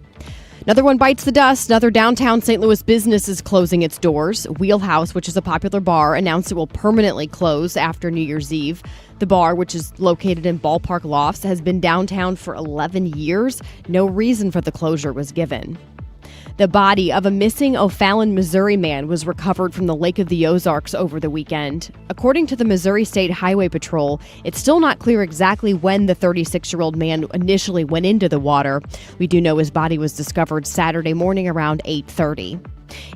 Another one bites the dust. Another downtown St. Louis business is closing its doors. Wheelhouse, which is a popular bar, announced it will permanently close after New Year's Eve. The bar, which is located in Ballpark Lofts, has been downtown for 11 years. No reason for the closure was given. The body of a missing O'Fallon, Missouri man was recovered from the Lake of the Ozarks over the weekend. According to the Missouri State Highway Patrol, it's still not clear exactly when the 36-year-old man initially went into the water. We do know his body was discovered Saturday morning around 8:30.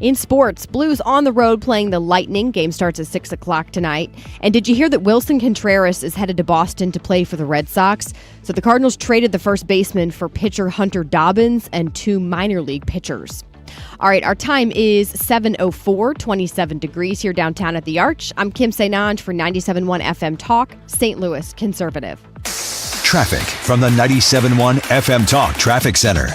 In sports, Blues on the road playing the Lightning. Game starts at 6 o'clock tonight. And did you hear that Willson Contreras is headed to Boston to play for the Red Sox? So the Cardinals traded the first baseman for pitcher Hunter Dobbins and 2 minor league pitchers. All right, our time is 7:04, 27 degrees here downtown at the Arch. I'm Kim St. Ange for 97.1 FM Talk, St. Louis Conservative. Traffic from the 97.1 FM Talk Traffic Center.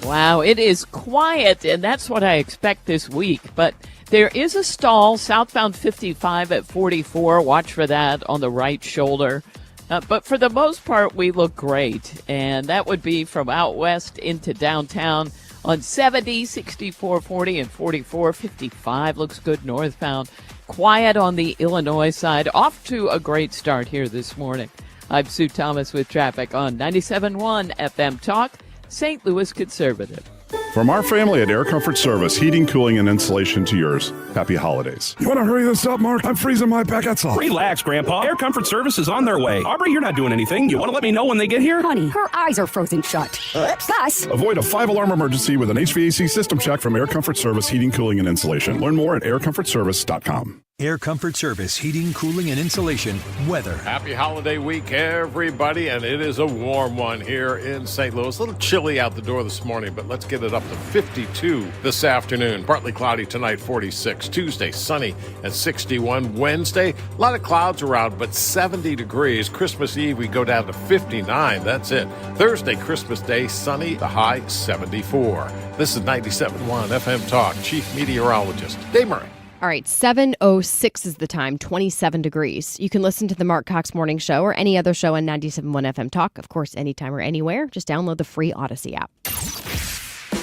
Wow, it is quiet, and that's what I expect this week. But there is a stall southbound 55 at 44. Watch for that on the right shoulder. But for the most part, we look great. And that would be from out west into downtown on 70, 64, 40, and 44. 55 looks good northbound. Quiet on the Illinois side. Off to a great start here this morning. I'm Sue Thomas with traffic on 97.1 FM Talk, St. Louis Conservative. From our family at Air Comfort Service, heating, cooling, and insulation to yours. Happy holidays. You want to hurry this up, Mark? I'm freezing my baguettes off. Relax, Grandpa. Air Comfort Service is on their way. Aubrey, you're not doing anything. You want to let me know when they get here? Honey, her eyes are frozen shut. Plus, avoid a 5-alarm emergency with an HVAC system check from Air Comfort Service Heating, Cooling, and Insulation. Learn more at aircomfortservice.com. Air Comfort Service, heating, cooling, and insulation, weather. Happy holiday week, everybody, and it is a warm one here in St. Louis. A little chilly out the door this morning, but let's get it up to 52 this afternoon. Partly cloudy tonight, 46. Tuesday, sunny at 61. Wednesday, a lot of clouds around, but 70 degrees. Christmas Eve, we go down to 59. That's it. Thursday, Christmas Day, sunny, the high 74. This is 97.1 FM Talk, Chief Meteorologist Dave Murray. All right, 7:06 is the time, 27 degrees. You can listen to the Marc Cox Morning Show or any other show on 97.1 FM Talk, of course, anytime or anywhere. Just download the free Odyssey app.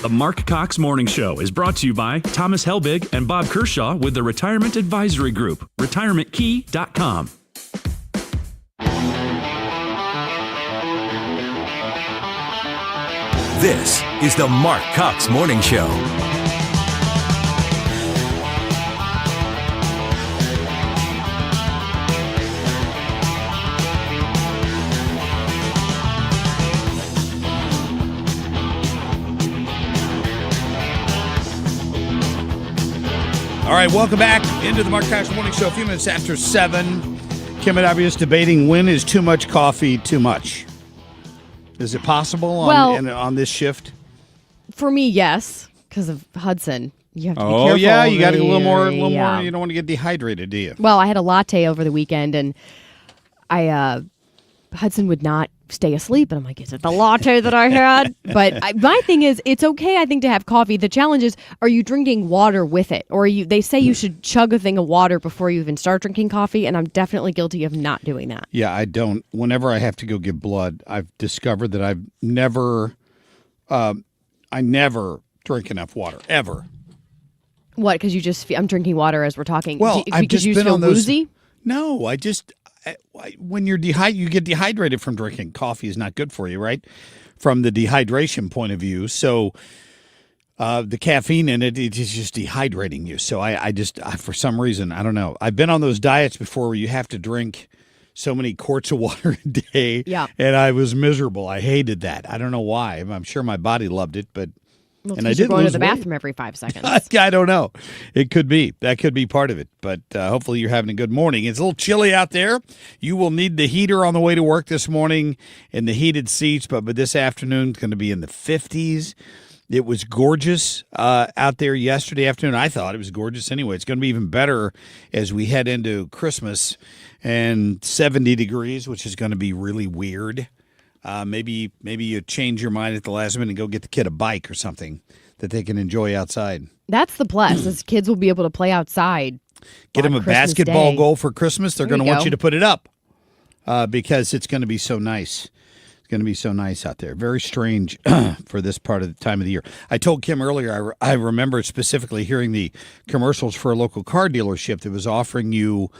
The Marc Cox Morning Show is brought to you by Thomas Helbig and Bob Kershaw with the Retirement Advisory Group, retirementkey.com. This is the Marc Cox Morning Show. All right, welcome back into the Marc Cox Morning Show. A few minutes after 7, Kim and I were just debating when is too much coffee too much. Is it possible on this shift? For me, yes, because of Hudson. You have to be careful. Oh, yeah, you got to get a little more. You don't want to get dehydrated, do you? Well, I had a latte over the weekend, and Hudson would not stay asleep, and I'm like, is it the latte that I had? But my thing is, it's okay, I think, to have coffee. The challenge is, are you drinking water with it? Or they say you should chug a thing of water before you even start drinking coffee, and I'm definitely guilty of not doing that. Yeah, I don't. Whenever I have to go give blood, I've discovered that I never drink enough water, ever. What, because you just I'm drinking water as we're talking? Well, I've just been on those. Woozy? No, when you get dehydrated from drinking. Coffee is not good for you, right? From the dehydration point of view. So the caffeine in it is just dehydrating you. So I for some reason, I don't know. I've been on those diets before where you have to drink so many quarts of water a day. Yeah. And I was miserable. I hated that. I don't know why. I'm sure my body loved it, but Well, and I you're didn't going lose to the weight. bathroom every 5 seconds. I don't know. It could be. That could be part of it. But hopefully you're having a good morning. It's a little chilly out there. You will need the heater on the way to work this morning and the heated seats. But this afternoon, it's going to be in the 50s. It was gorgeous out there yesterday afternoon. I thought it was gorgeous anyway. It's going to be even better as we head into Christmas, and 70 degrees, which is going to be really weird. Maybe you change your mind at the last minute and go get the kid a bike or something that they can enjoy outside. That's the plus, is kids will be able to play outside. Get them a Christmas basketball Day. goal for Christmas. They're There going to you want go. you to put it up because it's going to be so nice. It's going to be so nice out there. Very strange for this part of the time of the year. I told Kim earlier, I remember specifically hearing the commercials for a local car dealership that was offering you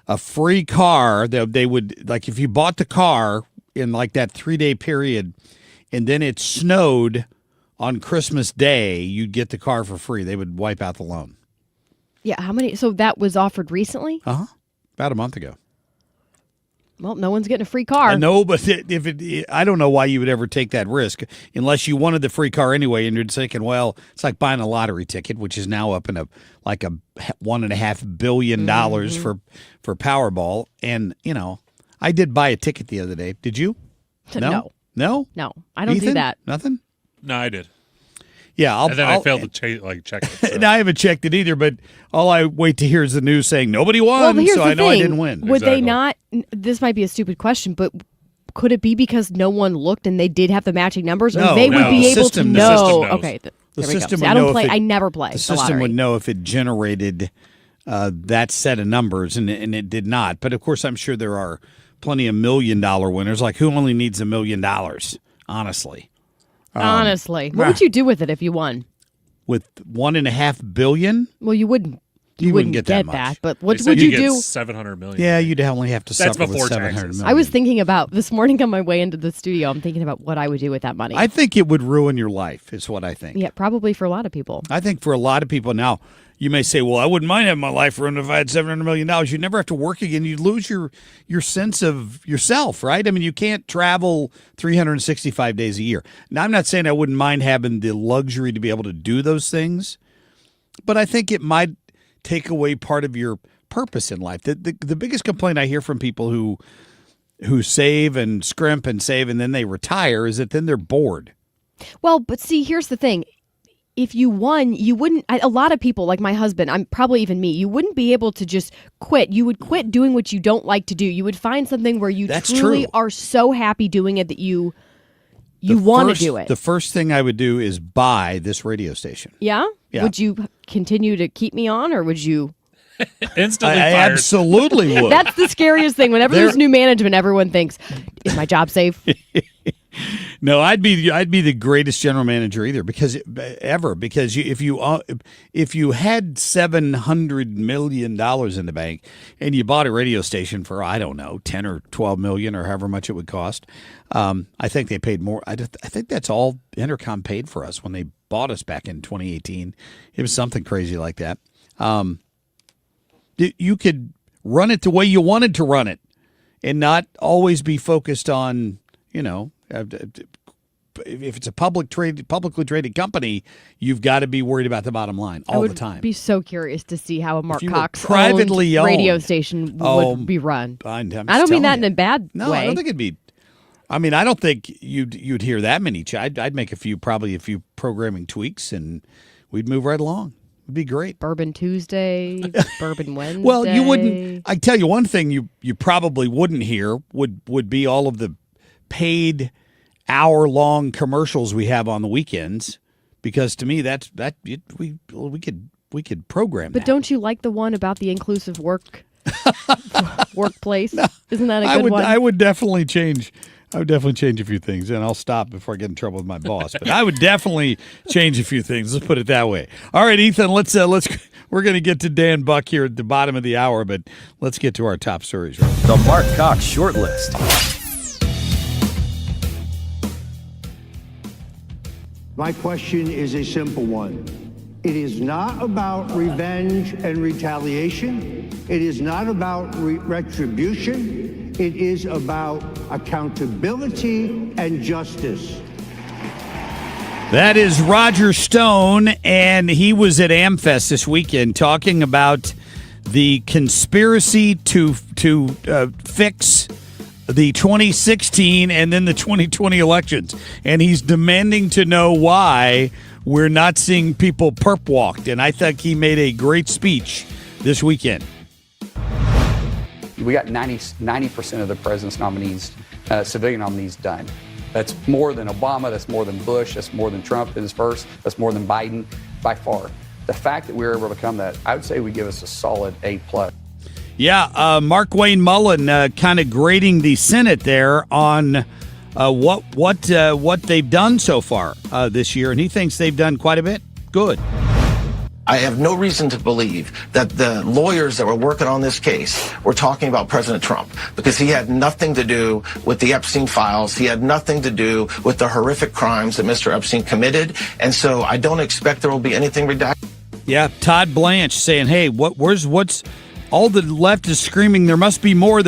a free car. They would, like, if you bought the car in like that 3-day period and then it snowed on Christmas Day, you'd get the car for free. They would wipe out the loan. Yeah, how many? So that was offered recently? About a month ago. Well, no one's getting a free car. I know, but I don't know why you would ever take that risk unless you wanted the free car anyway, and you're thinking, well, it's like buying a lottery ticket, which is now up in a $1.5 billion for Powerball. And I did buy a ticket the other day. Did you? No. No, I don't do Ethan? that. Nothing. No, I did. Yeah, and then I failed to check it. So. And I haven't checked it either, but all I wait to hear is the news saying nobody won, Well, but here's so the I know I thing. didn't win. Would they not? This might be a stupid question, but could it be because no one looked and they did have the matching numbers, or they would be able to know? The system knows. Okay, The there we system go. See, would I don't know play. if it- I never play The system would know if it generated that set of numbers, and it did not. But of course, I'm sure there are plenty of $1 million winners. Like, who only needs $1 million? Honestly. Honestly, what would you do with it if you won? With $1.5 billion? Well, you wouldn't. You wouldn't get that much. But what They said would you get do? $700 million. Yeah, you'd only have to That's suffer with before $700 taxes. million. I was thinking about this morning on my way into the studio. I'm thinking about what I would do with that money. I think it would ruin your life, is what I think. Yeah, probably for a lot of people. I think for a lot of people now, you may say, well, I wouldn't mind having my life ruined if I had $700 million. You'd never have to work again. You'd lose your sense of yourself, right? I mean, you can't travel 365 days a year. Now, I'm not saying I wouldn't mind having the luxury to be able to do those things, but I think it might take away part of your purpose in life. The biggest complaint I hear from people who save and scrimp and save and then they retire is that then they're bored. Well, but see, here's the thing. If you won, you wouldn't. A lot of people, like my husband, I'm probably even me, you wouldn't be able to just quit. You would quit doing what you don't like to do. You would find something where you truly are so happy doing it that you want to do it. The first thing I would do is buy this radio station. Yeah? Yeah. Would you continue to keep me on, or would you? Instantly I fired. absolutely would. That's the scariest thing. Whenever there's new management, everyone thinks, is my job safe? No, I'd be the greatest general manager because if you had $700 million in the bank and you bought a radio station for, I don't know, 10 or 12 million or however much it would cost, I think they paid more. I think that's all Intercom paid for us when they bought us back in 2018. It was something crazy like that. You could run it the way you wanted to run it and not always be focused on, if it's a publicly traded company, you've got to be worried about the bottom line all the time. I would be so curious to see how a Marc Cox privately owned radio station would be run. I don't mean that in a bad way. No, I don't think it'd be. I mean, I don't think you'd hear that many. I'd make a few programming tweaks, and we'd move right along. It'd be great. Bourbon Tuesday, Bourbon Wednesday. Well, you wouldn't. I tell you one thing you probably wouldn't hear would be all of the paid hour-long commercials we have on the weekends, because to me we could program But that. don't you like the one about the inclusive workplace? No, isn't that a good one? I would definitely change. I would definitely change a few things, and I'll stop before I get in trouble with my boss. But I would definitely change a few things. Let's put it that way. All right, Ethan. Let's. We're going to get to Dan Buck here at the bottom of the hour, but let's get to our top stories. Right? The Marc Cox Short List. My question is a simple one. It is not about revenge and retaliation. It is not about retribution. It is about accountability and justice. That is Roger Stone, and he was at AmFest this weekend talking about the conspiracy to fix the 2016 and then the 2020 elections. And he's demanding to know why we're not seeing people perp walked. And I think he made a great speech this weekend. We got 90% of the president's nominees, civilian nominees, done. That's more than Obama, that's more than Bush, that's more than Trump in his first, that's more than Biden by far. The fact that we were able to become that, I would say would give us a solid A+. Yeah, Mark Wayne Mullen kind of grading the Senate there on what they've done so far this year, and he thinks they've done quite a bit. Good. I have no reason to believe that the lawyers that were working on this case were talking about President Trump, because he had nothing to do with the Epstein files. He had nothing to do with the horrific crimes that Mr. Epstein committed. And so I don't expect there will be anything redacted. Yeah, Todd Blanche saying, hey, what's all the left is screaming, there must be more,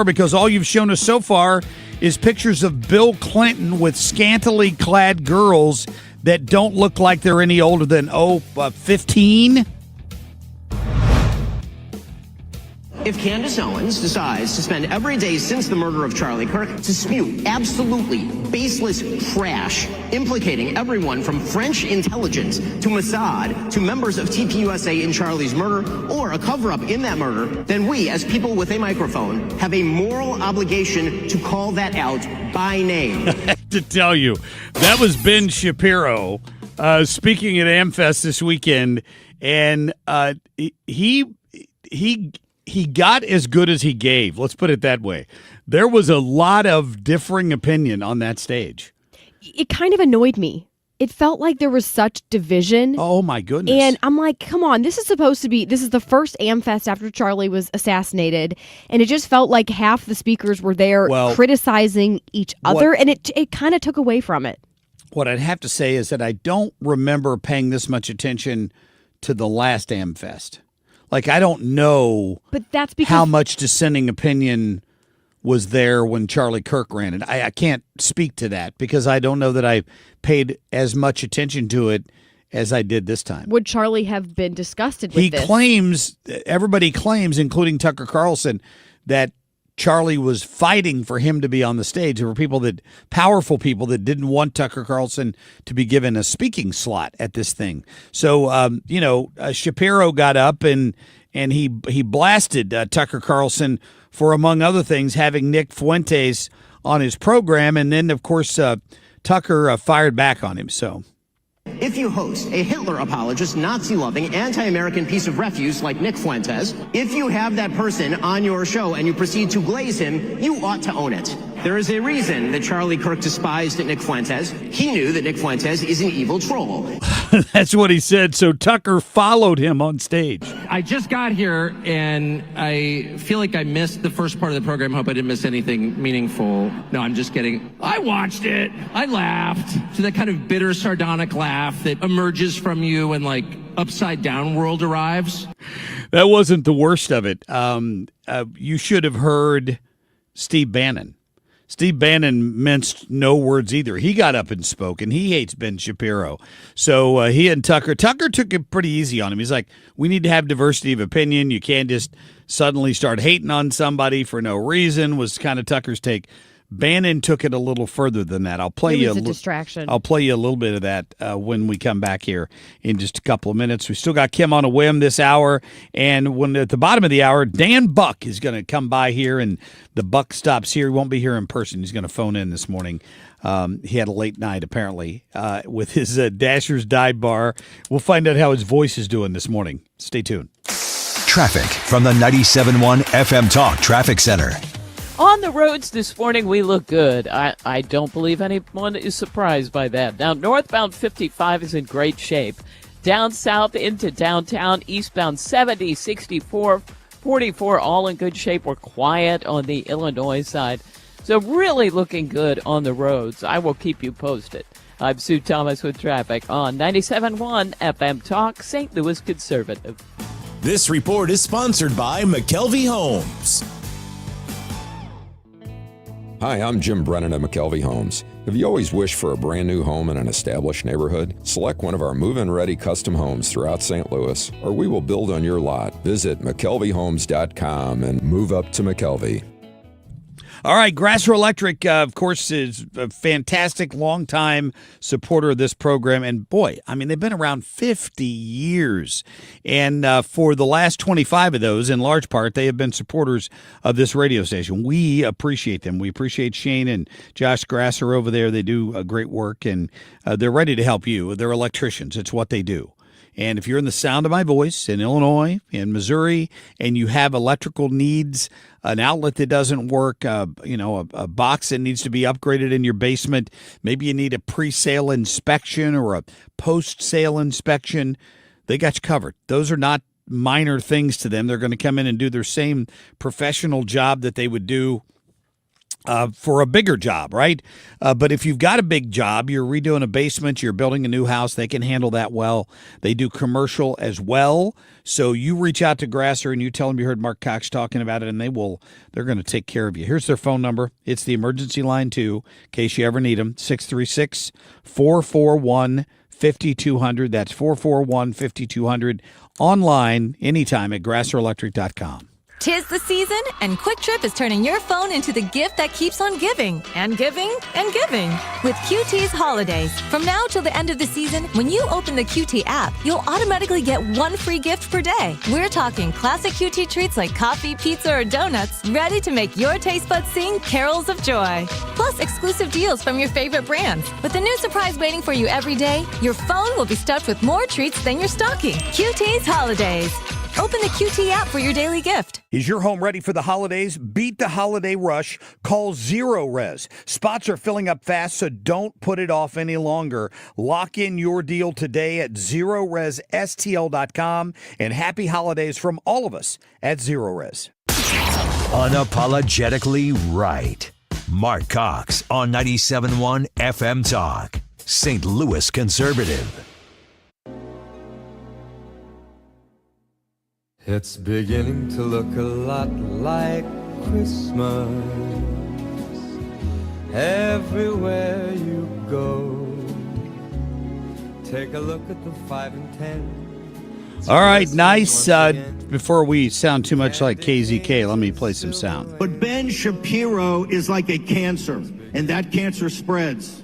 because all you've shown us so far is pictures of Bill Clinton with scantily clad girls that don't look like they're any older than, 15? If Candace Owens decides to spend every day since the murder of Charlie Kirk to spew absolutely baseless trash, implicating everyone from French intelligence to Mossad to members of TPUSA in Charlie's murder or a cover-up in that murder, then we, as people with a microphone, have a moral obligation to call that out by name. To tell you, that was Ben Shapiro speaking at AmFest this weekend, and he got as good as he gave. Let's put it that way. There was a lot of differing opinion on that stage. It kind of annoyed me. It felt like there was such division. Oh, my goodness. And I'm like, come on, this is the first AmFest after Charlie was assassinated. And it just felt like half the speakers were there criticizing each other. And it kind of took away from it. What I'd have to say is that I don't remember paying this much attention to the last AmFest. Like, I don't know but that's because how much dissenting opinion was there when Charlie Kirk ran it. I can't speak to that because I don't know that I paid as much attention to it as I did this time. Would Charlie have been disgusted with this? Everybody claims, including Tucker Carlson, that Charlie was fighting for him to be on the stage. There were powerful people that didn't want Tucker Carlson to be given a speaking slot at this thing. So, Shapiro got up and he blasted Tucker Carlson for, among other things, having Nick Fuentes on his program. And then, of course, Tucker fired back on him. So, if you host a Hitler apologist, Nazi-loving, anti-American piece of refuse like Nick Fuentes, if you have that person on your show and you proceed to glaze him, you ought to own it. There is a reason that Charlie Kirk despised Nick Fuentes. He knew that Nick Fuentes is an evil troll. That's what he said. So Tucker followed him on stage. I just got here, and I feel like I missed the first part of the program. Hope I didn't miss anything meaningful. No, I'm just kidding. I watched it. I laughed. So that kind of bitter, sardonic laugh that emerges from you when, like, upside down world arrives. That wasn't the worst of it. You should have heard Steve Bannon. Steve Bannon minced no words either. He got up and spoke, and he hates Ben Shapiro. So he and Tucker took it pretty easy on him. He's like, we need to have diversity of opinion. You can't just suddenly start hating on somebody for no reason, was kind of Tucker's take. Bannon took it a little further than that. I'll play you a distraction. I'll play you a little bit of that when we come back here in just a couple of minutes. We still got Kim on a whim this hour, and when at the bottom of the hour, Dan Buck is going to come by here, and the Buck stops here. He won't be here in person. He's going to phone in this morning. He had a late night apparently with his Dasher's Dive Bar. We'll find out how his voice is doing this morning. Stay tuned. Traffic from the 97.1 FM Talk Traffic Center. On the roads this morning, we look good. I don't believe anyone is surprised by that. Now, northbound 55 is in great shape. Down south into downtown, eastbound 70, 64, 44, all in good shape. We're quiet on the Illinois side. So really looking good on the roads. I will keep you posted. I'm Sue Thomas with traffic on 97.1 FM Talk, St. Louis Conservative. This report is sponsored by McKelvey Homes. Hi, I'm Jim Brennan of McKelvey Homes. Have you always wished for a brand new home in an established neighborhood? Select one of our move-in ready custom homes throughout St. Louis, or we will build on your lot. Visit McKelveyHomes.com and move up to McKelvey. All right, Grasser Electric, of course, is a fantastic, longtime supporter of this program. And boy, I mean, they've been around 50 years. And for the last 25 of those, in large part, they have been supporters of this radio station. We appreciate them. We appreciate Shane and Josh Grasser over there. They do great work, and they're ready to help you. They're electricians. It's what they do. And if you're in the sound of my voice in Illinois, in Missouri, and you have electrical needs, an outlet that doesn't work, a box that needs to be upgraded in your basement, maybe you need a pre-sale inspection or a post-sale inspection, they got you covered. Those are not minor things to them. They're going to come in and do their same professional job that they would do for a bigger job, right? But if you've got a big job, you're redoing a basement, you're building a new house, they can handle that well. They do commercial as well. So you reach out to Grasser and you tell them you heard Marc Cox talking about it, and they're going to take care of you. Here's their phone number. It's the emergency line too, in case you ever need them. 636-441-5200. That's 441-5200. Online anytime at grasserelectric.com. 'Tis the season, and Quick Trip is turning your phone into the gift that keeps on giving, and giving, and giving. With QT's Holidays. From now till the end of the season, when you open the QT app, you'll automatically get one free gift per day. We're talking classic QT treats like coffee, pizza, or donuts, ready to make your taste buds sing carols of joy. Plus, exclusive deals from your favorite brands. With a new surprise waiting for you every day, your phone will be stuffed with more treats than your stocking. QT's Holidays. Open the QT app for your daily gift. Is your home ready for the holidays? Beat the holiday rush. Call Zero Res. Spots are filling up fast, so don't put it off any longer. Lock in your deal today at ZeroResSTL.com. And happy holidays from all of us at Zero Res. Unapologetically right. Marc Cox on 97.1 FM Talk. St. Louis Conservative. It's beginning to look a lot like Christmas everywhere you go. Take a look at the 5 and 10. All right, nice. Before we sound too much like KZK, let me play some sound. But Ben Shapiro is like a cancer, and that cancer spreads.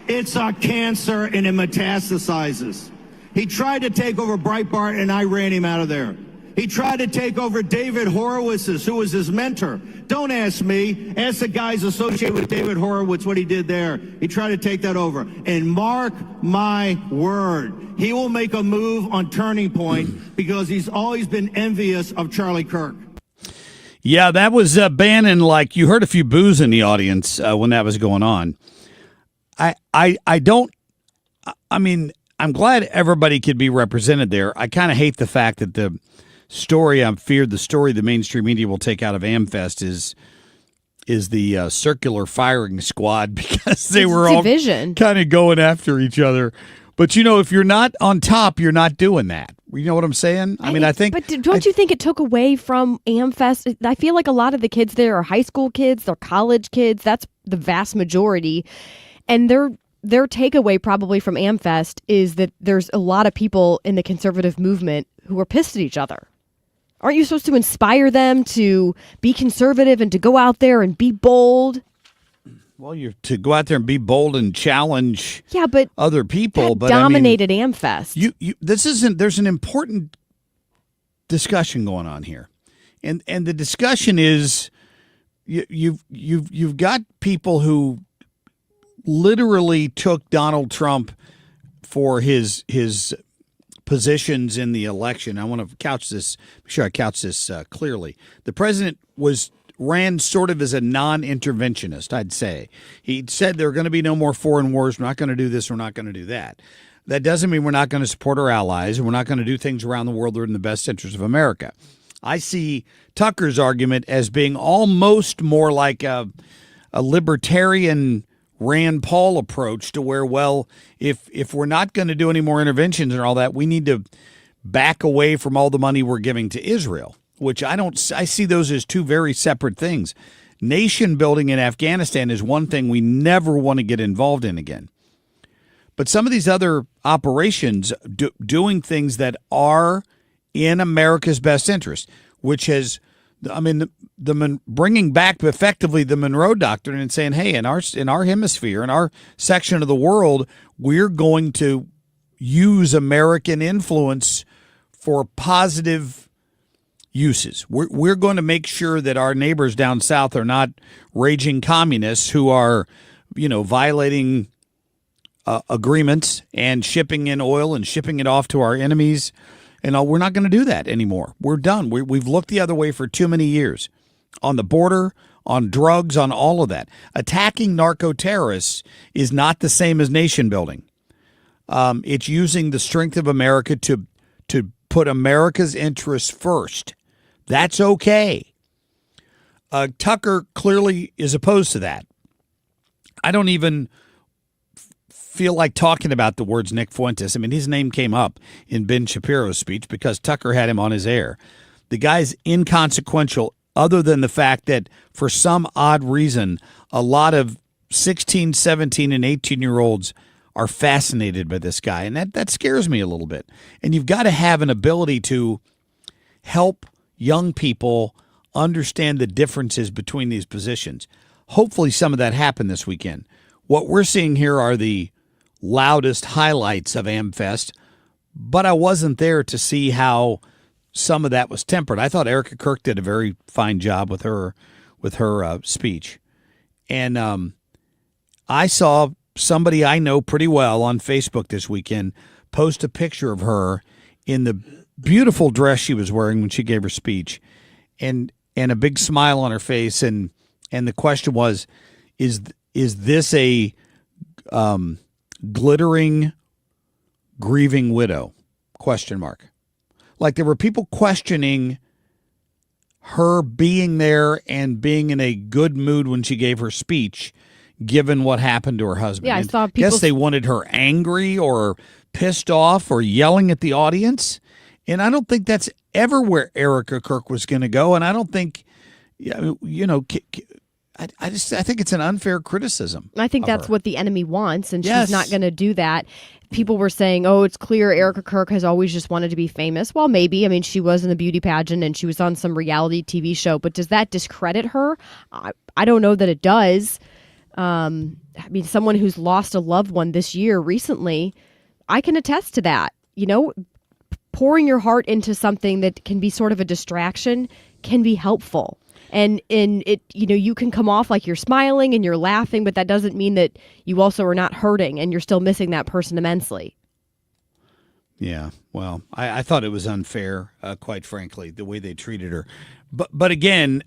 It's a cancer, and it metastasizes. He tried to take over Breitbart, and I ran him out of there. He tried to take over David Horowitz's, who was his mentor. Don't ask me. Ask the guys associated with David Horowitz what he did there. He tried to take that over. And mark my word, he will make a move on Turning Point because he's always been envious of Charlie Kirk. Yeah, that was Bannon. Like, you heard a few boos in the audience when that was going on. I'm glad everybody could be represented there. I kind of hate the fact that the story the mainstream media will take out of AmFest is the circular firing squad, because they were all kind of going after each other. But, if you're not on top, you're not doing that. You know what I'm saying? I think... But don't you think it took away from AmFest? I feel like a lot of the kids there are high school kids, they're college kids. That's the vast majority. And their takeaway probably from AmFest is that there's a lot of people in the conservative movement who are pissed at each other. Aren't you supposed to inspire them to be conservative and to go out there and be bold? Well, you're to go out there and be bold and challenge other people. But dominated AmFest. There's an important discussion going on here. And the discussion is you've got people who literally took Donald Trump for his positions in the election. I want to make sure I couch this clearly. The president ran sort of as a non-interventionist, I'd say. He said there are going to be no more foreign wars. We're not going to do this. We're not going to do that. That doesn't mean we're not going to support our allies, and we're not going to do things around the world that are in the best interest of America. I see Tucker's argument as being almost more like a libertarian Rand Paul approach to where, well, if we're not going to do any more interventions and all that, we need to back away from all the money we're giving to Israel. which I see those as two very separate things. Nation building in Afghanistan is one thing we never want to get involved in again. But some of these other operations doing things that are in America's best interest, which has, bringing back effectively the Monroe Doctrine and saying, hey, in our hemisphere, in our section of the world, we're going to use American influence for positive uses. We're going to make sure that our neighbors down south are not raging communists who are, violating agreements and shipping in oil and shipping it off to our enemies. And we're not going to do that anymore. We're done. We've looked the other way for too many years. On the border, on drugs, on all of that. Attacking narco-terrorists is not the same as nation building. It's using the strength of America to put America's interests first. That's okay. Tucker clearly is opposed to that. I don't even feel like talking about the words Nick Fuentes. His name came up in Ben Shapiro's speech because Tucker had him on his air. The guy's inconsequential other than the fact that for some odd reason, a lot of 16, 17, and 18-year-olds are fascinated by this guy. And that scares me a little bit. And you've got to have an ability to help young people understand the differences between these positions. Hopefully some of that happened this weekend. What we're seeing here are the loudest highlights of AmFest, but I wasn't there to see how some of that was tempered. I thought Erica Kirk did a very fine job with her speech. And I saw somebody I know pretty well on Facebook this weekend post a picture of her in the beautiful dress she was wearing when she gave her speech and a big smile on her face. And the question was, is this a glittering, grieving widow? ? Like there were people questioning her being there and being in a good mood when she gave her speech, given what happened to her husband. Yeah, I saw people. Guess they wanted her angry or pissed off or yelling at the audience. And I don't think that's ever where Erica Kirk was going to go. And I don't think, I think it's an unfair criticism. I think that's what the enemy wants, and Yes. she's not going to do that. People were saying, it's clear Erica Kirk has always just wanted to be famous. Well, maybe. She was in the beauty pageant and she was on some reality TV show, but does that discredit her? I don't know that it does. Someone who's lost a loved one this year recently, I can attest to that. Pouring your heart into something that can be sort of a distraction can be helpful. And it, you can come off like you're smiling and you're laughing, but that doesn't mean that you also are not hurting and you're still missing that person immensely. Yeah, well, I thought it was unfair, quite frankly, the way they treated her. But again,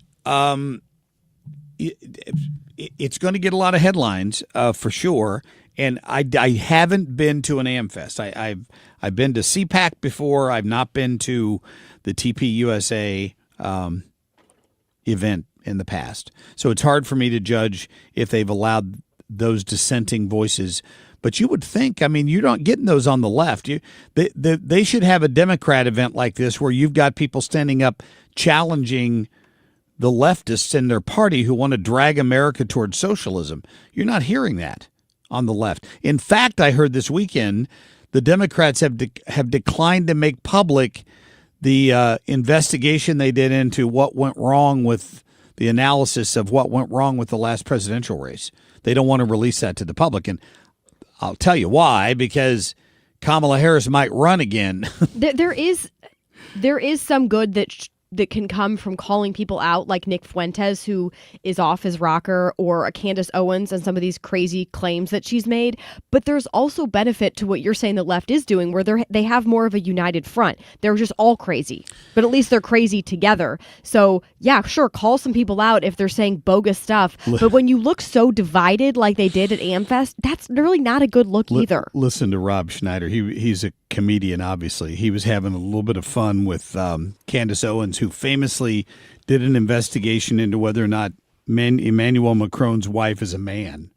it's going to get a lot of headlines for sure. And I haven't been to an AmFest. I've been to CPAC before. I've not been to the TPUSA event in the past. So it's hard for me to judge if they've allowed those dissenting voices. But you would think, you're not getting those on the left. They should have a Democrat event like this where you've got people standing up challenging the leftists in their party who want to drag America towards socialism. You're not hearing that on the left. In fact, I heard this weekend the Democrats have declined to make public the investigation they did into what went wrong with the analysis of what went wrong with the last presidential race. They don't want to release that to the public. And I'll tell you why, because Kamala Harris might run again. There is some good that can come from calling people out, like Nick Fuentes, who is off his rocker, or a Candace Owens and some of these crazy claims that she's made. But there's also benefit to what you're saying the left is doing, where they have more of a united front. They're just all crazy, but at least they're crazy together. So yeah, sure, call some people out if they're saying bogus stuff. But when you look so divided like they did at AmFest, that's really not a good look either. Listen to Rob Schneider. He's a comedian, obviously. He was having a little bit of fun with Candace Owens, who famously did an investigation into whether or not Emmanuel Macron's wife is a man.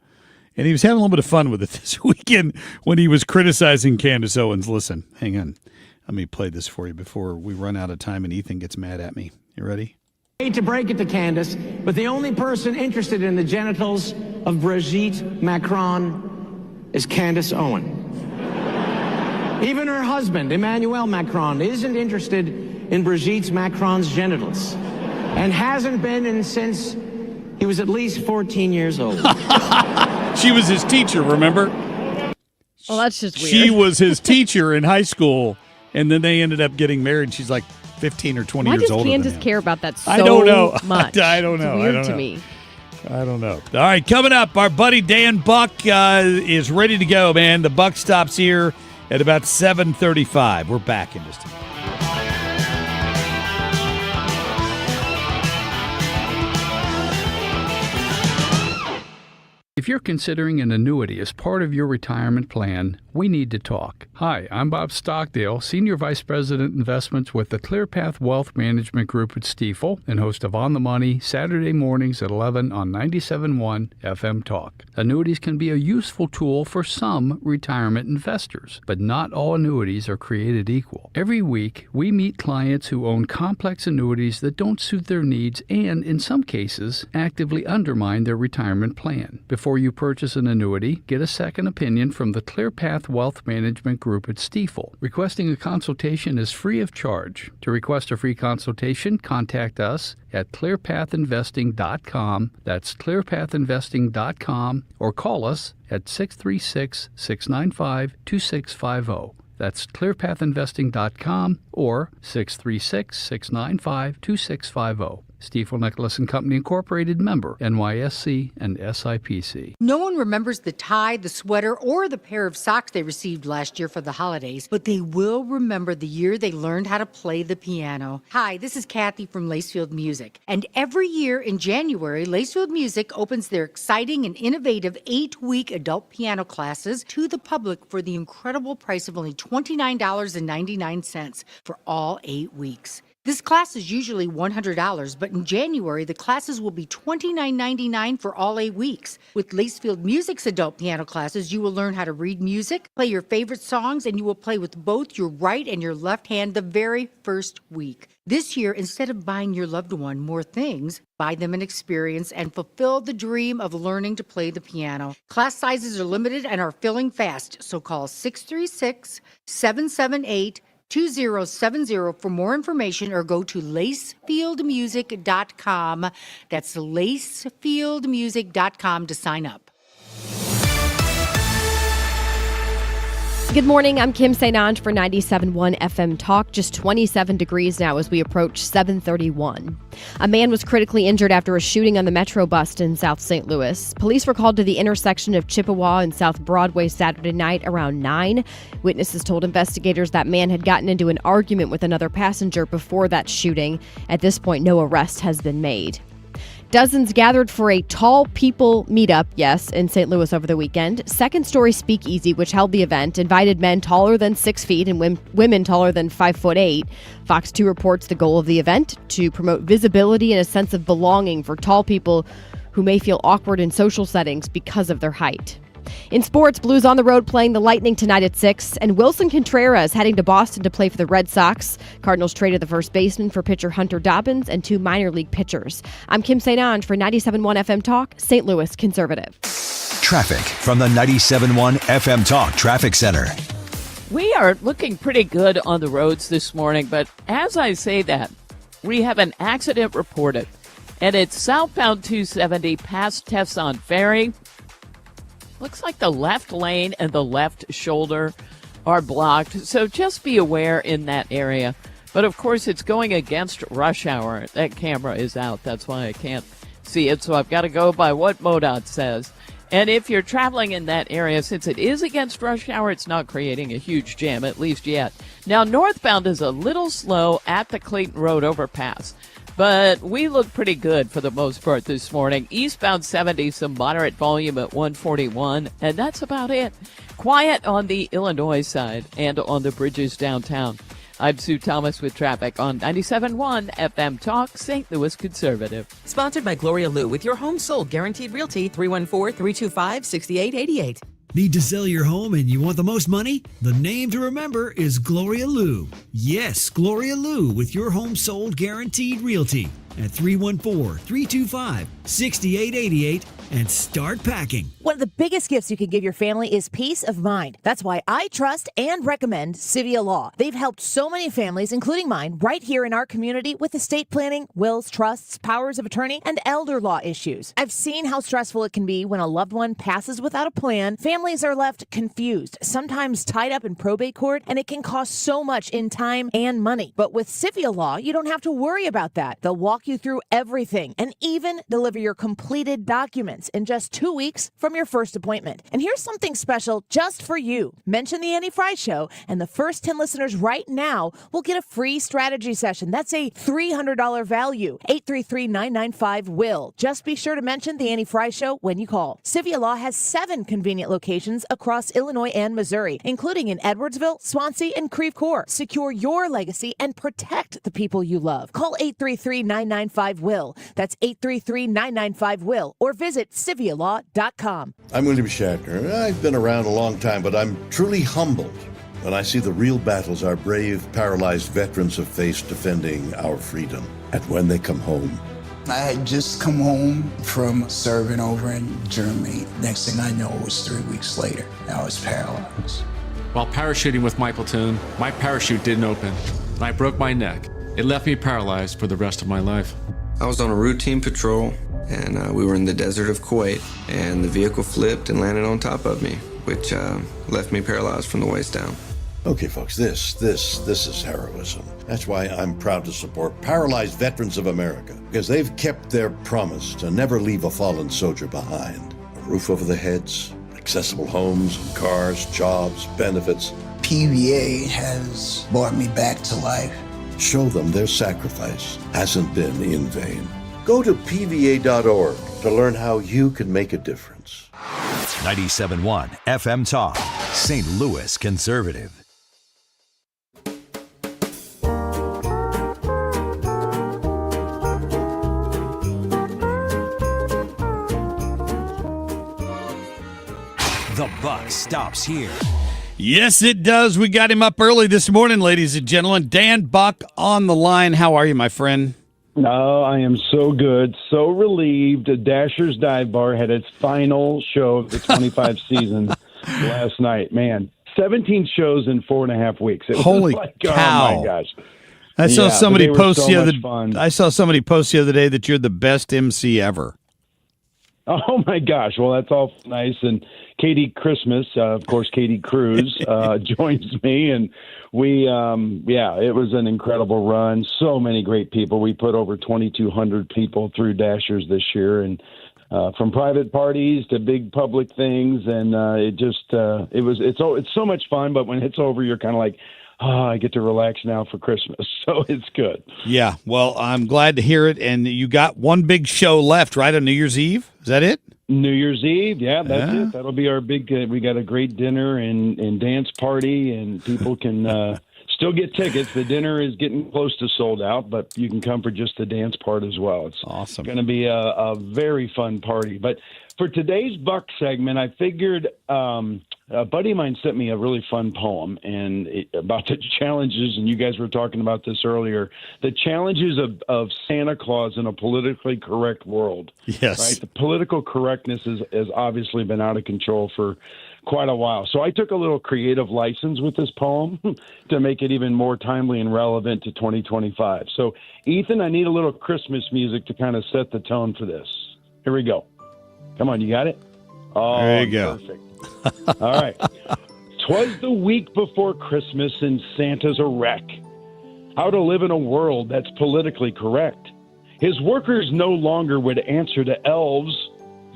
And he was having a little bit of fun with it this weekend when he was criticizing Candace Owens. Listen, hang on. Let me play this for you before we run out of time and Ethan gets mad at me. You ready? I hate to break it to Candace, but the only person interested in the genitals of Brigitte Macron is Candace Owen. Even her husband, Emmanuel Macron, isn't interested in Brigitte Macron's genitals and hasn't been since he was at least 14 years old. She was his teacher, remember? Well, that's just weird. She was his teacher in high school, and then they ended up getting married. She's like 15 or 20 years older than him. Why does Candace care about that so much? I don't know. I don't know. It's weird to me. I don't know. All right, coming up, our buddy Dan Buck is ready to go, man. The Buck stops here at about 7:35. We're back in just a minute. If you're considering an annuity as part of your retirement plan, we need to talk. Hi, I'm Bob Stockdale, Senior Vice President Investments with the ClearPath Wealth Management Group at Stifel and host of On the Money Saturday mornings at 11 on 97.1 FM Talk. Annuities can be a useful tool for some retirement investors, but not all annuities are created equal. Every week, we meet clients who own complex annuities that don't suit their needs and, in some cases, actively undermine their retirement plan. Before you purchase an annuity, get a second opinion from the ClearPath Wealth Management Group at Stifel. Requesting a consultation is free of charge. To request a free consultation, contact us at clearpathinvesting.com. That's clearpathinvesting.com, or call us at 636-695-2650. That's clearpathinvesting.com or 636-695-2650. Stifel Nicholas and Company Incorporated, member NYSE and SIPC. No one remembers the tie, the sweater, or the pair of socks they received last year for the holidays, but they will remember the year they learned how to play the piano. Hi, this is Kathy from Lacefield Music, and every year in January, Lacefield Music opens their exciting and innovative 8-week adult piano classes to the public for the incredible price of only $29.99 for all 8 weeks. This class is usually $100, but in January, the classes will be $29.99 for all 8 weeks. With Lacefield Music's adult piano classes, you will learn how to read music, play your favorite songs, and you will play with both your right and your left hand the very first week. This year, instead of buying your loved one more things, buy them an experience and fulfill the dream of learning to play the piano. Class sizes are limited and are filling fast, so call 636-778-2070 for more information, or go to lacefieldmusic.com. That's lacefieldmusic.com to sign up. Good morning. I'm Kim St. Ange for 97.1 FM Talk. Just 27 degrees now as we approach 7:31. A man was critically injured after a shooting on the Metro bus in South St. Louis. Police were called to the intersection of Chippewa and South Broadway Saturday night around 9. Witnesses told investigators that man had gotten into an argument with another passenger before that shooting. At this point, no arrest has been made. Dozens gathered for a tall people meetup, in St. Louis over the weekend. Second Story Speakeasy, which held the event, invited men taller than 6 feet and women taller than 5'8". Fox 2 reports the goal of the event: to promote visibility and a sense of belonging for tall people who may feel awkward in social settings because of their height. In sports, Blues on the road playing the Lightning tonight at 6, and Wilson Contreras heading to Boston to play for the Red Sox. Cardinals traded the first baseman for pitcher Hunter Dobbins and 2 minor league pitchers. I'm Kim St. Ange for 97.1 FM Talk, St. Louis Conservative. Traffic from the 97.1 FM Talk Traffic Center. We are looking pretty good on the roads this morning, but as I say that, we have an accident reported, and it's southbound 270 past Tesson Ferry. Looks like the left lane and the left shoulder are blocked, so just be aware in that area. But of course, it's going against rush hour. That camera is out. That's why I can't see it, so I've got to go by what MoDOT says. And if you're traveling in that area, since it is against rush hour, it's not creating a huge jam, at least yet. Now, northbound is a little slow at the Clayton Road overpass, but we look pretty good for the most part this morning. Eastbound 70, some moderate volume at 141, and that's about it. Quiet on the Illinois side and on the bridges downtown. I'm Sue Thomas with traffic on 97.1 FM Talk, St. Louis Conservative. Sponsored by Gloria Liu with your home sold guaranteed realty, 314-325-6888. Need to sell your home and you want the most money? The name to remember is Gloria Lou. Yes, Gloria Lou with your home sold guaranteed realty at 314-325-6888 and start packing. One of the biggest gifts you can give your family is peace of mind. That's why I trust and recommend Civia Law. They've helped so many families, including mine, right here in our community with estate planning, wills, trusts, powers of attorney, and elder law issues. I've seen how stressful it can be when a loved one passes without a plan. Families are left confused, sometimes tied up in probate court, and it can cost so much in time and money. But with Civia Law, you don't have to worry about that. They'll walk you through everything and even deliver your completed documents in just 2 weeks from your first appointment. And here's something special just for you. Mention the Annie Fry Show, and the first 10 listeners right now will get a free strategy session. That's a $300 value. 833-995-WILL. Just be sure to mention the Annie Fry Show when you call. Civia Law has 7 convenient locations across Illinois and Missouri, including in Edwardsville, Swansea, and Creve Coeur. Secure your legacy and protect the people you love. Call 833-995-WILL. That's 833-995-WILL. Or visit CiviaLaw.com. I'm William Shatner. I've been around a long time, but I'm truly humbled when I see the real battles our brave, paralyzed veterans have faced defending our freedom. And when they come home. I had just come home from serving over in Germany. Next thing I know, it was 3 weeks later. I was paralyzed. While parachuting with my platoon, my parachute didn't open, and I broke my neck. It left me paralyzed for the rest of my life. I was on a routine patrol, and we were in the desert of Kuwait, and the vehicle flipped and landed on top of me, which left me paralyzed from the waist down. Okay, folks, this is heroism. That's why I'm proud to support Paralyzed Veterans of America, because they've kept their promise to never leave a fallen soldier behind. A roof over their heads, accessible homes and cars, jobs, benefits. PVA has brought me back to life. Show them their sacrifice hasn't been in vain. Go to PVA.org to learn how you can make a difference. 97.1 FM Talk, St. Louis Conservative. The buck stops here. Yes, it does. We got him up early this morning, ladies and gentlemen. Dan Buck on the line. How are you, my friend? Oh, I am so good, so relieved. Dasher's Dive Bar had its final show of the 25 season last night. Man, 17 shows in 4.5 weeks. It Holy was like, cow! Oh my gosh! I saw somebody post so the other. fun. I saw somebody post the other day that you're the best MC ever. Oh my gosh! Well, that's all nice. And Katie Christmas, of course, Katie Cruz joins me, and we, it was an incredible run. So many great people. We put over 2,200 people through Dashers this year, and from private parties to big public things, and it's so much fun. But when it's over, you're kind of like, oh, I get to relax now for Christmas. So it's good. Yeah, well, I'm glad to hear it. And you got one big show left, right, on New Year's Eve? Is that it? New Year's Eve, yeah, that's it. That'll be our big, we got a great dinner and dance party, and people can still get tickets. The dinner is getting close to sold out, but you can come for just the dance part as well. It's awesome. Going to be a very fun party. But for today's Buck segment, I figured a buddy of mine sent me a really fun poem about the challenges, and you guys were talking about this earlier, the challenges of Santa Claus in a politically correct world. Yes. Right? The political correctness has obviously been out of control for quite a while. So I took a little creative license with this poem to make it even more timely and relevant to 2025. So, Ethan, I need a little Christmas music to kind of set the tone for this. Here we go. Come on, you got it? Oh, there you go. Perfect. All right. 'Twas the week before Christmas and Santa's a wreck. How to live in a world that's politically correct. His workers no longer would answer to elves.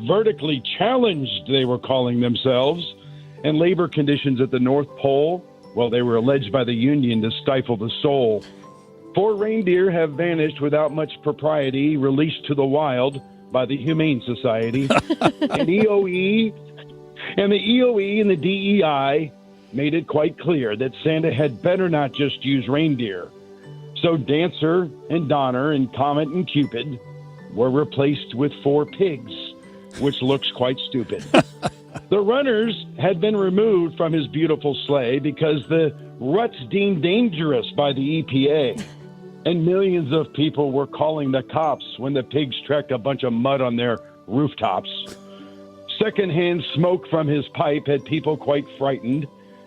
Vertically challenged, they were calling themselves. And labor conditions at the North Pole, well, they were alleged by the union to stifle the soul. 4 reindeer have vanished without much propriety, released to the wild by the Humane Society. And the EOE and the DEI made it quite clear that Santa had better not just use reindeer. So Dancer and Donner and Comet and Cupid were replaced with 4 pigs, which looks quite stupid. The runners had been removed from his beautiful sleigh because the ruts deemed dangerous by the EPA. And millions of people were calling the cops when the pigs tracked a bunch of mud on their rooftops. Secondhand smoke from his pipe had people quite frightened,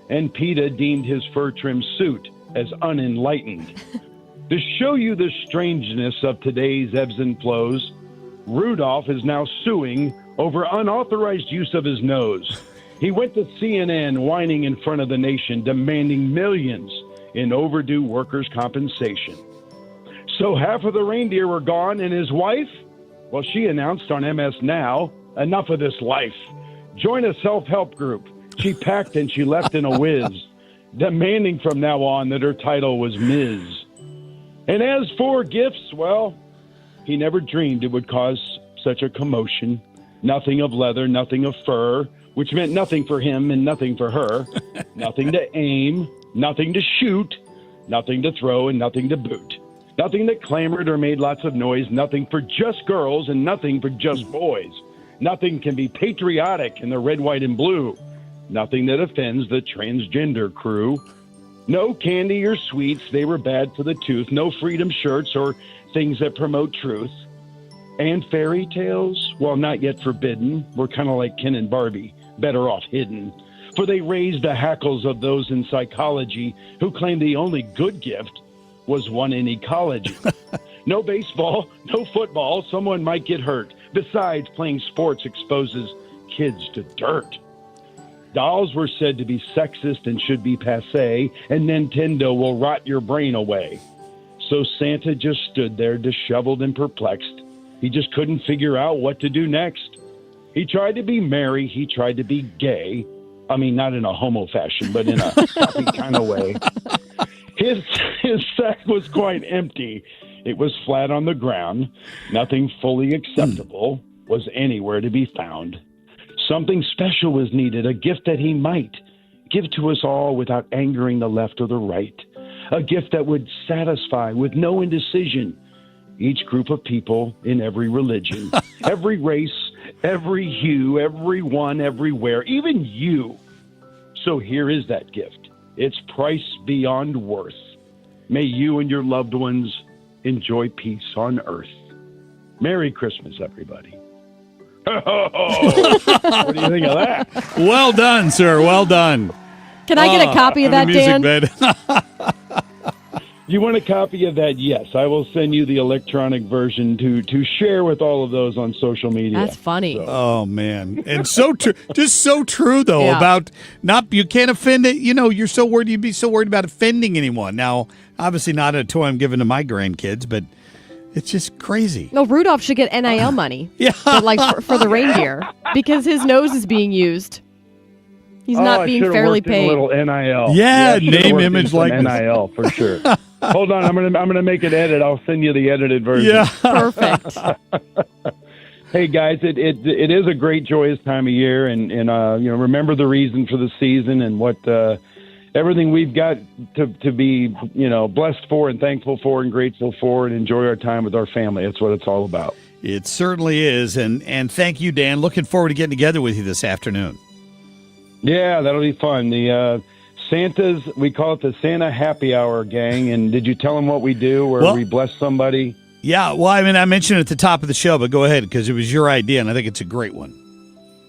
and PETA deemed his fur-trimmed suit as unenlightened. To show you the strangeness of today's ebbs and flows, Rudolph is now suing over unauthorized use of his nose. He went to CNN whining in front of the nation, demanding millions in overdue workers' compensation. So half of the reindeer were gone, and his wife? Well, she announced on MS Now, enough of this life. Join a self-help group. She packed and she left in a whiz, demanding from now on that her title was Ms. And as for gifts, well, he never dreamed it would cause such a commotion. Nothing of leather, nothing of fur, which meant nothing for him and nothing for her. Nothing to aim, nothing to shoot, nothing to throw, and nothing to boot. Nothing that clamored or made lots of noise, nothing for just girls and nothing for just boys. Nothing can be patriotic in the red, white, and blue. Nothing that offends the transgender crew. No candy or sweets, they were bad for the tooth. No freedom shirts or things that promote truth. And fairy tales, while not yet forbidden, were kind of like Ken and Barbie, better off hidden. For they raised the hackles of those in psychology who claimed the only good gift was one in ecology. No baseball, no football, someone might get hurt. Besides, playing sports exposes kids to dirt. Dolls were said to be sexist and should be passé, and Nintendo will rot your brain away. So Santa just stood there, disheveled and perplexed. He just couldn't figure out what to do next. He tried to be merry. He tried to be gay. I mean, not in a homo fashion, but in a happy kind of way. His sack was quite empty. It was flat on the ground. Nothing fully acceptable was anywhere to be found. Something special was needed, a gift that he might give to us all without angering the left or the right. A gift that would satisfy with no indecision each group of people in every religion, every race, every hue, everyone, everywhere, even you. So here is that gift. It's price beyond worth. May you and your loved ones enjoy peace on earth. Merry Christmas, everybody. What do you think of that? Well done, sir. Well done. Can I get a copy of that, Dan? You want a copy of that? Yes. I will send you the electronic version to share with all of those on social media. That's funny. So. Oh, man. And so true. Just so true, though, Yeah. about you can't offend it. You know, you'd be so worried about offending anyone. Now, obviously not a toy I'm giving to my grandkids, but it's just crazy. No, Rudolph should get NIL money. Yeah. For the reindeer because his nose is being used. He's not being fairly paid. A little NIL. Yeah, name, image, likeness. NIL for sure. Hold on, I'm gonna make an edit. I'll send you the edited version. Yeah, perfect. Hey guys, it is a great joyous time of year, and remember the reason for the season and what everything we've got to be blessed for and thankful for and grateful for, and enjoy our time with our family. That's what it's all about. It certainly is, and thank you, Dan. Looking forward to getting together with you this afternoon. Yeah, that'll be fun. The Santa's, we call it the Santa Happy Hour, gang. And did you tell them what we do, where we bless somebody? Yeah, well, I mean, I mentioned it at the top of the show, but go ahead, because it was your idea, and I think it's a great one.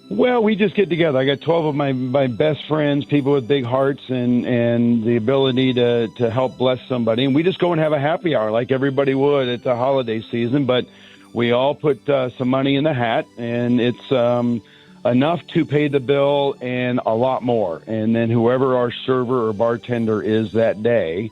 Well, we just get together. I got 12 of my best friends, people with big hearts and the ability to help bless somebody. And we just go and have a happy hour like everybody would at the holiday season. But we all put some money in the hat, and it's enough to pay the bill and a lot more. And then whoever our server or bartender is that day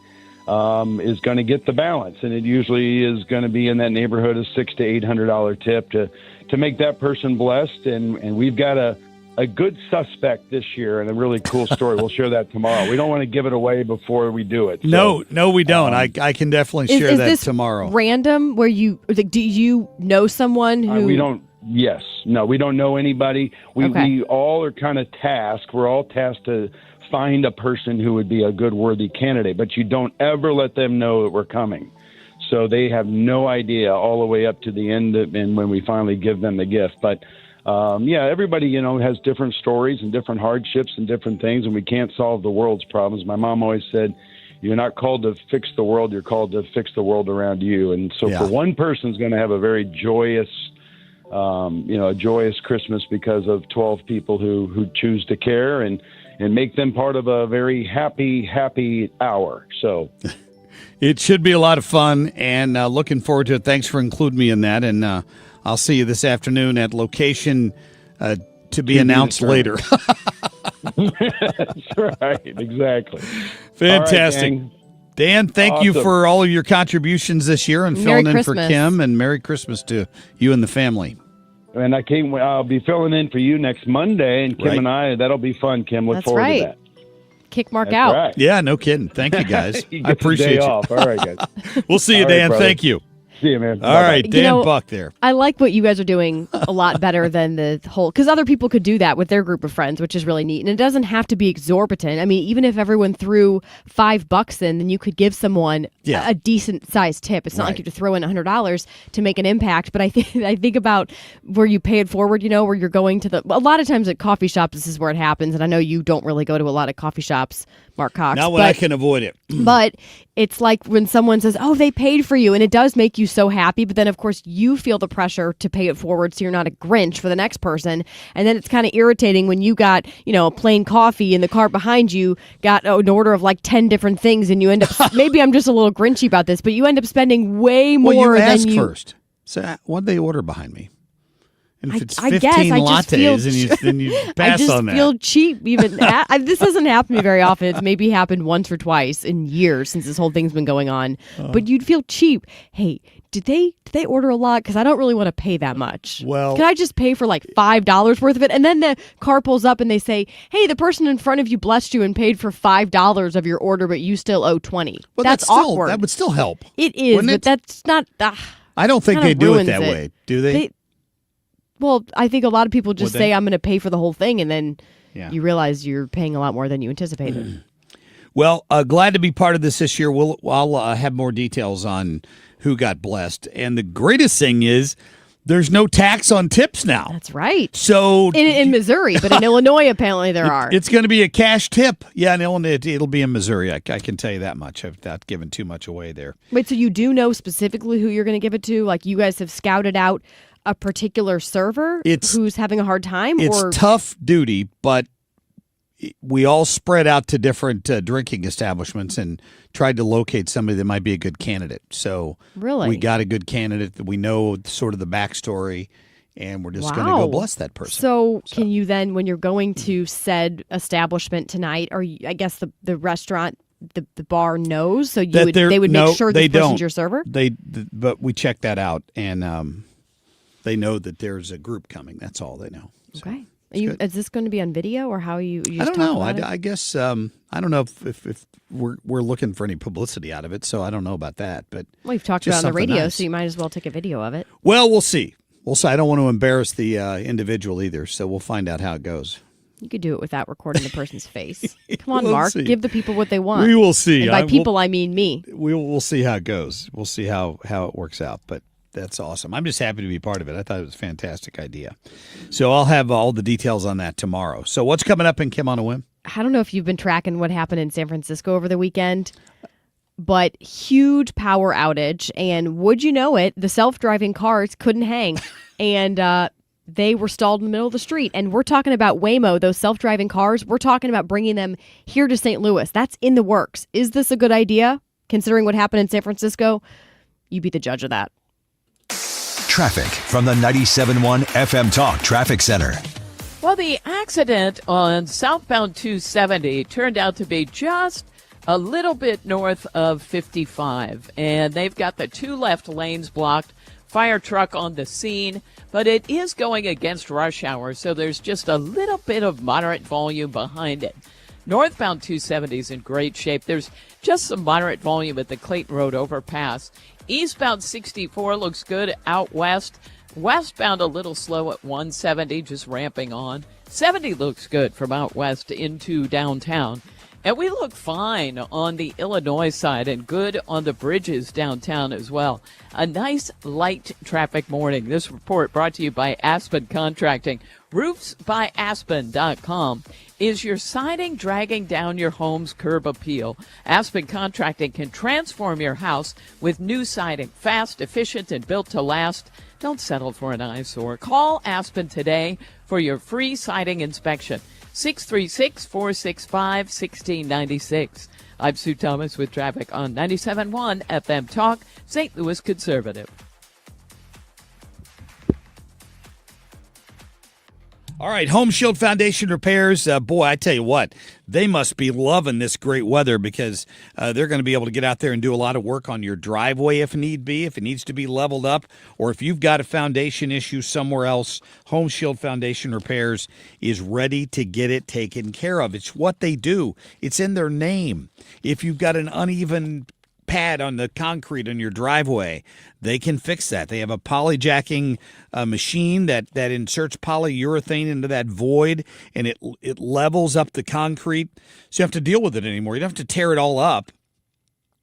is going to get the balance. And it usually is going to be in that neighborhood of $600 to $800 tip to make that person blessed. And we've got a good suspect this year and a really cool story. We'll share that tomorrow. We don't want to give it away before we do it. So, no, we don't. I can definitely share is that this tomorrow. Random where do you know someone who we don't. Yes. No, we don't know anybody. We all are kind of tasked. We're all tasked to find a person who would be a good, worthy candidate, but you don't ever let them know that we're coming. So they have no idea all the way up to the end and when we finally give them the gift. But everybody, has different stories and different hardships and different things, and we can't solve the world's problems. My mom always said, you're not called to fix the world, you're called to fix the world around you. And so for one person's going to have a very joyous, a joyous Christmas because of 12 people who choose to care and make them part of a very happy hour. So it should be a lot of fun, and looking forward to it. Thanks for including me in that, and I'll see you this afternoon at location to be announced later. That's right, exactly. Fantastic. All right, Dan, thank you for all of your contributions this year and Merry filling in Christmas. for Kim, and Merry Christmas to you and the family. And I'll be filling in for you next Monday, and Kim and I, that'll be fun, Kim. Look That's forward right. to that. Kick Mark That's out. right. Yeah, no kidding. Thank you, guys. You I get the appreciate day you. off. All right, guys. We'll see you, All right, Dan. brother. Thank you. See you, man. All right, Dan Buck there. I like what you guys are doing a lot better than the whole, because other people could do that with their group of friends, which is really neat. And it doesn't have to be exorbitant. I mean, even if everyone threw $5 in, then you could give someone a decent sized tip. It's not like you have to throw in $100 to make an impact. But I think about where you pay it forward, where you're going to a lot of times at coffee shops, this is where it happens. And I know you don't really go to a lot of coffee shops, Marc Cox. Not when I can avoid it. But it's like when someone says, oh, they paid for you, and it does make you so happy. But then, of course, you feel the pressure to pay it forward so you're not a Grinch for the next person. And then it's kind of irritating when you got, a plain coffee and the cart behind you got an order of like 10 different things, and you end up, maybe I'm just a little Grinchy about this, but you end up spending way more well, you than ask you. first. So what did they order behind me? And if it's I 15 guess I just feel lattes, then you I pass just on that. feel cheap. Even this doesn't happen to me very often. It's maybe happened once or twice in years since this whole thing's been going on. But you'd feel cheap. Hey, did they order a lot? Because I don't really want to pay that much. Well, can I just pay for like $5 worth of it? And then the car pulls up and they say, "Hey, the person in front of you blessed you and paid for $5 of your order, but you still owe $20." Well, that's still, awkward. That would still help. It is, wouldn't but it? that's not. I don't think kinda they do it ruins that way. Do they? Well, I think a lot of people just Would say, they? I'm going to pay for the whole thing, and then Yeah. you realize you're paying a lot more than you anticipated. Well, glad to be part of this year. I'll have more details on who got blessed. And the greatest thing is there's no tax on tips now. That's right. So In Missouri, but in Illinois, apparently there are. It's going to be a cash tip. Yeah, in Illinois, it'll be in Missouri. I can tell you that much without giving too much away there. Wait, so you do know specifically who you're going to give it to? Like you guys have scouted out a particular server who's having a hard time? It's or tough duty, but we all spread out to different drinking establishments and tried to locate somebody that might be a good candidate. So Really? we got a good candidate that we know sort of the backstory, and we're just going to go bless that person. So can you then, when you're going to said establishment tonight, or I guess the restaurant, the bar knows, so they would make sure this person's your server? But we checked that out, and they know that there's a group coming. That's all they know. So Okay. Is this going to be on video, or how are you just I don't know. talk about I guess I don't know if we're looking for any publicity out of it, so I don't know about that. But Well, you've talked just about it on the something radio, nice. so you might as well take a video of it. Well, we'll see. I don't want to embarrass the individual either, so we'll find out how it goes. You could do it without recording the person's face. Come on, We'll Mark. see. Give the people what they want. We will see. And by people, I mean me. We'll see how it goes. We'll see how it works out. But that's awesome. I'm just happy to be part of it. I thought it was a fantastic idea. So I'll have all the details on that tomorrow. So what's coming up in Kim on a Whim? I don't know if you've been tracking what happened in San Francisco over the weekend, but huge power outage. And would you know it, the self-driving cars couldn't hang. And they were stalled in the middle of the street. And we're talking about Waymo, those self-driving cars. We're talking about bringing them here to St. Louis. That's in the works. Is this a good idea, considering what happened in San Francisco? You be the judge of that. Traffic from the 97.1 FM Talk Traffic Center. Well, the accident on southbound 270 turned out to be just a little bit north of 55, and they've got the two left lanes blocked. Fire truck on the scene, but it is going against rush hour, so there's just a little bit of moderate volume behind it. Northbound 270 is in great shape. There's just some moderate volume at the Clayton Road overpass. Eastbound 64 looks good out west. Westbound a little slow at 170, just ramping on. 70 looks good from out west into downtown. And we look fine on the Illinois side and good on the bridges downtown as well. A nice light traffic morning. This report brought to you by Aspen Contracting. RoofsByAspen.com. Is your siding dragging down your home's curb appeal? Aspen Contracting can transform your house with new siding. Fast, efficient, and built to last. Don't settle for an eyesore. Call Aspen today for your free siding inspection. 636-465-1696. I'm Sue Thomas with traffic on 97.1 FM Talk, St. Louis Conservative. All right, Home Shield Foundation repairs. Boy, I tell you what, they must be loving this great weather because they're going to be able to get out there and do a lot of work on your driveway if need be, if it needs to be leveled up, or if you've got a foundation issue somewhere else. Home Shield Foundation repairs is ready to get it taken care of. It's what they do. It's in their name. If you've got an uneven pad on the concrete on your driveway, they can fix that. They have a polyjacking machine that inserts polyurethane into that void, and it levels up the concrete, so you don't have to deal with it anymore. You don't have to tear it all up.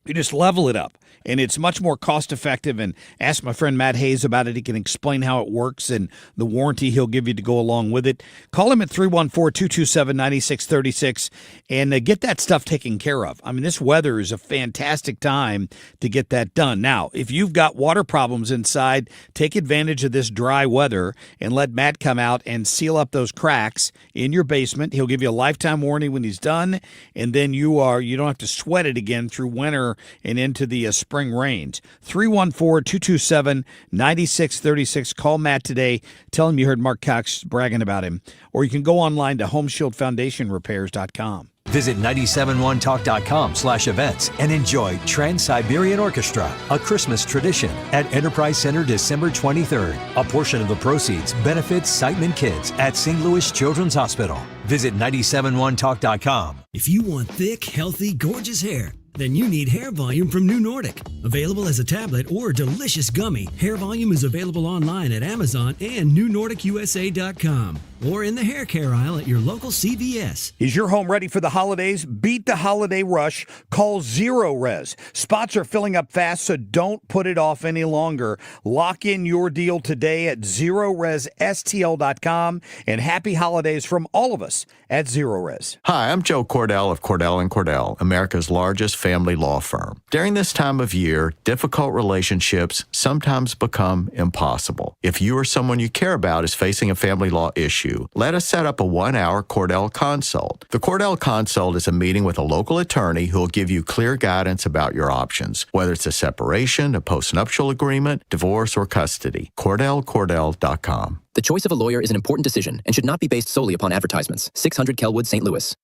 You just level it up, and it's much more cost-effective. And ask my friend Matt Hayes about it. He can explain how it works and the warranty he'll give you to go along with it. Call him at 314-227-9636 and get that stuff taken care of. I mean, this weather is a fantastic time to get that done. Now, if you've got water problems inside, take advantage of this dry weather and let Matt come out and seal up those cracks in your basement. He'll give you a lifetime warranty when he's done, and then you don't have to sweat it again through winter and into the spring rains. 314-227-9636. Call Matt today. Tell him you heard Marc Cox bragging about him. Or you can go online to HomeshieldFoundationRepairs.com. Visit 971talk.com/events and enjoy Trans-Siberian Orchestra, a Christmas tradition at Enterprise Center December 23rd. A portion of the proceeds benefits Siteman Kids at St. Louis Children's Hospital. Visit 971talk.com. If you want thick, healthy, gorgeous hair, then you need Hair Volume from New Nordic. Available as a tablet or delicious gummy, Hair Volume is available online at Amazon and NewNordicUSA.com or in the hair care aisle at your local CVS. Is your home ready for the holidays? Beat the holiday rush. Call Zero Res. Spots are filling up fast, so don't put it off any longer. Lock in your deal today at ZeroResSTL.com, and happy holidays from all of us at Zero Res. Hi, I'm Joe Cordell of Cordell & Cordell, America's largest family law firm. During this time of year, difficult relationships sometimes become impossible. If you or someone you care about is facing a family law issue, let us set up a 1-hour Cordell Consult. The Cordell Consult is a meeting with a local attorney who will give you clear guidance about your options, whether it's a separation, a postnuptial agreement, divorce, or custody. CordellCordell.com. The choice of a lawyer is an important decision and should not be based solely upon advertisements. 600 Kelwood, St. Louis.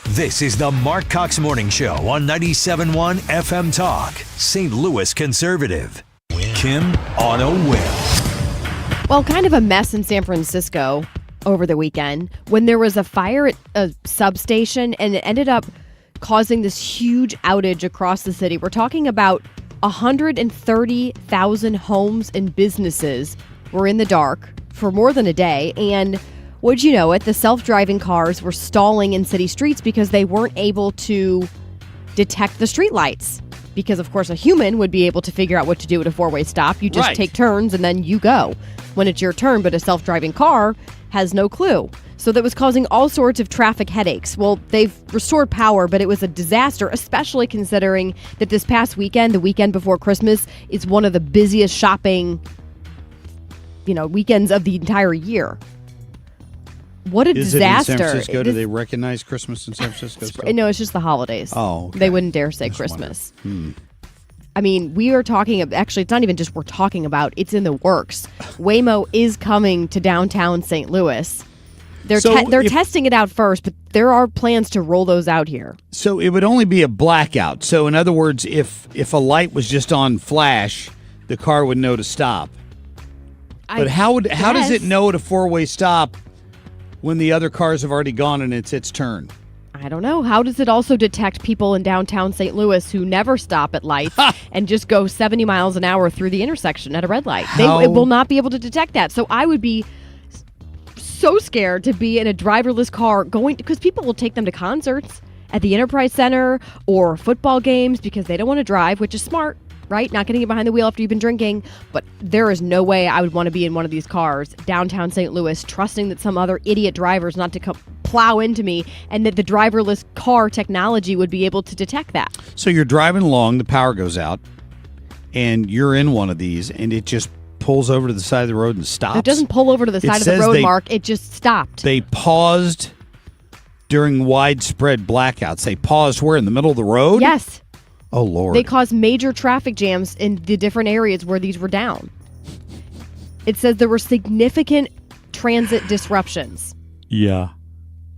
This is the Marc Cox Morning Show on 97.1 FM Talk, St. Louis Conservative. Kim on a whim. Well, kind of a mess in San Francisco over the weekend when there was a fire at a substation, and it ended up causing this huge outage across the city. We're talking about 130,000 homes and businesses were in the dark for more than a day, and would you know it, the self-driving cars were stalling in city streets because they weren't able to detect the streetlights. Because, of course, a human would be able to figure out what to do at a four-way stop. You just take turns and then you go when it's your turn, but a self-driving car has no clue. So that was causing all sorts of traffic headaches. Well, they've restored power, but it was a disaster, especially considering that this past weekend, the weekend before Christmas, is one of the busiest shopping, weekends of the entire year. What a disaster. Is it in San Francisco? Do they recognize Christmas in San Francisco still? No, it's just the holidays. Oh, okay. They wouldn't dare say Christmas. I mean, we are talking, actually, it's not even just we're talking about, it's in the works. Waymo is coming to downtown St. Louis. They're testing it out first, but there are plans to roll those out here. So it would only be a blackout. So in other words, if a light was just on flash, the car would know to stop. But how does it know at a four-way stop when the other cars have already gone and it's its turn? I don't know. How does it also detect people in downtown St. Louis who never stop at lights and just go 70 miles an hour through the intersection at a red light? It will not be able to detect that. So I would be so scared to be in a driverless car going, because people will take them to concerts at the Enterprise Center or football games because they don't want to drive, which is smart, right? Not getting behind the wheel after you've been drinking. But there is no way I would want to be in one of these cars downtown St. Louis, trusting that some other idiot driver's not to come plow into me and that the driverless car technology would be able to detect that. So you're driving along, the power goes out, and you're in one of these, and it just pulls over to the side of the road and stops. It doesn't pull over to the side of the road, Mark. It just stopped. They paused during widespread blackouts. They paused where? In the middle of the road? Yes. Oh, Lord. They caused major traffic jams in the different areas where these were down. It says there were significant transit disruptions. Yeah.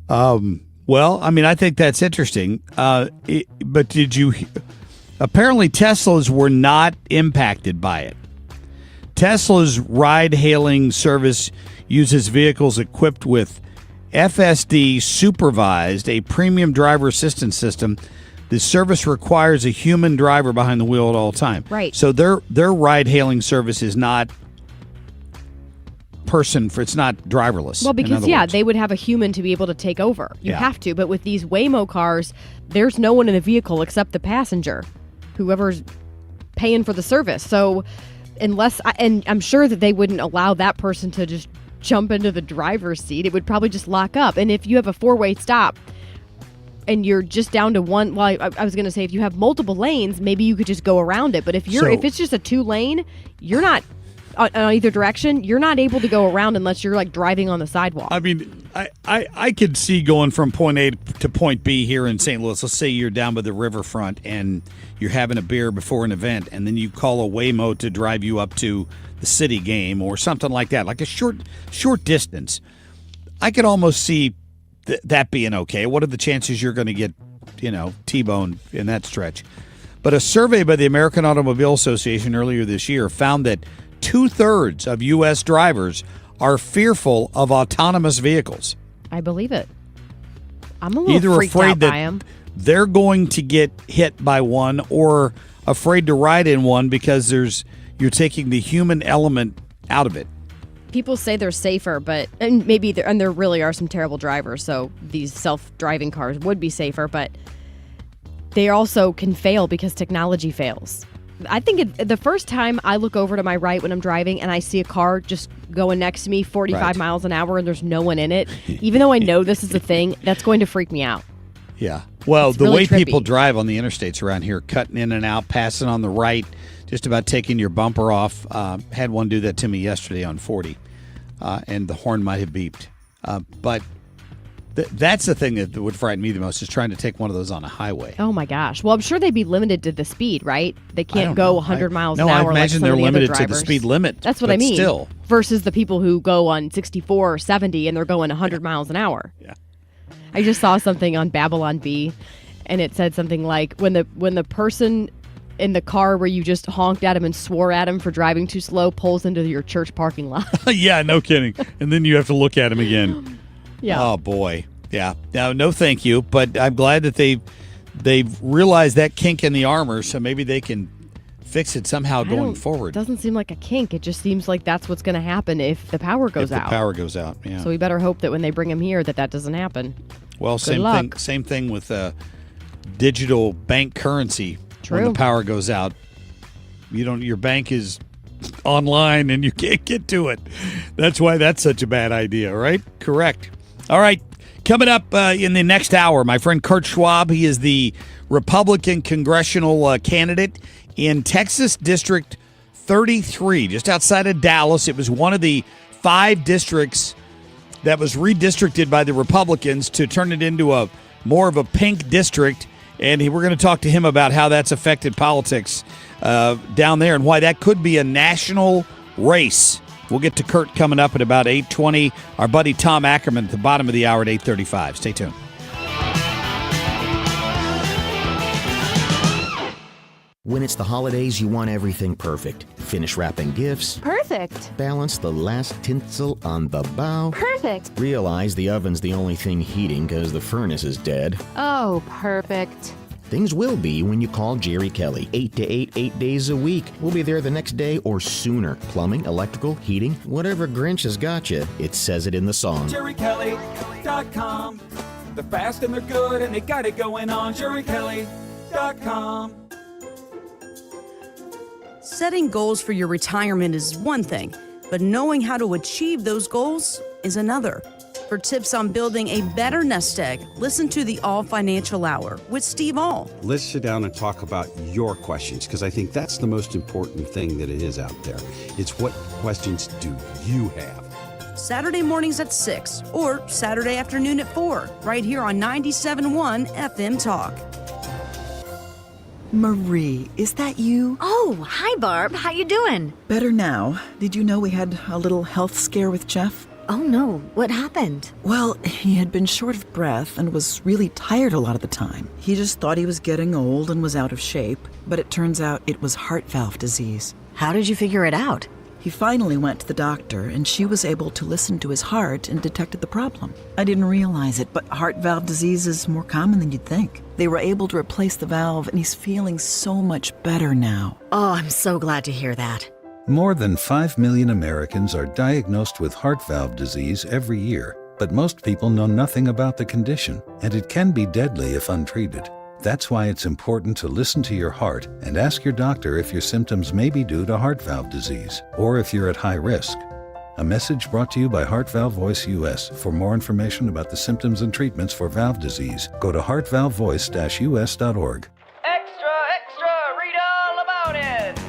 Well, I mean, I think that's interesting. But did you... Apparently, Teslas were not impacted by it. Tesla's ride-hailing service uses vehicles equipped with FSD Supervised, a premium driver assistance system. The service requires a human driver behind the wheel at all time. Right. So their ride-hailing service is not it's not driverless. Well, because, they would have a human to be able to take over. You have to. But with these Waymo cars, there's no one in the vehicle except the passenger, whoever's paying for the service. So and I'm sure that they wouldn't allow that person to just jump into the driver's seat. It would probably just lock up. And if you have a four-way stop and you're just down to one, well, I was going to say if you have multiple lanes, maybe you could just go around it. But if it's just a two-lane, you're not on either direction, you're not able to go around unless you're like driving on the sidewalk. I mean, I could see going from point A to point B here in St. Louis. Let's say you're down by the riverfront and you're having a beer before an event, and then you call a Waymo to drive you up to the city game or something like that, like a short distance. I could almost see that being okay. What are the chances you're going to get, T-boned in that stretch? But a survey by the American Automobile Association earlier this year found that 2/3 of U.S. drivers are fearful of autonomous vehicles. I believe it. I'm a little freaked out by them. They're going to get hit by one or afraid to ride in one because you're taking the human element out of it. People say they're safer, and there really are some terrible drivers, so these self-driving cars would be safer, but they also can fail because technology fails. I think the first time I look over to my right when I'm driving and I see a car just going next to me 45 miles an hour and there's no one in it, even though I know this is a thing, that's going to freak me out. Yeah. Well, it's the really way trippy. people drive on the interstates around here, cutting in and out, passing on the right, just about taking your bumper off. Had one do that to me yesterday on 40, and the horn might have beeped. But that's the thing that would frighten me the most, is trying to take one of those on a highway. Oh, my gosh. Well, I'm sure they'd be limited to the speed, right? They can't go 100 miles an hour. No, I imagine like they're some of the limited other to the drivers. speed limit. That's what I mean. Still. Versus the people who go on 64 or 70 and they're going 100 miles an hour. Yeah. I just saw something on Babylon Bee, and it said something like, when the person in the car where you just honked at him and swore at him for driving too slow pulls into your church parking lot. Yeah, no kidding. And then you have to look at him again. Yeah. Oh, boy. Yeah. No, thank you. But I'm glad that they've realized that kink in the armor, so maybe they can fix it somehow going forward. It doesn't seem like a kink. It just seems like that's what's going to happen if the power goes out. If the power goes out, yeah. So we better hope that when they bring him here that doesn't happen. Well, Good same thing with digital bank currency. True. When the power goes out, your bank is online and you can't get to it. That's why that's such a bad idea, right? Correct. All right. Coming up in the next hour, my friend Kurt Schwab. He is the Republican congressional candidate in Texas District 33, just outside of Dallas. It was one of the 5 districts that was redistricted by the Republicans to turn it into more of a pink district. And we're going to talk to him about how that's affected politics down there and why that could be a national race. We'll get to Kurt coming up at about 8:20. Our buddy Tom Ackerman at the bottom of the hour at 8:35. Stay tuned. When it's the holidays, you want everything perfect. Finish wrapping gifts. Perfect. Balance the last tinsel on the bow. Perfect. Realize the oven's the only thing heating because the furnace is dead. Oh, perfect. Things will be when you call Jerry Kelly. 8 to 8, 8 days a week. We'll be there the next day or sooner. Plumbing, electrical, heating, whatever Grinch has got you, it says it in the song. JerryKelly.com. They're fast and they're good and they got it going on. JuryKelly.com. Setting goals for your retirement is one thing, but knowing how to achieve those goals is another. For tips on building a better nest egg, listen to the All Financial Hour with Steve All. Let's sit down and talk about your questions, because I think that's the most important thing that it is out there. It's what questions do you have? Saturday mornings at 6 or Saturday afternoon at 4, right here on 97.1 FM Talk. Marie, is that you? Oh, hi Barb. How you doing? Better now. Did you know we had a little health scare with Jeff? Oh no, what happened? Well, he had been short of breath and was really tired a lot of the time. He just thought he was getting old and was out of shape, but it turns out it was heart valve disease. How did you figure it out? He finally went to the doctor, and she was able to listen to his heart and detected the problem. I didn't realize it, but heart valve disease is more common than you'd think. They were able to replace the valve, and he's feeling so much better now. Oh, I'm so glad to hear that. More than 5 million Americans are diagnosed with heart valve disease every year, but most people know nothing about the condition, and it can be deadly if untreated. That's why it's important to listen to your heart and ask your doctor if your symptoms may be due to heart valve disease, or if you're at high risk. A message brought to you by Heart Valve Voice US. For more information about the symptoms and treatments for valve disease, go to heartvalvevoice-us.org.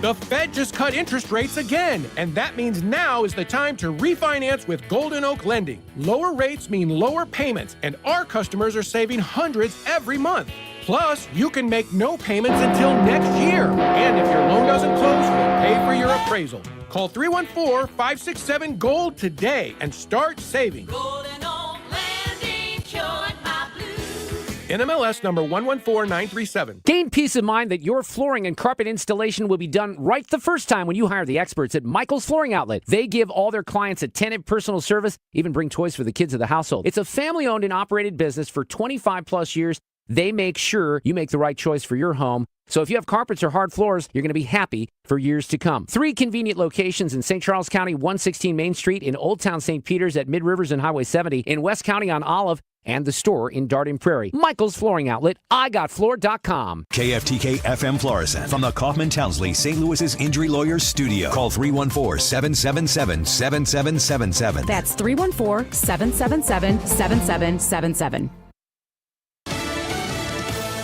The Fed just cut interest rates again, and that means now is the time to refinance with Golden Oak Lending. Lower rates mean lower payments, and our customers are saving hundreds every month. Plus, you can make no payments until next year. And if your loan doesn't close, we'll pay for your appraisal. Call 314-567-GOLD today and start saving. Golden Oak Lending cured my blues. NMLS number 114937. Gain peace of mind that your flooring and carpet installation will be done right the first time when you hire the experts at Michael's Flooring Outlet. They give all their clients attentive personal service, even bring toys for the kids of the household. It's a family-owned and operated business for 25-plus years. They make sure you make the right choice for your home. So if you have carpets or hard floors, you're going to be happy for years to come. 3 convenient locations in St. Charles County, 116 Main Street, in Old Town St. Peters at Mid-Rivers and Highway 70, in West County on Olive, and the store in Darden Prairie. Michael's Flooring Outlet, IGotFloor.com. KFTK FM Florissant from the Kaufman Townsley St. Louis's Injury Lawyers Studio. Call 314-777-7777. That's 314-777-7777.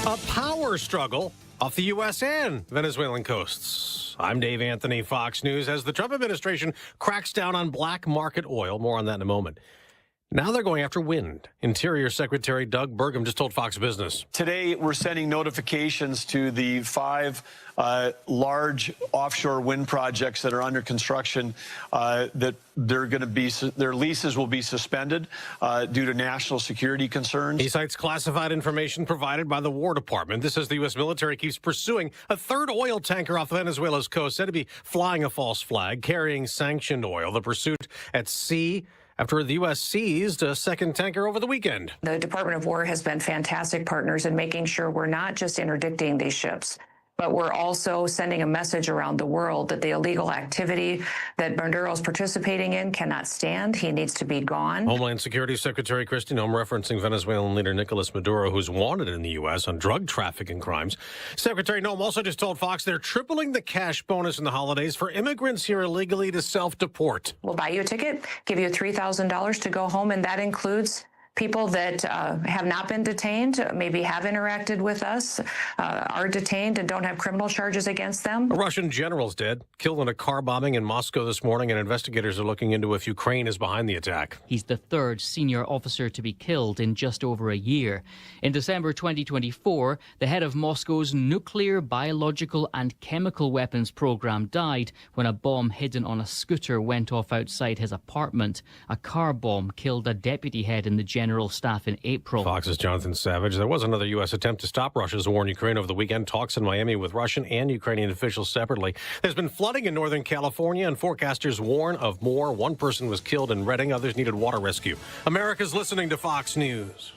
A power struggle off the U.S. and Venezuelan coasts. I'm Dave Anthony, Fox News. As the Trump administration cracks down on black market oil, more on that in a moment. Now they're going after wind. Interior Secretary Doug Burgum just told Fox Business. Today, we're sending notifications to the 5 large offshore wind projects that are under construction that they're going to be, their leases will be suspended due to national security concerns. He cites classified information provided by the War Department. This as the U.S. military keeps pursuing a third oil tanker off Venezuela's coast, said to be flying a false flag, carrying sanctioned oil. The pursuit at sea after the U.S. seized a second tanker over the weekend. The Department of War has been fantastic partners in making sure we're not just interdicting these ships, but we're also sending a message around the world that the illegal activity that Maduro's participating in cannot stand. He needs to be gone. Homeland Security Secretary Kristi Noem referencing Venezuelan leader Nicolas Maduro, who's wanted in the U.S. on drug trafficking crimes. Secretary Noem also just told Fox they're tripling the cash bonus in the holidays for immigrants here illegally to self-deport. We'll buy you a ticket, give you $3,000 to go home, and that includes people that have not been detained, maybe have interacted with us, are detained and don't have criminal charges against them. A Russian general's dead, killed in a car bombing in Moscow this morning, and investigators are looking into if Ukraine is behind the attack. He's the 3rd senior officer to be killed in just over a year. In December 2024, the head of Moscow's nuclear, biological and chemical weapons program died when a bomb hidden on a scooter went off outside his apartment. A car bomb killed a deputy head in the general staff in April. Fox's Jonathan Savage. There was another U.S. attempt to stop Russia's war in Ukraine over the weekend. Talks in Miami with Russian and Ukrainian officials separately. There's been flooding in Northern California, and forecasters warn of more. One person was killed in Redding. Others needed water rescue. America's listening to Fox News.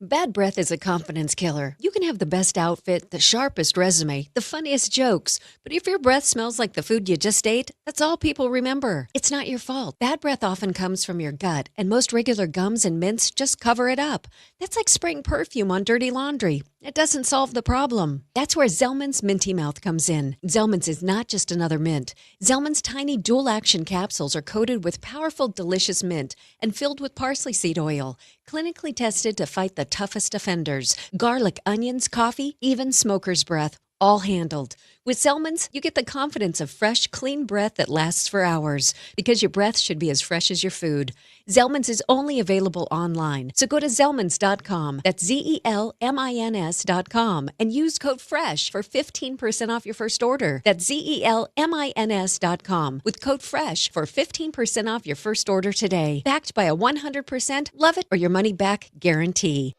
Bad breath is a confidence killer. You can have the best outfit, the sharpest resume, the funniest jokes, but if your breath smells like the food you just ate, that's all people remember. It's not your fault. Bad breath often comes from your gut, and most regular gums and mints just cover it up. That's like spraying perfume on dirty laundry. It doesn't solve the problem. That's where Zellman's Minty Mouth comes in. Zellman's is not just another mint. Zellman's tiny dual-action capsules are coated with powerful, delicious mint and filled with parsley seed oil, clinically tested to fight the toughest offenders. Garlic, onions, coffee, even smoker's breath, all handled. With Zellman's, you get the confidence of fresh, clean breath that lasts for hours, because your breath should be as fresh as your food. Zellman's is only available online, so go to Zellmans.com, that's ZELMINS.com, and use code FRESH for 15% off your first order. That's ZELMINS.com, with code FRESH for 15% off your first order today. Backed by a 100% love it or your money back guarantee.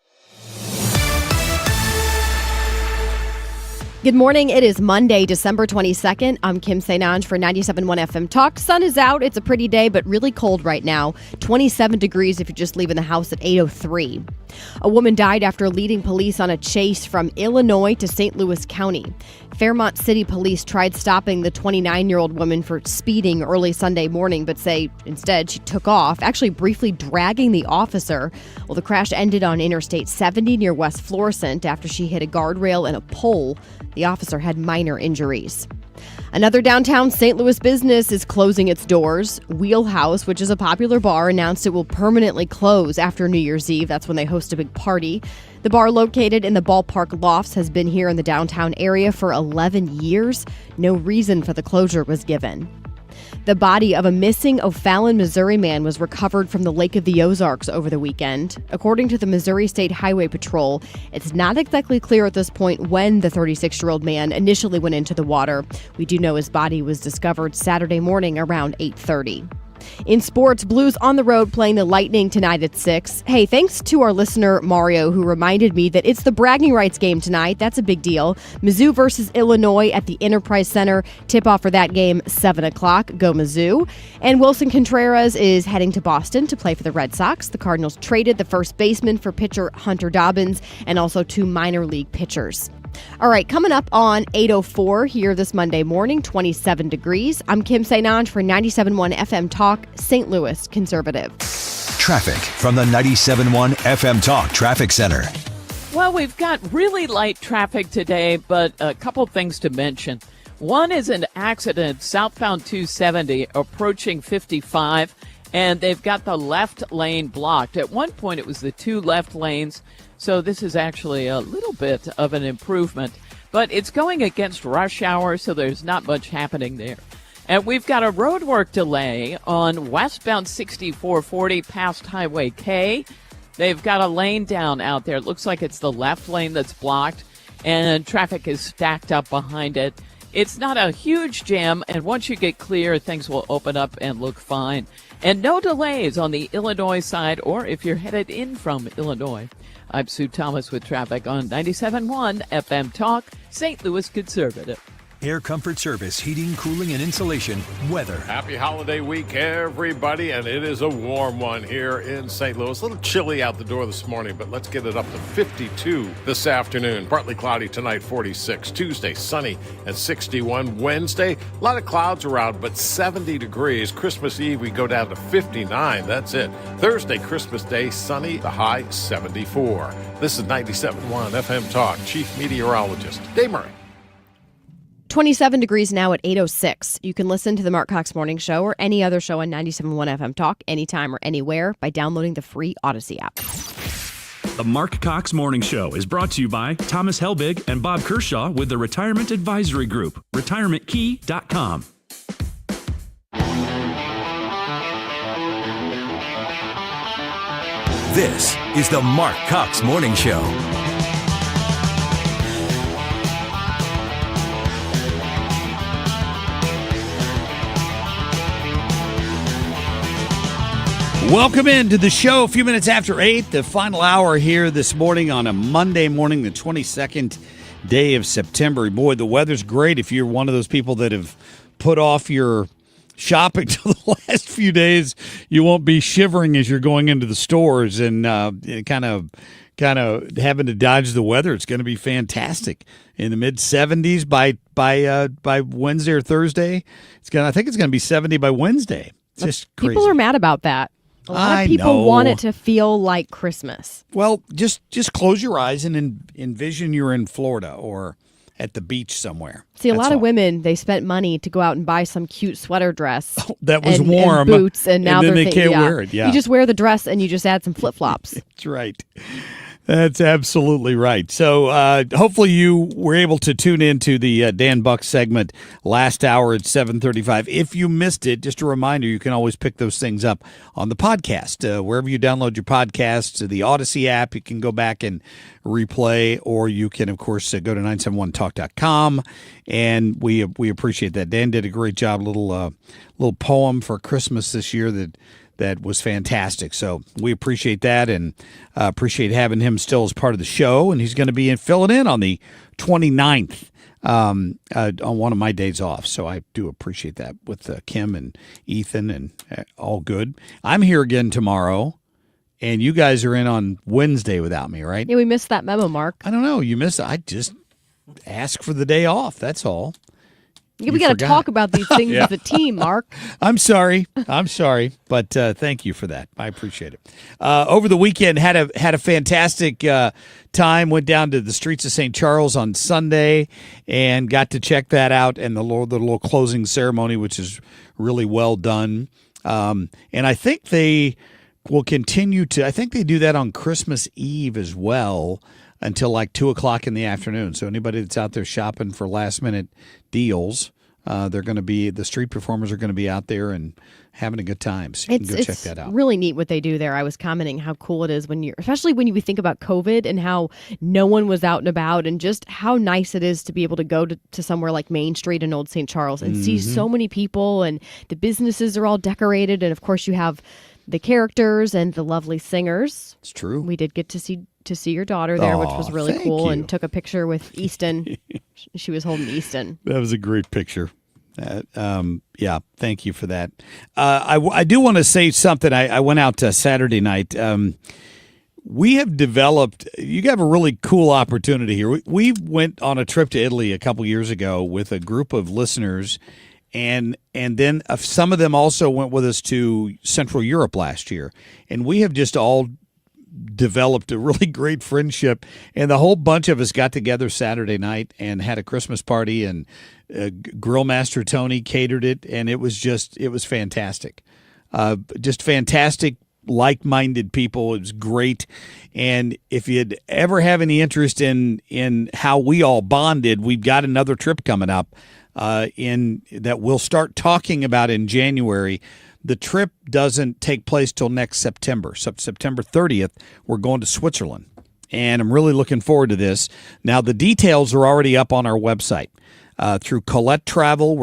Good morning. It is Monday, December 22nd. I'm Kim St. for 97.1 FM Talk. Sun is out. It's a pretty day, but really cold right now. 27 degrees if you're just leaving the house at 8:03. A woman died after leading police on a chase from Illinois to St. Louis County. Fairmont City Police tried stopping the 29-year-old woman for speeding early Sunday morning, but say instead she took off, actually briefly dragging the officer. Well, the crash ended on Interstate 70 near West Florissant after she hit a guardrail and a pole. The officer had minor injuries. Another downtown St. Louis business is closing its doors. Wheelhouse, which is a popular bar, announced it will permanently close after New Year's Eve. That's when they host a big party. The bar, located in the ballpark lofts, has been here in the downtown area for 11 years. No reason for the closure was given. The body of a missing O'Fallon, Missouri man was recovered from the Lake of the Ozarks over the weekend. According to the Missouri State Highway Patrol, it's not exactly clear at this point when the 36-year-old man initially went into the water. We do know his body was discovered Saturday morning around 8:30. In sports, Blues on the road playing the Lightning tonight at 6. Hey, thanks to our listener, Mario, who reminded me that it's the bragging rights game tonight. That's a big deal. Mizzou versus Illinois at the Enterprise Center. Tip-off for that game, 7 o'clock. Go Mizzou. And Wilson Contreras is heading to Boston to play for the Red Sox. The Cardinals traded the first baseman for pitcher Hunter Dobbins and also 2 minor league pitchers. All right, coming up on 8:04 here this Monday morning, 27 degrees. I'm Kim St. for 97.1 FM Talk, St. Louis Conservative. Traffic from the 97.1 FM Talk Traffic Center. Well, we've got really light traffic today, but a couple things to mention. One is an accident southbound 270 approaching 55, and they've got the left lane blocked. At one point, it was the 2 left lanes. So this is actually a little bit of an improvement, but it's going against rush hour, so there's not much happening there. And we've got a roadwork delay on westbound 6440 past Highway K. They've got a lane down out there. It looks like it's the left lane that's blocked, and traffic is stacked up behind it. It's not a huge jam, and once you get clear, things will open up and look fine. And no delays on the Illinois side, or if you're headed in from Illinois. I'm Sue Thomas with traffic on 97.1 FM Talk, St. Louis Conservative. Air Comfort Service, heating, cooling, and insulation, weather. Happy holiday week, everybody, and it is a warm one here in St. Louis. A little chilly out the door this morning, but let's get it up to 52 this afternoon. Partly cloudy tonight, 46. Tuesday, sunny at 61. Wednesday, a lot of clouds around, but 70 degrees. Christmas Eve, we go down to 59. That's it. Thursday, Christmas Day, sunny, the high 74. This is 97.1 FM Talk, Chief Meteorologist Dave Murray. 27 degrees now at 8:06. You can listen to the Marc Cox Morning Show or any other show on 97.1 FM Talk anytime or anywhere by downloading the free Odyssey app. The Marc Cox Morning Show is brought to you by Thomas Helbig and Bob Kershaw with the Retirement Advisory Group, retirementkey.com. This is the Marc Cox Morning Show. Welcome into the show. A few minutes after 8, the final hour here this morning on a Monday morning, the 22nd day of September. Boy, the weather's great if you're one of those people that have put off your shopping till the last few days. You won't be shivering as you're going into the stores and kind of kind of having to dodge the weather. It's going to be fantastic in the mid 70s by Wednesday or Thursday. I think it's going to be 70 by Wednesday. It's just crazy. People are mad about that. A lot of people want it to feel like Christmas. Well, just close your eyes and envision you're in Florida or at the beach somewhere. See, a lot of women, they spent money to go out and buy some cute sweater dress that was and warm, boots, and now then they can't wear it. Yeah, you just wear the dress and you just add some flip flops. That's right. That's absolutely right. So hopefully you were able to tune into the Dan Buck segment last hour at 7:35. If you missed it, just a reminder, you can always pick those things up on the podcast. Wherever you download your podcasts, the Odyssey app, you can go back and replay, or you can, of course, go to 971talk.com, and we appreciate that. Dan did a great job, little poem for Christmas this year that was fantastic. So we appreciate that, and appreciate having him still as part of the show. And he's going to be filling in on the 29th on one of my days off. So I do appreciate that with Kim and Ethan, and all good. I'm here again tomorrow, and you guys are in on Wednesday without me, right? Yeah, we missed that memo, Mark. I don't know. You missed it. I just asked for the day off. That's all. Yeah, we got to talk about these things as a team, Mark. I'm sorry, but thank you for that. I appreciate it. Over the weekend, had a fantastic time. Went down to the streets of St. Charles on Sunday and got to check that out, and the little closing ceremony, which is really well done. And I think they will continue to. I think they do that on Christmas Eve as well, until like 2:00 in the afternoon. So anybody that's out there shopping for last minute deals, they're going to be, the street performers are going to be out there and having a good time. So you can go check that out. It's really neat what they do there. I was commenting how cool it is especially when you think about COVID and how no one was out and about, and just how nice it is to be able to go to somewhere like Main Street in Old St. Charles and see so many people, and the businesses are all decorated. And of course you have the characters and the lovely singers. It's true. We did get to see your daughter there, which was really cool, you. and took a picture with Easton. She was holding Easton. That was a great picture. Yeah, thank you for that. I do want to say something. I went out Saturday night. We have developed, you have a really cool opportunity here. We went on a trip to Italy a couple years ago with a group of listeners, and then some of them also went with us to Central Europe last year. And we have just all developed a really great friendship, and the whole bunch of us got together Saturday night and had a Christmas party, and Grill Master Tony catered it, and it was fantastic. Just fantastic, like-minded people. It was great. And if you'd ever have any interest in how we all bonded, we've got another trip coming up that we'll start talking about in January. The trip doesn't take place till next September. So September 30th, we're going to Switzerland, and I'm really looking forward to this. Now, the details are already up on our website. Through Colette Travel,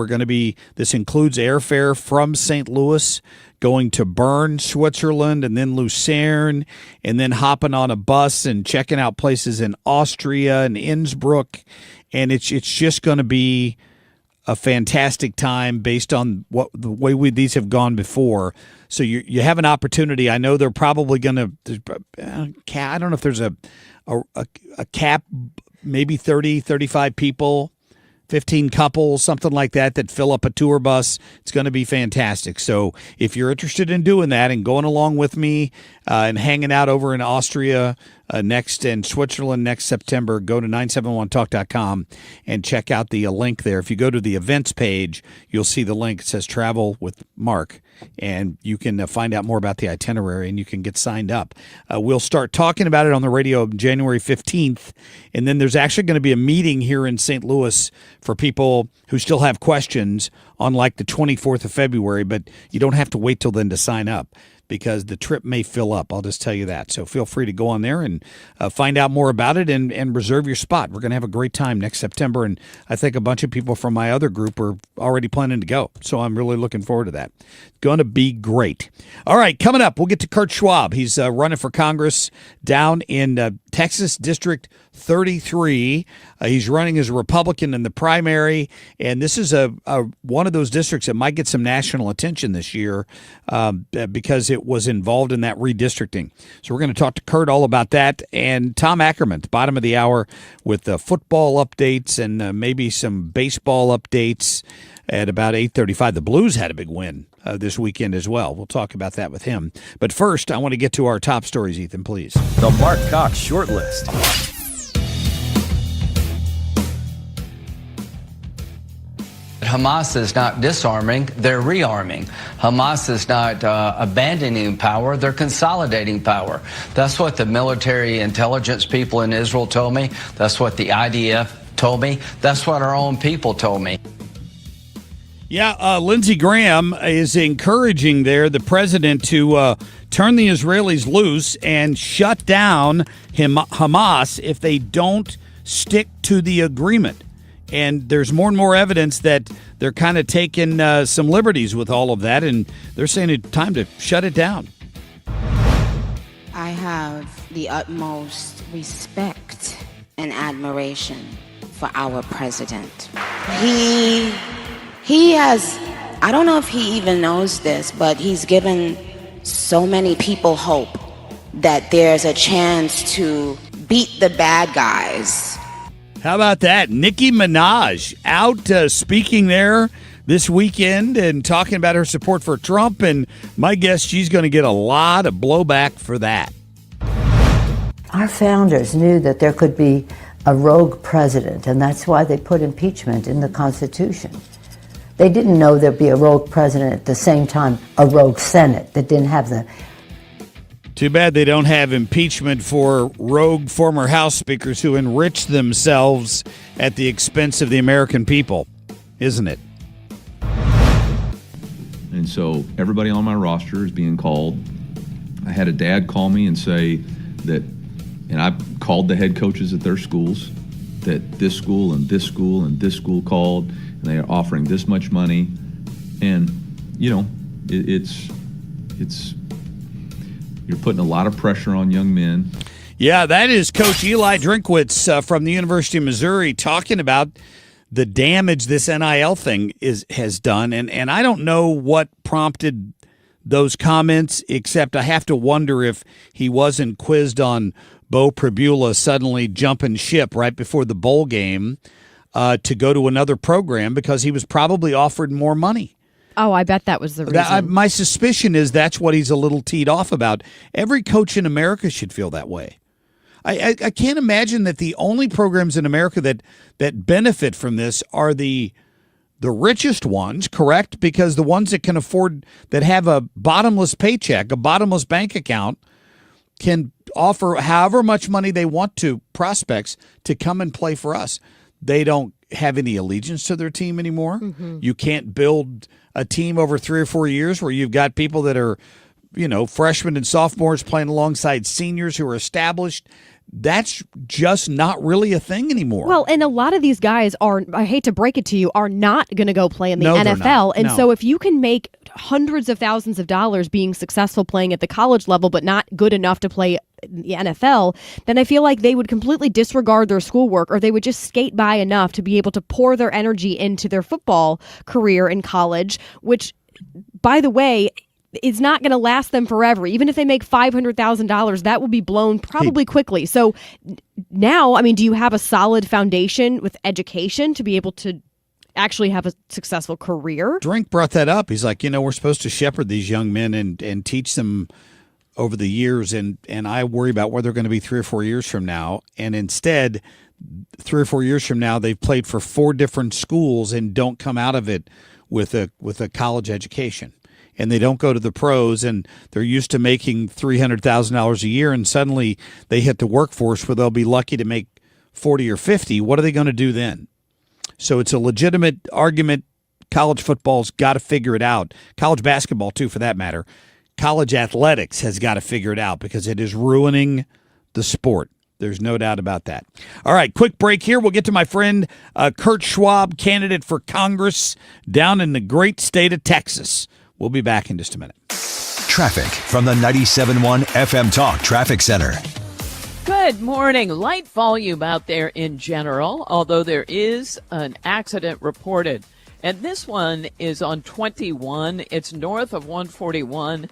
this includes airfare from St. Louis, going to Bern, Switzerland, and then Lucerne, and then hopping on a bus and checking out places in Austria and Innsbruck. And it's just going to be a fantastic time based on the way these have gone before. So you have an opportunity. I know they're probably going to, I don't know if there's a cap, maybe 30, 35 people, 15 couples, something like that fill up a tour bus. It's going to be fantastic. So if you're interested in doing that and going along with me and hanging out over in Austria and Switzerland next September, go to 971talk.com and check out the link there. If you go to the events page, you'll see the link. It says Travel with Mark, and you can find out more about the itinerary, and you can get signed up. We'll start talking about it on the radio January 15th, and then there's actually going to be a meeting here in St. Louis for people who still have questions on like the 24th of February, but you don't have to wait till then to sign up, because the trip may fill up. I'll just tell you that. So feel free to go on there and find out more about it and reserve your spot. We're going to have a great time next September, and I think a bunch of people from my other group are already planning to go. So I'm really looking forward to that. It's going to be great. All right, coming up, we'll get to Kurt Schwab. He's running for Congress down in Texas District 33. He's running as a Republican in the primary, and this is a one of those districts that might get some national attention this year because it was involved in that redistricting. So we're going to talk to Kurt all about that, and Tom Ackerman at the bottom of the hour with the football updates and maybe some baseball updates at about 8:35. The Blues had a big win this weekend as well. We'll talk about that with him. But first, I want to get to our top stories, Ethan, please. The Marc Cox Short List. Hamas is not disarming, they're rearming. Hamas is not abandoning power, they're consolidating power. That's what the military intelligence people in Israel told me. That's what the IDF told me. That's what our own people told me. Yeah, Lindsey Graham is encouraging the president to turn the Israelis loose and shut down Hamas if they don't stick to the agreement. And there's more and more evidence that they're kind of taking some liberties with all of that, and they're saying it's time to shut it down. I have the utmost respect and admiration for our president. He has, I don't know if he even knows this, but he's given so many people hope that there's a chance to beat the bad guys. How about that? Nicki Minaj out speaking there this weekend and talking about her support for Trump, and my guess she's going to get a lot of blowback for that. Our founders knew that there could be a rogue president, and that's why they put impeachment in the Constitution. They didn't know there'd be a rogue president at the same time, a rogue Senate that didn't have the... Too bad they don't have impeachment for rogue former House speakers who enrich themselves at the expense of the American people, isn't it? And so everybody on my roster is being called. I had a dad call me and say that, and I called the head coaches at their schools, that this school and this school and this school called, and they are offering this much money. And, you know, it's you're putting a lot of pressure on young men. Yeah, that is Coach Eli Drinkwitz from the University of Missouri talking about the damage this NIL thing has done. And I don't know what prompted those comments, except I have to wonder if he wasn't quizzed on Bo Pribula suddenly jumping ship right before the bowl game to go to another program because he was probably offered more money. Oh, I bet that was the reason. My suspicion is that's what he's a little teed off about. Every coach in America should feel that way. I can't imagine that the only programs in America that benefit from this are the richest ones, correct? Because the ones that can afford, that have a bottomless paycheck, a bottomless bank account, can offer however much money they want to prospects to come and play for us. They don't have any allegiance to their team anymore. Mm-hmm. You can't build a team over 3 or 4 years where you've got people that are, you know, freshmen and sophomores playing alongside seniors who are established. That's just not really a thing anymore. Well, and a lot of these guys are, I hate to break it to you, are not going to go play in the NFL. And so if you can make hundreds of thousands of dollars being successful playing at the college level, but not good enough to play in the NFL, then I feel like they would completely disregard their schoolwork, or they would just skate by enough to be able to pour their energy into their football career in college, which, by the way, is not going to last them forever. Even if they make $500,000, that will be blown probably quickly. So now, I mean, do you have a solid foundation with education to be able to actually have a successful career? Drink brought that up. He's like, you know, we're supposed to shepherd these young men and teach them over the years, and I worry about where they're going to be 3 or 4 years from now. And instead, 3 or 4 years from now, they've played for 4 different schools and don't come out of it with a college education. And they don't go to the pros, and they're used to making $300,000 a year, and suddenly they hit the workforce where they'll be lucky to make 40 or 50. What are they going to do then? So it's a legitimate argument. College football's got to figure it out. College basketball, too, for that matter. College athletics has got to figure it out because it is ruining the sport. There's no doubt about that. All right, quick break here. We'll get to my friend Kurt Schwab, candidate for Congress down in the great state of Texas. We'll be back in just a minute. Traffic from the 97.1 FM Talk Traffic Center. Good morning. Light volume out there in general, although there is an accident reported. And this one is on 21. It's north of 141.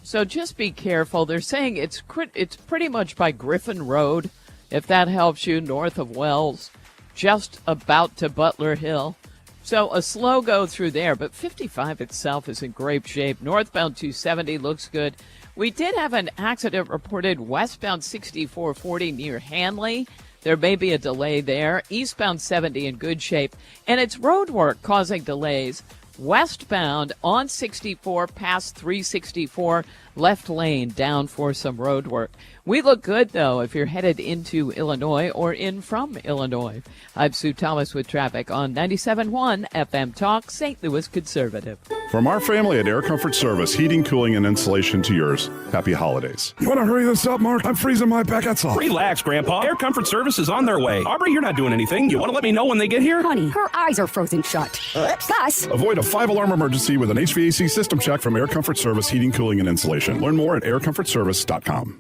So just be careful. They're saying it's pretty much by Griffin Road, if that helps you, north of Wells, just about to Butler Hill. So a slow go through there, but 55 itself is in great shape. Northbound 270 looks good. We did have an accident reported westbound 6440 near Hanley. There may be a delay there. Eastbound 70 in good shape. And it's road work causing delays. Westbound on 64 past 364, left lane down for some road work. We look good, though, if you're headed into Illinois or in from Illinois. I'm Sue Thomas with traffic on 97.1 FM Talk, St. Louis Conservative. From our family at Air Comfort Service, heating, cooling, and insulation to yours. Happy holidays. You want to hurry this up, Mark? I'm freezing my baguettes off. Relax, Grandpa. Air Comfort Service is on their way. Aubrey, you're not doing anything. You want to let me know when they get here? Honey, her eyes are frozen shut. Plus, avoid a 5-alarm emergency with an HVAC system check from Air Comfort Service Heating, Cooling, and Insulation. Learn more at aircomfortservice.com.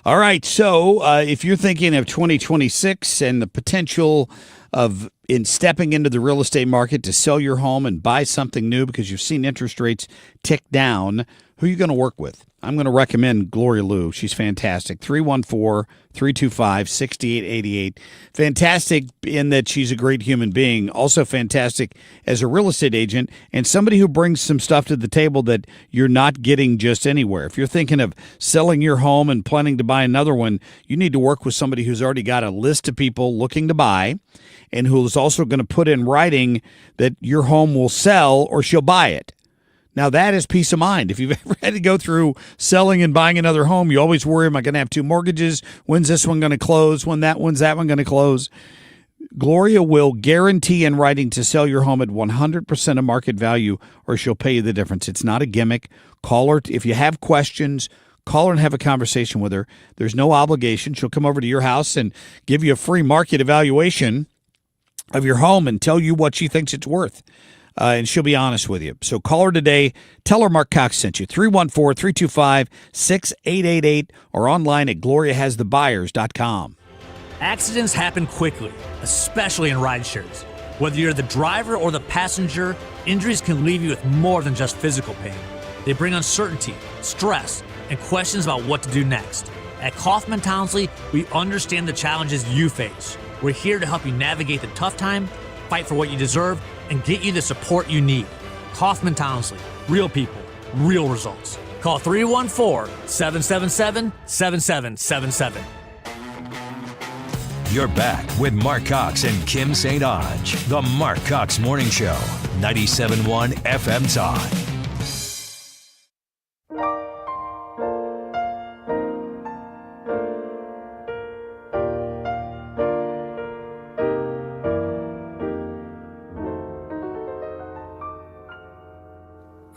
All right, so if you're thinking of 2026 and the potential of stepping into the real estate market to sell your home and buy something new because you've seen interest rates tick down, who are you going to work with? I'm going to recommend Gloria Liu. She's fantastic. 314-325-6888. Fantastic in that she's a great human being. Also fantastic as a real estate agent and somebody who brings some stuff to the table that you're not getting just anywhere. If you're thinking of selling your home and planning to buy another one, you need to work with somebody who's already got a list of people looking to buy and who is also going to put in writing that your home will sell or she'll buy it. Now, that is peace of mind. If you've ever had to go through selling and buying another home, you always worry, am I going to have 2 mortgages? When's this one going to close? When's that one going to close? Gloria will guarantee in writing to sell your home at 100% of market value, or she'll pay you the difference. It's not a gimmick. Call her. If you have questions, call her and have a conversation with her. There's no obligation. She'll come over to your house and give you a free market evaluation of your home and tell you what she thinks it's worth. And she'll be honest with you. So call her today. Tell her Marc Cox sent you. 314-325-6888 or online at gloriahasthebuyers.com. Accidents happen quickly, especially in rideshares. Whether you're the driver or the passenger, injuries can leave you with more than just physical pain. They bring uncertainty, stress, and questions about what to do next. At Kaufman Townsley, we understand the challenges you face. We're here to help you navigate the tough time, fight for what you deserve, and get you the support you need. Kaufman Townsley, real people, real results. Call 314-777-7777. You're back with Marc Cox and Kim St. Onge. The Marc Cox Morning Show, 97.1 FM Talk.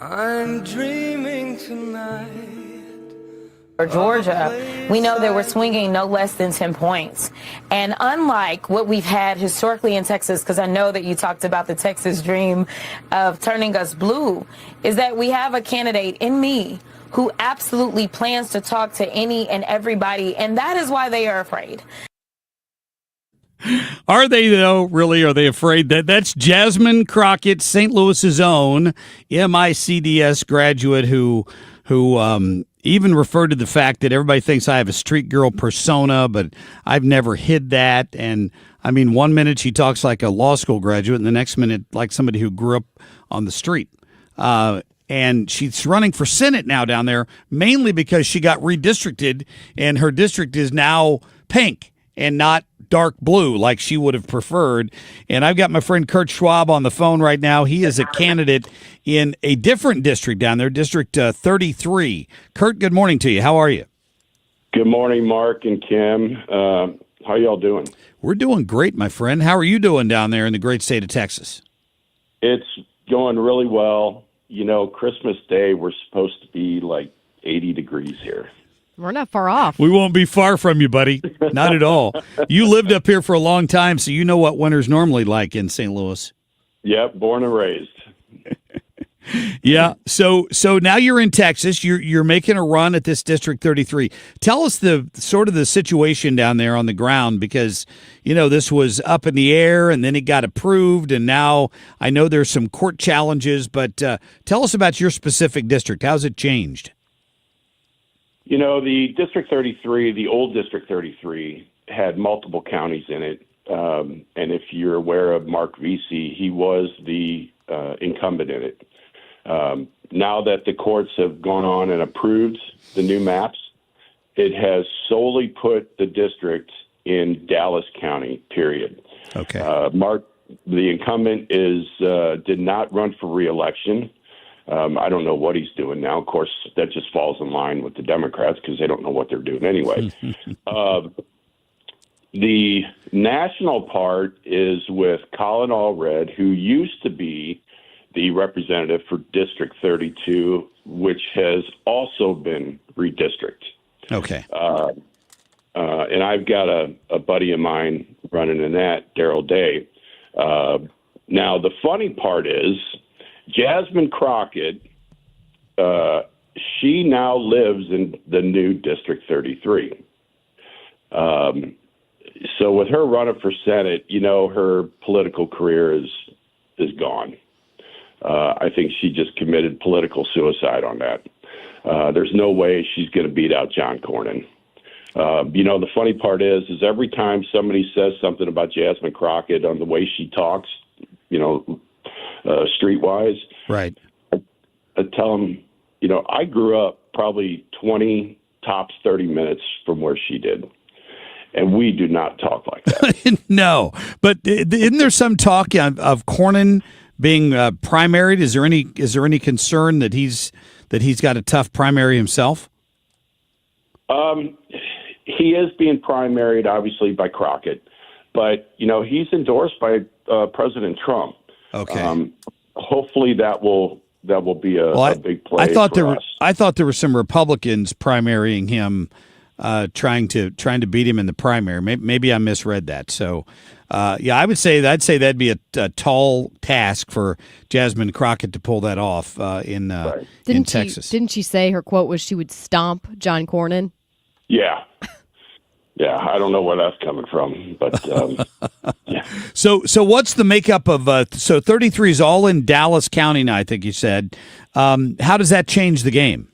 I'm dreaming tonight. For Georgia, we know that we're swinging no less than 10 points. And unlike what we've had historically in Texas, because I know that you talked about the Texas dream of turning us blue, is that we have a candidate in me who absolutely plans to talk to any and everybody, and that is why they are afraid. Are they, though? Really? Are they afraid? That's Jasmine Crockett, St. Louis's own MICDS graduate who even referred to the fact that everybody thinks I have a street girl persona, but I've never hid that. And I mean, one minute she talks like a law school graduate, and the next minute like somebody who grew up on the street. And she's running for Senate now down there, mainly because she got redistricted, and her district is now pink and not dark blue like she would have preferred. And I've got my friend Kurt Schwab on the phone right now. He is a candidate in a different district down there, District 33. Kurt, good morning to you. How are you? Good morning, Mark and Kim. How y'all doing? We're doing great, my friend. How are you doing down there in the great state of Texas? It's going really well. You know, Christmas Day, we're supposed to be like 80 degrees here. We're not far off. We won't be far from you, buddy. Not at all. You lived up here for a long time, so you know what winter's normally like in St. Louis. Yep, born and raised. Yeah. So now you're in Texas. You're making a run at this District 33. Tell us the sort of the situation down there on the ground, because this was up in the air and then it got approved, and now I know there's some court challenges. But tell us about your specific district. How's it changed? The District 33, the old District 33, had multiple counties in it. And if you're aware of Mark Vesey, he was the incumbent in it. Now that the courts have gone on and approved the new maps, it has solely put the district in Dallas County, period. Okay. Mark, the incumbent, did not run for re-election. I don't know what he's doing now. Of course, that just falls in line with the Democrats because they don't know what they're doing anyway. The national part is with Colin Allred, who used to be the representative for District 32, which has also been redistricted. Okay. And I've got a buddy of mine running in that, Daryl Day. Now, the funny part is Jasmine Crockett, she now lives in the new District 33. So with her running for Senate, her political career is gone. I think she just committed political suicide on that. There's no way she's going to beat out John Cornyn. The funny part is every time somebody says something about Jasmine Crockett on the way she talks, streetwise, right? I tell them, I grew up probably 20, tops 30 minutes from where she did. And we do not talk like that. No, but isn't there some talk of Cornyn being primaried? Is there any concern that he's got a tough primary himself? He is being primaried, obviously, by Crockett, but he's endorsed by President Trump. Okay. Hopefully that will be a big play. I thought there were some Republicans primarying him. Trying to beat him in the primary. Maybe I misread that. So, I'd say that'd be a tall task for Jasmine Crockett to pull that off in Texas. Didn't she say her quote was she would stomp John Cornyn? Yeah. Yeah, I don't know where that's coming from, but yeah. So what's the makeup of 33 is all in Dallas County now, I think you said. How does that change the game?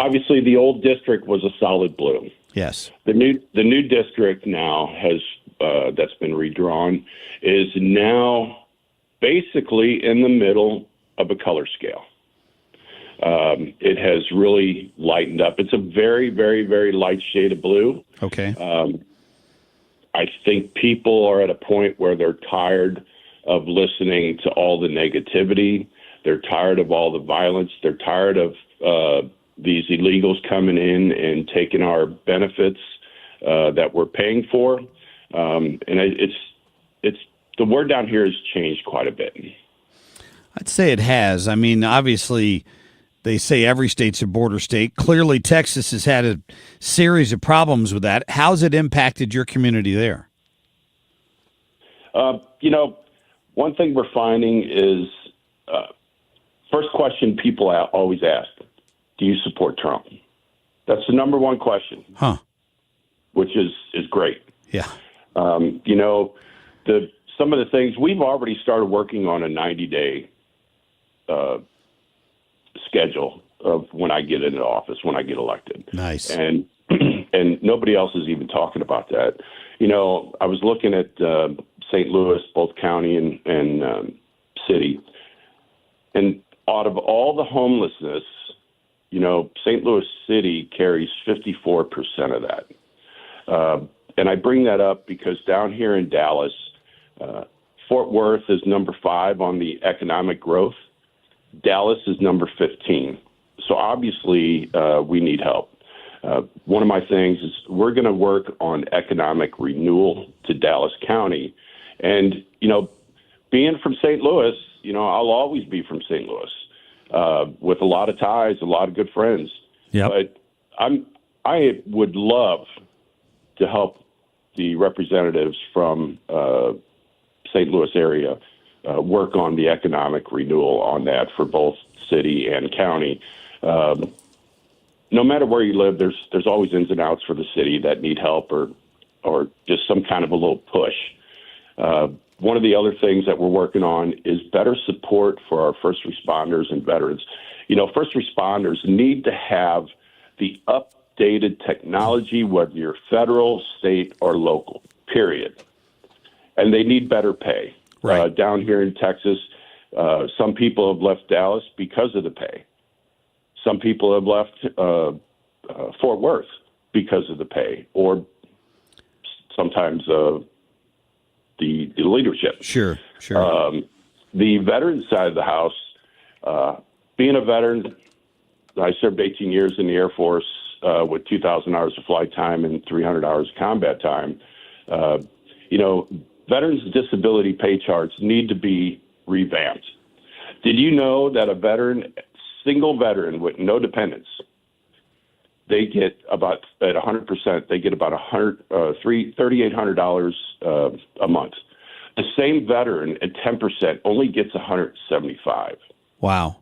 Obviously, the old district was a solid blue. Yes. The new district now has that's been redrawn is now basically in the middle of a color scale. It has really lightened up. It's a very, very, very light shade of blue. Okay. I think people are at a point where they're tired of listening to all the negativity. They're tired of all the violence. They're tired of these illegals coming in and taking our benefits that we're paying for. And it's the word down here has changed quite a bit. I'd say it has. I mean, obviously, they say every state's a border state. Clearly, Texas has had a series of problems with that. How's it impacted your community there? One thing we're finding is first question people always ask, do you support Trump? That's the number one question. Huh. Which is great. Yeah. Some of the things we've already started working on a 90-day schedule of when I get into office, when I get elected. Nice. And nobody else is even talking about that. I was looking at St. Louis, both county and city, and out of all the homelessness, St. Louis City carries 54% of that. And I bring that up because down here in Dallas, Fort Worth is number 5 on the economic growth. Dallas is number 15. So obviously we need help. One of my things is we're going to work on economic renewal to Dallas County. And, being from St. Louis, I'll always be from St. Louis. With a lot of ties, a lot of good friends. Yeah. But I would love to help the representatives from St. Louis area work on the economic renewal on that for both city and county. No matter where you live, there's always ins and outs for the city that need help or just some kind of a little push. One of the other things that we're working on is better support for our first responders and veterans. First responders need to have the updated technology, whether you're federal, state, or local, period. And they need better pay. Right. Down here in Texas, some people have left Dallas because of the pay. Some people have left Fort Worth because of the pay, or sometimes the leadership. Sure. The veteran side of the house, being a veteran, I served 18 years in the Air Force with 2,000 hours of flight time and 300 hours of combat time. Veterans' disability pay charts need to be revamped. Did you know that a veteran, single veteran with no dependents, they get about, at 100%, they get about $3,800 a month. The same veteran at 10% only gets $175. Wow.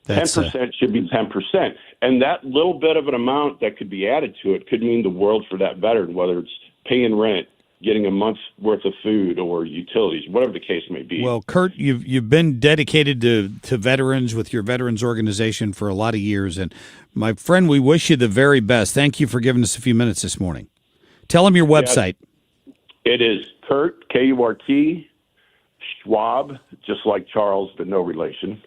10% should be 10%. And that little bit of an amount that could be added to it could mean the world for that veteran, whether it's paying rent, getting a month's worth of food or utilities, whatever the case may be. Well, Kurt, you've been dedicated to veterans with your veterans organization for a lot of years. And my friend, we wish you the very best. Thank you for giving us a few minutes this morning. Tell them your website. It is Kurt, K-U-R-T, Schwab, just like Charles, but no relation.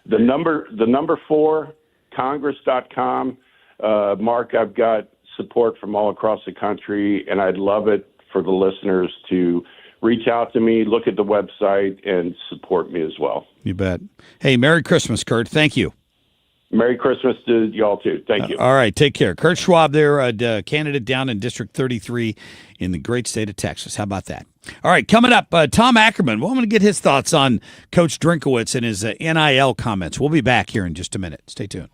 The number 4, Congress.com. Mark, I've got support from all across the country, and I'd love it for the listeners to reach out to me, look at the website, and support me as well. You bet. Hey, Merry Christmas, Kurt. Thank you. Merry Christmas to y'all, too. Thank you. All right, take care. Kurt Schwab there, a candidate down in District 33 in the great state of Texas. How about that? All right, coming up, Tom Ackerman. Well, I'm going to get his thoughts on Coach Drinkowitz and his NIL comments. We'll be back here in just a minute. Stay tuned.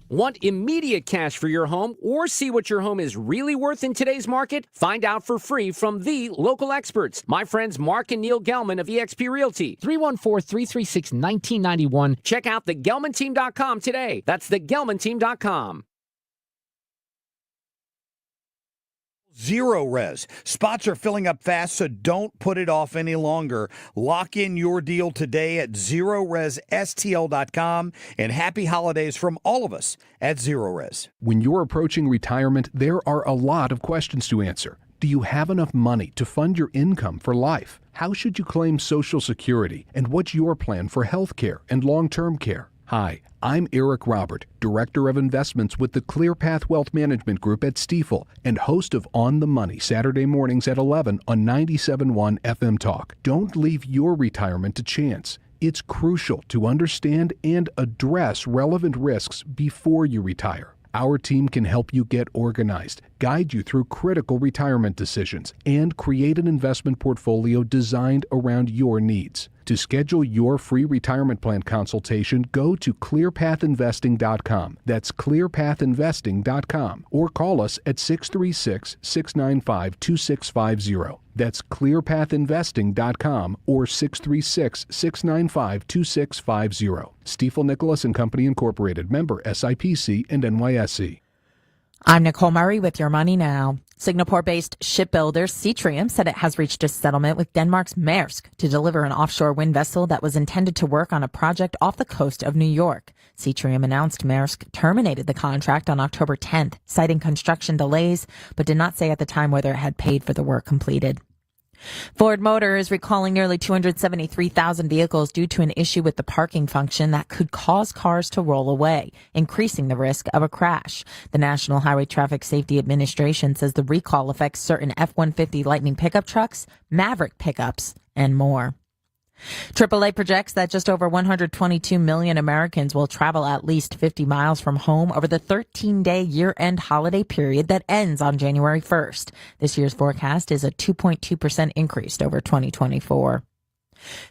Want immediate cash for your home or see what your home is really worth in today's market? Find out for free from the local experts. My friends Mark and Neil Gelman of eXp Realty. 314-336-1991. Check out thegelmanteam.com today. That's thegelmanteam.com. Zero res. Spots are filling up fast, so don't put it off any longer. Lock in your deal today at ZeroResSTL.com, and happy holidays from all of us at Zero Res. When you're approaching retirement, there are a lot of questions to answer. Do you have enough money to fund your income for life? How should you claim Social Security? And what's your plan for health care and long-term care? Hi, I'm Eric Robert, Director of Investments with the ClearPath Wealth Management Group at Stifel and host of On the Money Saturday mornings at 11 on 97.1 FM Talk. Don't leave your retirement to chance. It's crucial to understand and address relevant risks before you retire. Our team can help you get organized, guide you through critical retirement decisions, and create an investment portfolio designed around your needs. To schedule your free retirement plan consultation, go to clearpathinvesting.com. That's clearpathinvesting.com. Or call us at 636-695-2650. That's clearpathinvesting.com or 636-695-2650. Stifel Nicholas and Company Incorporated. Member SIPC and NYSE. I'm Nicole Murray with Your Money Now. Singapore-based shipbuilder Seatrium said it has reached a settlement with Denmark's Maersk to deliver an offshore wind vessel that was intended to work on a project off the coast of New York. Seatrium announced Maersk terminated the contract on October 10th, citing construction delays, but did not say at the time whether it had paid for the work completed. Ford Motor is recalling nearly 273,000 vehicles due to an issue with the parking function that could cause cars to roll away, increasing the risk of a crash. The National Highway Traffic Safety Administration says the recall affects certain F-150 Lightning pickup trucks, Maverick pickups, and more. AAA projects that just over 122 million Americans will travel at least 50 miles from home over the 13-day year-end holiday period that ends on January 1st. This year's forecast is a 2.2% increase over 2024.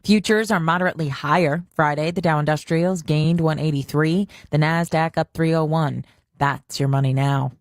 Futures are moderately higher. Friday, the Dow Industrials gained 183, the NASDAQ up 301. That's Your Money Now.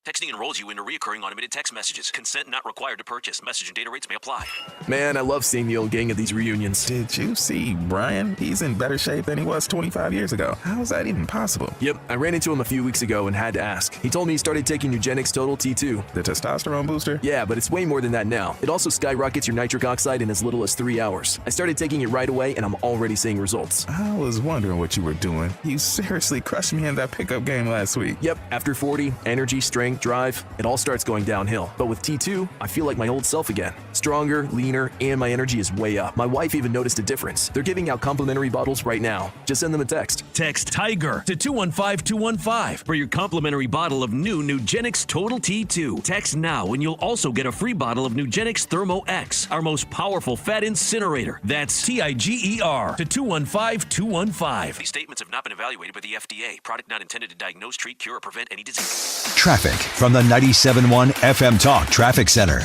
Texting enrolls you into recurring automated text messages. Consent not required to purchase. Message and data rates may apply. Man, I love seeing the old gang at these reunions. Did you see Brian? He's in better shape than he was 25 years ago. How is that even possible? Yep, I ran into him a few weeks ago and had to ask. He told me he started taking Nugenix Total T2. The testosterone booster? Yeah, but it's way more than that now. It also skyrockets your nitric oxide in as little as 3 hours. I started taking it right away and I'm already seeing results. I was wondering what you were doing. You seriously crushed me in that pickup game last week. Yep, after 40, energy, strength, drive, it all starts going downhill. But with T2, I feel like my old self again. Stronger, leaner, and my energy is way up. My wife even noticed a difference. They're giving out complimentary bottles right now. Just send them a text. Text TIGER to 215-215 for your complimentary bottle of new Nugenix Total T2. Text now and you'll also get a free bottle of Nugenix Thermo X, our most powerful fat incinerator. That's TIGER to 215-215. These statements have not been evaluated by the FDA. Product not intended to diagnose, treat, cure, or prevent any disease. Traffic from the 97.1 FM Talk Traffic Center.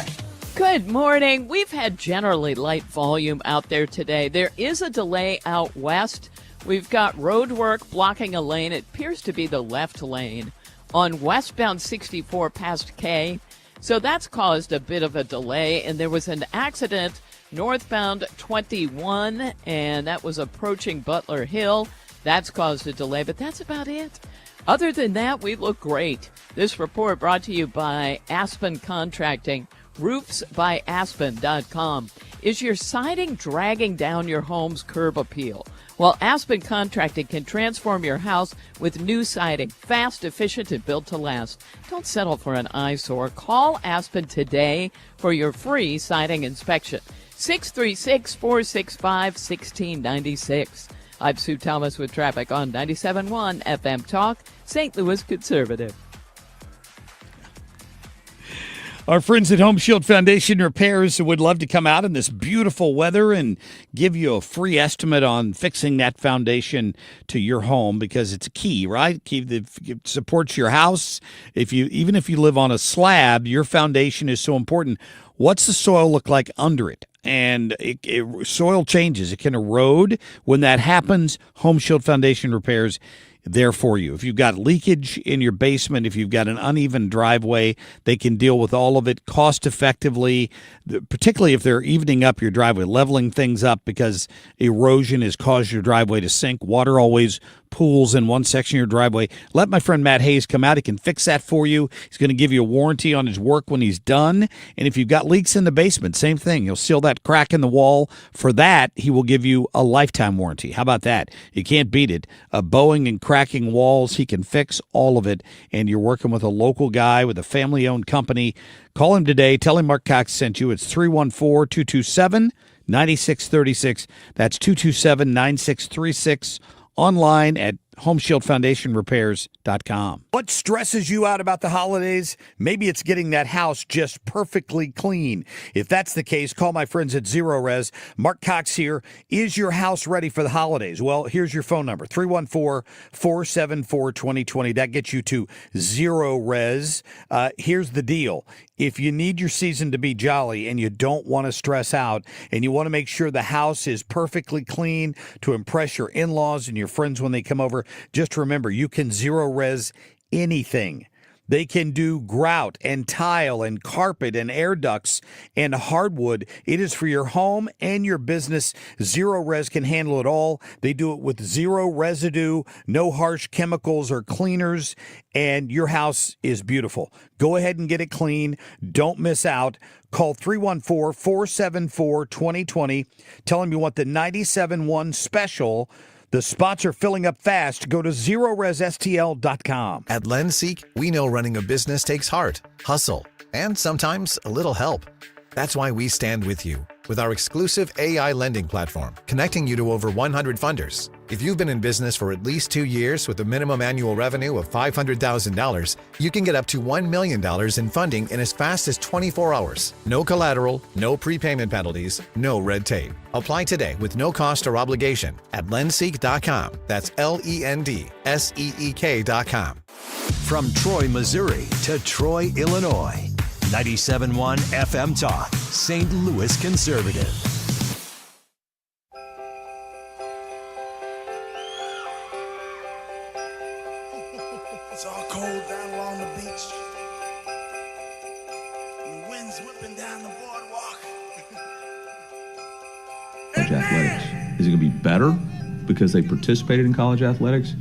Good morning. We've had generally light volume out there today. There is a delay out west. We've got road work blocking a lane. It appears to be the left lane on westbound 64 past K. So that's caused a bit of a delay. And there was an accident northbound 21, and that was approaching Butler Hill. That's caused a delay, but that's about it. Other than that, we look great. This report brought to you by Aspen Contracting. RoofsByAspen.com. Is your siding dragging down your home's curb appeal? Well, Aspen Contracting can transform your house with new siding, fast, efficient, and built to last. Don't settle for an eyesore. Call Aspen today for your free siding inspection. 636-465-1696. I'm Sue Thomas with traffic on 97.1 FM Talk, St. Louis Conservative. Our friends at Home Shield Foundation Repairs would love to come out in this beautiful weather and give you a free estimate on fixing that foundation to your home, because it's key, right? It supports your house. Even if you live on a slab, your foundation is so important. What's the soil look like under it? And soil changes. It can erode. When that happens, Home Shield Foundation Repairs there for you. If you've got leakage in your basement, if you've got an uneven driveway, they can deal with all of it cost effectively, particularly if they're evening up your driveway, leveling things up because erosion has caused your driveway to sink. Water always pools in one section of your driveway. Let my friend Matt Hayes come out. He can fix that for you. He's going to give you a warranty on his work when he's done. And if you've got leaks in the basement, same thing. He'll seal that crack in the wall. For that, he will give you a lifetime warranty. How about that? You can't beat it. Bowing and cracking walls, he can fix all of it. And you're working with a local guy with a family-owned company. Call him today. Tell him Marc Cox sent you. It's 314-227-9636. That's 227-9636. Online at HomeshieldFoundationRepairs.com. What stresses you out about the holidays? Maybe it's getting that house just perfectly clean. If that's the case, call my friends at Zero Res. Marc Cox here. Is your house ready for the holidays? Well, here's your phone number, 314-474-2020. That gets you to Zero Res. Here's the deal. If you need your season to be jolly and you don't want to stress out and you want to make sure the house is perfectly clean to impress your in-laws and your friends when they come over, just remember, you can Zero Res anything. They can do grout and tile and carpet and air ducts and hardwood. It is for your home and your business. Zero Res can handle it all. They do it with zero residue, no harsh chemicals or cleaners, and your house is beautiful. Go ahead and get it clean. Don't miss out. Call 314-474-2020. Tell them you want the 97.1 special. The spots are filling up fast. Go to ZeroResSTL.com. At LendSeek, we know running a business takes heart, hustle, and sometimes a little help. That's why we stand with you with our exclusive AI lending platform, connecting you to over 100 funders. If you've been in business for at least 2 years with a minimum annual revenue of $500,000, you can get up to $1 million in funding in as fast as 24 hours. No collateral, no prepayment penalties, no red tape. Apply today with no cost or obligation at lendseek.com. That's LENDSEEK.com. From Troy, Missouri to Troy, Illinois. 97.1 FM Talk, St. Louis Conservative. It's all cold down along the beach. college athletics? Is it going to be better because they participated in college athletics,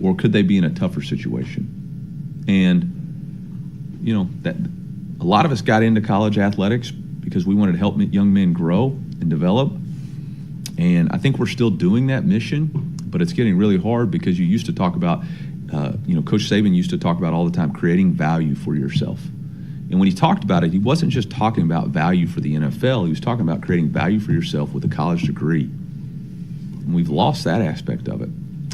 or could they be in a tougher situation? And, you know, that a lot of us got into college athletics because we wanted to help young men grow and develop. And I think we're still doing that mission, but it's getting really hard because you used to talk about, Coach Saban used to talk about all the time creating value for yourself. And when he talked about it, he wasn't just talking about value for the NFL. He was talking about creating value for yourself with a college degree. And we've lost that aspect of it.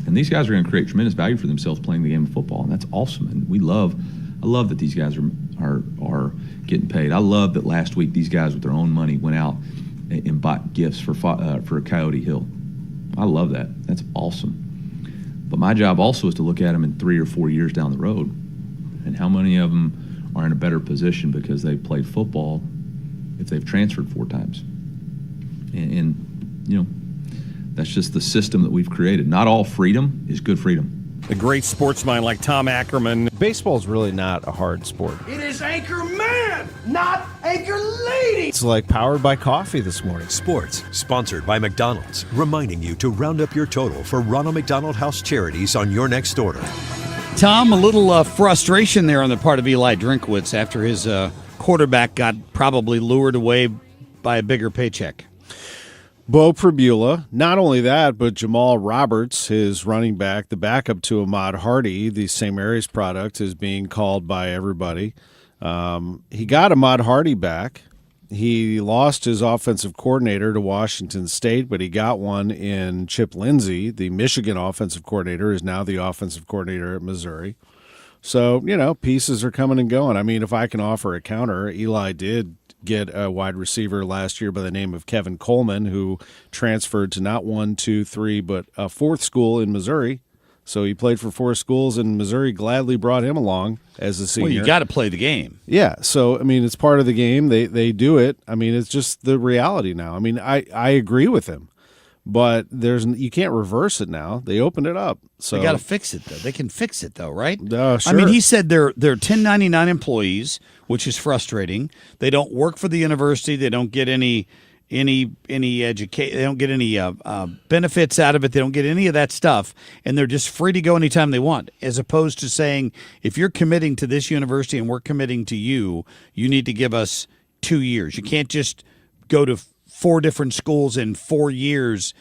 And these guys are going to create tremendous value for themselves playing the game of football, and that's awesome. And I love that these guys are getting paid. I love that last week these guys with their own money went out and bought gifts for Coyote Hill. I love that. That's awesome. But my job also is to look at them in 3 or 4 years down the road, and how many of them are in a better position because they played football if they've transferred 4 times. And you know, that's just the system that we've created. Not all freedom is good freedom. A great sportsman like Tom Ackerman. Baseball's really not a hard sport. It is Anchor Man, not Anchor Lady. It's like powered by coffee this morning. Sports, sponsored by McDonald's, reminding you to round up your total for Ronald McDonald House charities on your next order. Tom, a little frustration there on the part of Eli Drinkwitz after his quarterback got probably lured away by a bigger paycheck. Bo Pribula, not only that, but Jamal Roberts, his running back, the backup to Ahmad Hardy, the St. Mary's product, is being called by everybody. He got Ahmad Hardy back. He lost his offensive coordinator to Washington State, but he got one in Chip Lindsey. The Michigan offensive coordinator is now the offensive coordinator at Missouri. So, you know, pieces are coming and going. I mean, if I can offer a counter, Eli did get a wide receiver last year by the name of Kevin Coleman, who transferred to not 1, 2, 3, but a 4th school in Missouri. So he played for 4 schools, and Missouri gladly brought him along as a senior. Well, you got to play the game. Yeah, so, I mean, it's part of the game. They do it. I mean, it's just the reality now. I mean, I agree with him, but you can't reverse it now. They opened it up. So they got to fix it, though. They can fix it, though, right? Sure. I mean, he said they're 1099 employees, which is frustrating. They don't work for the university. They don't get any education. They don't get any benefits out of it. They don't get any of that stuff, and they're just free to go anytime they want. As opposed to saying, if you're committing to this university and we're committing to you, you need to give us 2 years. You can't just go to 4 different schools in 4 years.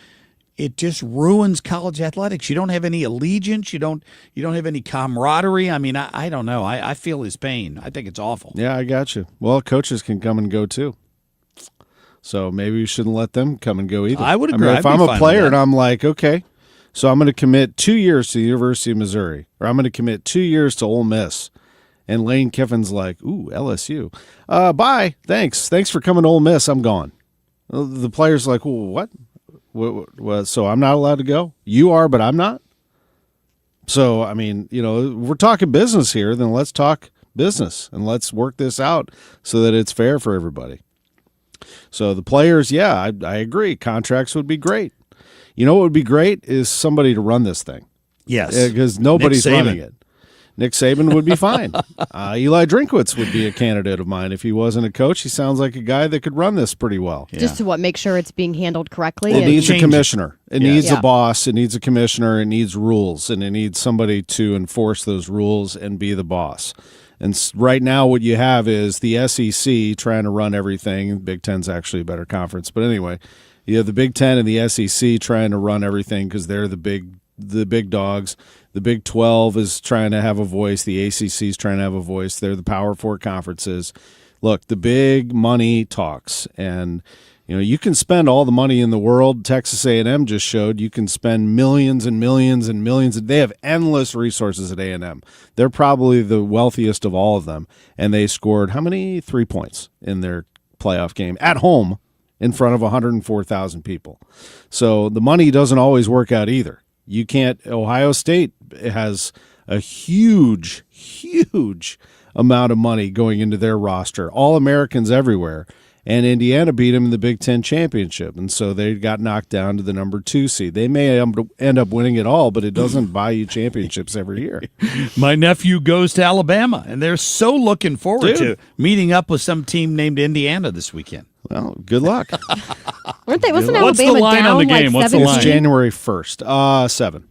It just ruins college athletics. You don't have any allegiance. You don't have any camaraderie. I mean, I don't know. I feel his pain. I think it's awful. Yeah, I got you. Well, coaches can come and go too. So maybe you shouldn't let them come and go either. I would agree. I mean, if I'm a player and I'm like, okay, so I'm going to commit 2 years to the University of Missouri, or I'm going to commit 2 years to Ole Miss, and Lane Kiffin's like, ooh, LSU. Bye. Thanks for coming to Ole Miss. I'm gone. The player's like, well, what? So I'm not allowed to go? You are, but I'm not? So, I mean, you know, we're talking business here, then let's talk business, and let's work this out so that it's fair for everybody. So the players, yeah, I agree. Contracts would be great. You know what would be great is somebody to run this thing. Yes. Because nobody's running it. Nick Saban would be fine. Eli Drinkwitz would be a candidate of mine. If he wasn't a coach, he sounds like a guy that could run this pretty well. Yeah. Just to make sure it's being handled correctly? It needs a commissioner. It needs a boss. It needs a commissioner. It needs rules. And it needs somebody to enforce those rules and be the boss. And right now what you have is the SEC trying to run everything. Big Ten's actually a better conference. But anyway, you have the Big Ten and the SEC trying to run everything because they're the big dogs. The Big 12 is trying to have a voice. The ACC is trying to have a voice. They're the Power 4 conferences. Look, the big money talks. And, you know, you can spend all the money in the world. Texas A&M just showed you can spend millions and millions and millions. They have endless resources at A&M. They're probably the wealthiest of all of them. And they scored how many? 3 points in their playoff game at home in front of 104,000 people. So the money doesn't always work out either. You can't. Ohio State has a huge, huge amount of money going into their roster, all Americans everywhere, And Indiana beat them in the Big Ten championship, and so they got knocked down to the number 2 seed. They may end up winning it all, but it doesn't buy you championships every year. My nephew goes to Alabama, and they're so looking forward to meeting up with some team named Indiana this weekend. Well, good luck. Weren't they? Wasn't What's Alabama the line down on the game? like What's 7? the line? It's January 1st. 7.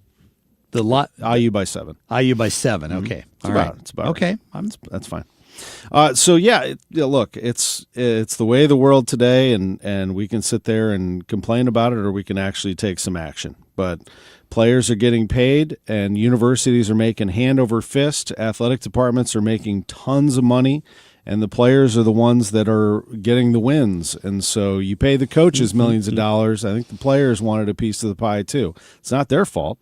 IU by 7. IU by 7. Okay, It's about okay. Right. That's fine. So look, it's the way of the world today, and we can sit there and complain about it, or we can actually take some action. But players are getting paid, and universities are making hand over fist. Athletic departments are making tons of money, and the players are the ones that are getting the wins. And so you pay the coaches millions of dollars. I think the players wanted a piece of the pie too. It's not their fault.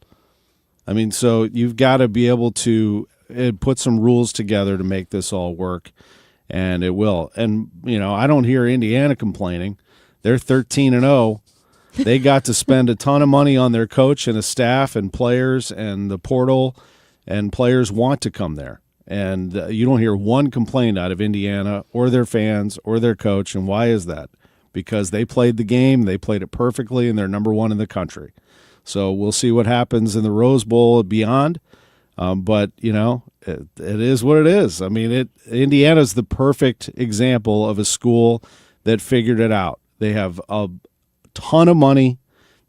I mean, so you've got to be able to put some rules together to make this all work, and it will. And, I don't hear Indiana complaining. They're 13-0. They got to spend a ton of money on their coach and a staff and players and the portal, and players want to come there. And you don't hear one complaint out of Indiana or their fans or their coach. And why is that? Because they played the game, they played it perfectly, and they're number 1 in the country. So we'll see what happens in the Rose Bowl and beyond. But, it is what it is. I mean, Indiana's the perfect example of a school that figured it out. They have a ton of money.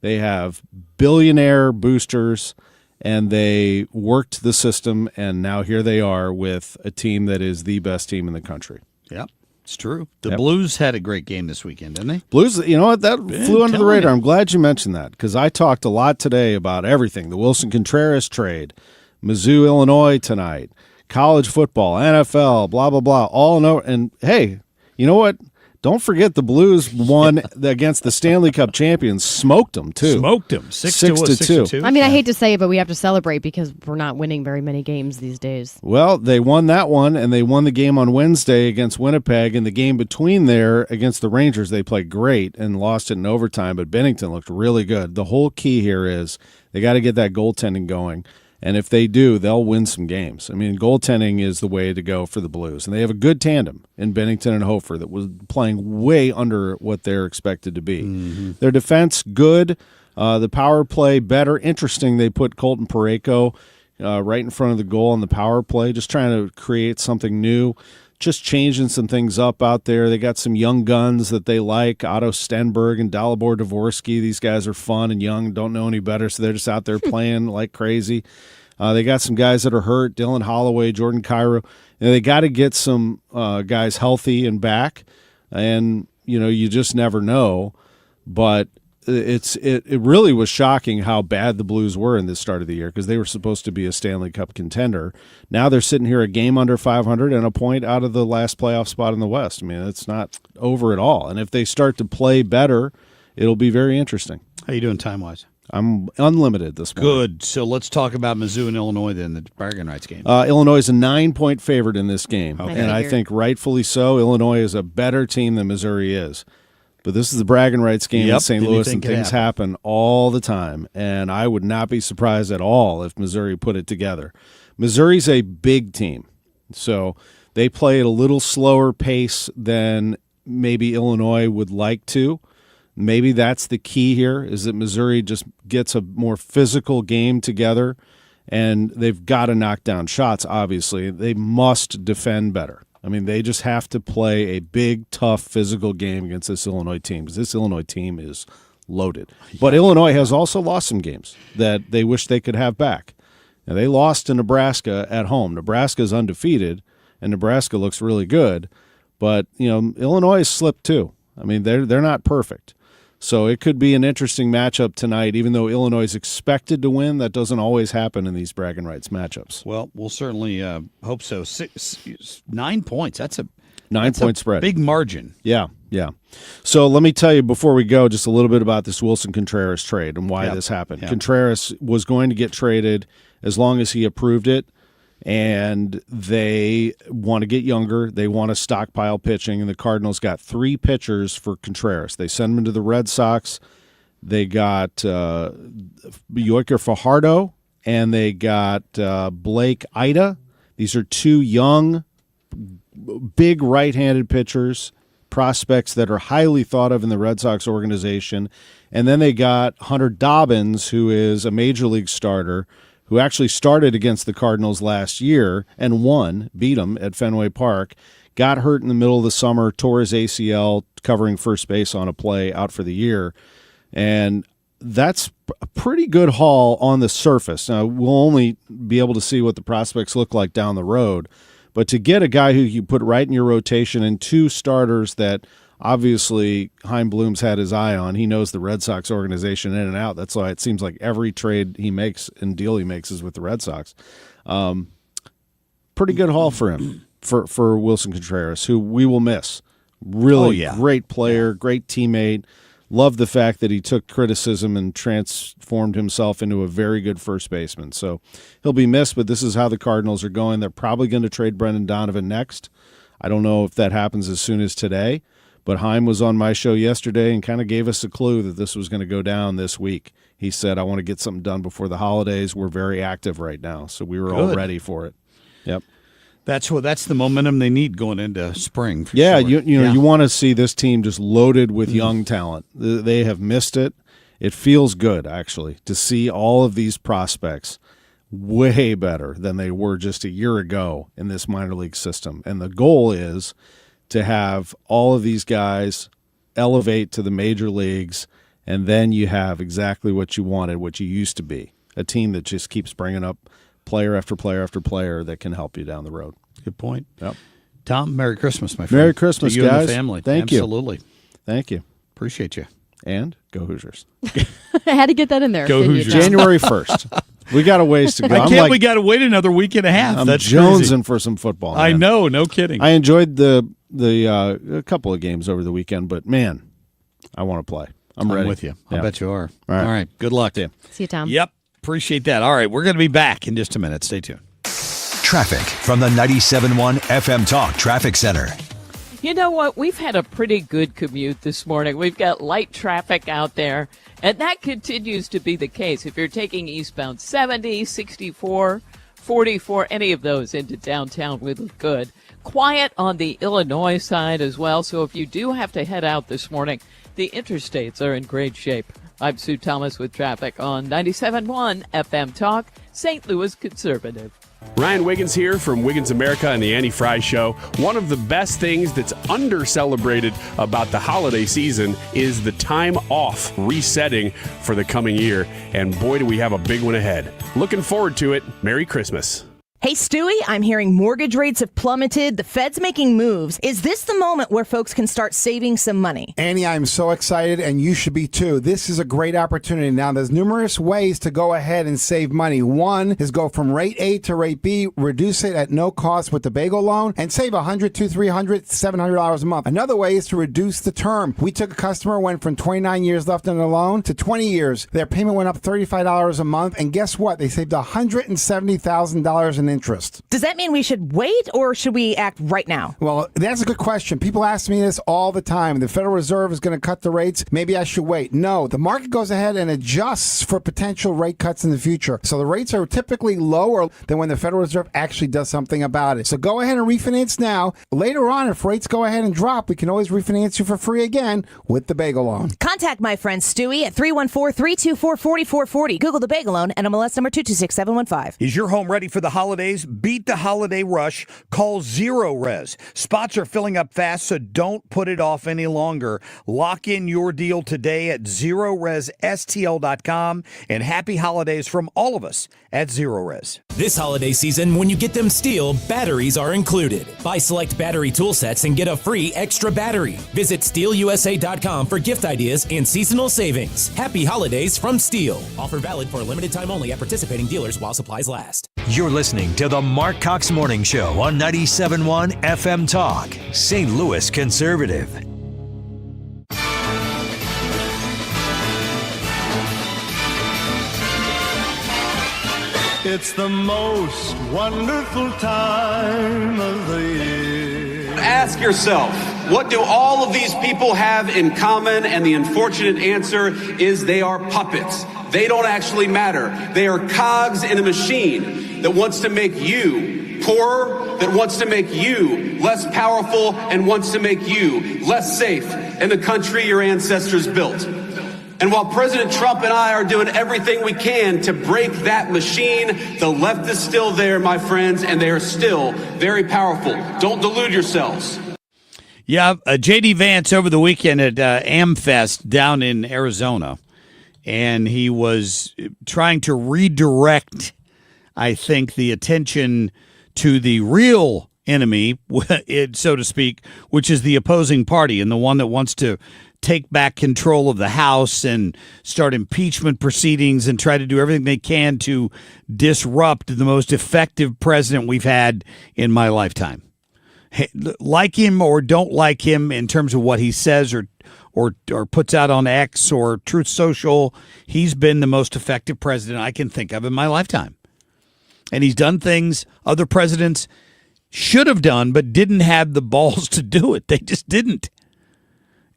They have billionaire boosters, and they worked the system, and now here they are with a team that is the best team in the country. Yep, it's true. The Blues had a great game this weekend, didn't they? Blues, you know what? That flew under the radar. I'm glad you mentioned that, because I talked a lot today about everything. The Wilson Contreras trade, Mizzou, Illinois tonight, college football, NFL, blah, blah, blah, all in. And, hey, you know what? Don't forget the Blues won against the Stanley Cup champions, smoked them, too. Smoked them, 6-2. I mean, I hate to say it, but we have to celebrate because we're not winning very many games these days. Well, they won that one, and they won the game on Wednesday against Winnipeg, and the game between there against the Rangers, they played great and lost it in overtime, but Bennington looked really good. The whole key here is they got to get that goaltending going. And if they do, they'll win some games. I mean, goaltending is the way to go for the Blues. And they have a good tandem in Bennington and Hofer that was playing way under what they're expected to be. Mm-hmm. Their defense, good. The power play, better. Interesting, they put Colton Parayko right in front of the goal on the power play, just trying to create something new, just changing some things up out there. They got some young guns that they like, Otto Stenberg and Dalibor Dvorsky. These guys are fun and young, don't know any better, so they're just out there playing like crazy. They got some guys that are hurt, Dylan Holloway, Jordan Cairo. And they got to get some guys healthy and back, and you just never know. But it really was shocking how bad the Blues were in this start of the year, because they were supposed to be a Stanley Cup contender. Now they're sitting here a game under 500 and a point out of the last playoff spot in the West. I mean, it's not over at all. And if they start to play better, it'll be very interesting. How you doing time-wise? I'm unlimited this morning. Good. So let's talk about Mizzou and Illinois then, the bragging rights game. Illinois is a 9-point favorite in this game, okay. And I think rightfully so. Illinois is a better team than Missouri is. But this is the bragging rights game in St. Louis, and things happen all the time. And I would not be surprised at all if Missouri put it together. Missouri's a big team, so they play at a little slower pace than maybe Illinois would like to. Maybe that's the key here, is that Missouri just gets a more physical game together, and they've got to knock down shots, obviously. They must defend better. I mean, they just have to play a big, tough, physical game against this Illinois team, because this Illinois team is loaded. But Illinois has also lost some games that they wish they could have back. Now, they lost to Nebraska at home. Nebraska's undefeated, and Nebraska looks really good. But, Illinois has slipped too. I mean, they're not perfect. So it could be an interesting matchup tonight, even though Illinois is expected to win. That doesn't always happen in these bragging rights matchups. Well, we'll certainly hope so. 9 points. That's a 9-point spread. Big margin. Yeah. So let me tell you before we go just a little bit about this Wilson Contreras trade and why this happened. Yep. Contreras was going to get traded as long as he approved it. And they want to get younger. They want to stockpile pitching, and the Cardinals got 3 pitchers for Contreras. They sent him to the Red Sox. They got Yoiker Fajardo, and they got Blake Ida. These are 2 young, big right-handed pitchers, prospects that are highly thought of in the Red Sox organization. And then they got Hunter Dobbins, who is a major league starter, who actually started against the Cardinals last year and beat them at Fenway Park, got hurt in the middle of the summer, tore his ACL covering first base on a play, out for the year. And that's a pretty good haul on the surface. Now, we'll only be able to see what the prospects look like down the road. But to get a guy who you put right in your rotation and two starters that obviously Chaim Bloom's had his eye on, he knows the Red Sox organization in and out. That's why it seems like every trade he makes and deal he makes is with the Red Sox. Pretty good haul for him, for Wilson Contreras, who we will miss. Really great player, great teammate. Love the fact that he took criticism and transformed himself into a very good first baseman. So he'll be missed, but this is how the Cardinals are going. They're probably going to trade Brendan Donovan next. I don't know if that happens as soon as today, but Chaim was on my show yesterday and kind of gave us a clue that this was going to go down this week. He said, I want to get something done before the holidays. We're very active right now, so we were all ready for it. Yep. That's the momentum they need going into spring. Yeah, sure. You want to see this team just loaded with young talent. They have missed it. It feels good, actually, to see all of these prospects way better than they were just a year ago in this minor league system. And the goal is to have all of these guys elevate to the major leagues, and then you have exactly what you wanted, what you used to be, a team that just keeps bringing up player after player after player that can help you down the road. Good point. Yep. Tom, Merry Christmas, my friend. Merry Christmas, to you guys. And the family. Thank you. Absolutely. Thank you. Appreciate you. And go Hoosiers. I had to get that in there. Go Hoosiers. January 1st. We got a ways to go. We got to wait another week and a half. I'm That's jonesing crazy. for some football. I man. know, no kidding. I enjoyed the a couple of games over the weekend, but man, I want to play. I'm ready. with you. Yeah. I bet you are. All right. Good luck. Yeah. See you, Tom. Yep. Appreciate that. All right. We're going to be back in just a minute. Stay tuned. Traffic from the 97.1 FM Talk Traffic Center. You know what? We've had a pretty good commute this morning. We've got light traffic out there, and that continues to be the case. If you're taking eastbound 70, 64, 44, any of those into downtown, we look good. Quiet on the Illinois side as well, so if you do have to head out this morning, the interstates are in great shape. I'm Sue Thomas with traffic on 97.1 FM Talk, St. Louis Conservative. Ryan Wiggins here from Wiggins America and the Annie Fry Show. One of the best things that's under-celebrated about the holiday season is the time off resetting for the coming year. And boy, do we have a big one ahead. Looking forward to it. Merry Christmas. Hey, Stewie, I'm hearing mortgage rates have plummeted. The Fed's making moves. Is this the moment where folks can start saving some money? Annie, I'm so excited, and you should be too. This is a great opportunity. Now, there's numerous ways to go ahead and save money. One is go from rate A to rate B, reduce it at no cost with the bagel loan, and save $100, $200, $300, $700 a month. Another way is to reduce the term. We took a customer, went from 29 years left on the loan to 20 years. Their payment went up $35 a month, and guess what? They saved $170,000 in interest. Does that mean we should wait or should we act right now? Well, that's a good question. People ask me this all the time. The Federal Reserve is going to cut the rates. Maybe I should wait. No, the market goes ahead and adjusts for potential rate cuts in the future. So the rates are typically lower than when the Federal Reserve actually does something about it. So go ahead and refinance now. Later on, if rates go ahead and drop, we can always refinance you for free again with the bagel loan. Contact my friend Stewie at 314-324-4440. Google the bagel loan and MLS number 226715. Is your home ready for the holidays? Beat the holiday rush. Call Zero Res. Spots are filling up fast, so don't put it off any longer. Lock in your deal today at ZeroResSTL.com, and happy holidays from all of us at Zero Res. This holiday season, when you get them STIHL, batteries are included. Buy select battery tool sets and get a free extra battery. Visit STIHLUSA.com for gift ideas and seasonal savings. Happy holidays from STIHL. Offer valid for a limited time only at participating dealers while supplies last. You're listening to the Marc Cox Morning Show on 97.1 FM Talk, St. Louis Conservative. It's the most wonderful time of the year. Ask yourself, what do all of these people have in common? And the unfortunate answer is they are puppets. They don't actually matter. They are cogs in a machine that wants to make you poorer, that wants to make you less powerful and wants to make you less safe in the country your ancestors built. And while President Trump and I are doing everything we can to break that machine, the left is still there, my friends, and they are still very powerful. Don't delude yourselves. Yeah, J.D. Vance over the weekend at AmFest down in Arizona, and he was trying to redirect, I think, the attention to the real enemy, so to speak, which is the opposing party and the one that wants to take back control of the House and start impeachment proceedings and try to do everything they can to disrupt the most effective president we've had in my lifetime. Hey, like him or don't like him in terms of what he says or puts out on X or Truth Social, he's been the most effective president I can think of in my lifetime. And he's done things other presidents should have done but didn't have the balls to do it. They just didn't.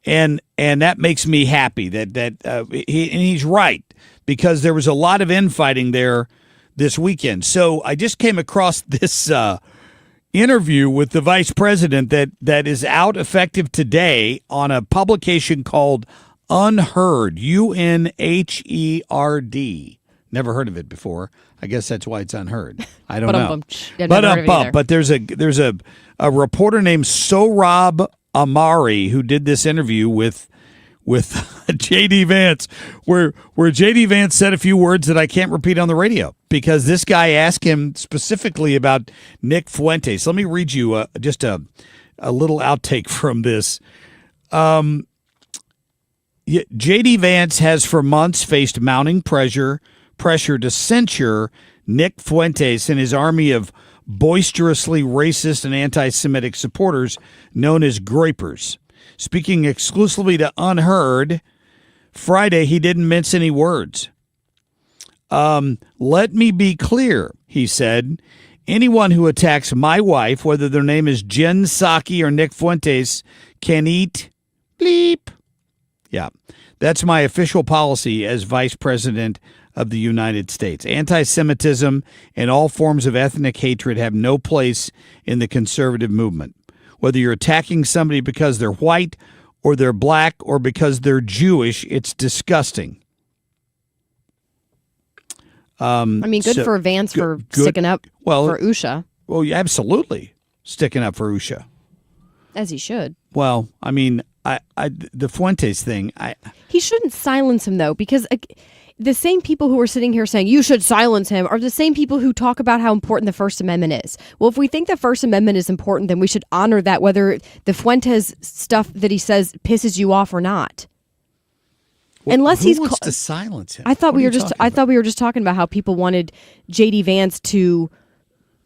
And that makes me happy that he's right, because there was a lot of infighting there this weekend. So I just came across this interview with the vice president that is out effective today on a publication called Unheard, UNHERD. Never heard of it before. I guess that's why it's unheard. I don't know. But there's a reporter named Sohrab Amari who did this interview with J.D. Vance, where J.D. Vance said a few words that I can't repeat on the radio because this guy asked him specifically about Nick Fuentes. Let me read you just a little outtake from this. J.D. Vance has for months faced mounting pressure to censure Nick Fuentes and his army of boisterously racist and anti-Semitic supporters known as Groypers. Speaking exclusively to Unheard, Friday he didn't mince any words. Let me be clear, he said. Anyone who attacks my wife, whether their name is Jen Psaki or Nick Fuentes, can eat bleep. Yeah, that's my official policy as Vice President of the United States. Anti-Semitism and all forms of ethnic hatred have no place in the conservative movement. Whether you're attacking somebody because they're white or they're black or because they're Jewish, it's disgusting. Good for Vance for sticking up for Usha. Well, yeah, absolutely sticking up for Usha. As he should. Well, I mean, the Fuentes thing. He shouldn't silence him, though, because the same people who are sitting here saying you should silence him are the same people who talk about how important the First Amendment is. Well, if we think the First Amendment is important, then we should honor that, whether the Fuentes stuff that he says pisses you off or not. Unless who wants to silence him? I thought we were just talking about how people wanted J.D. Vance to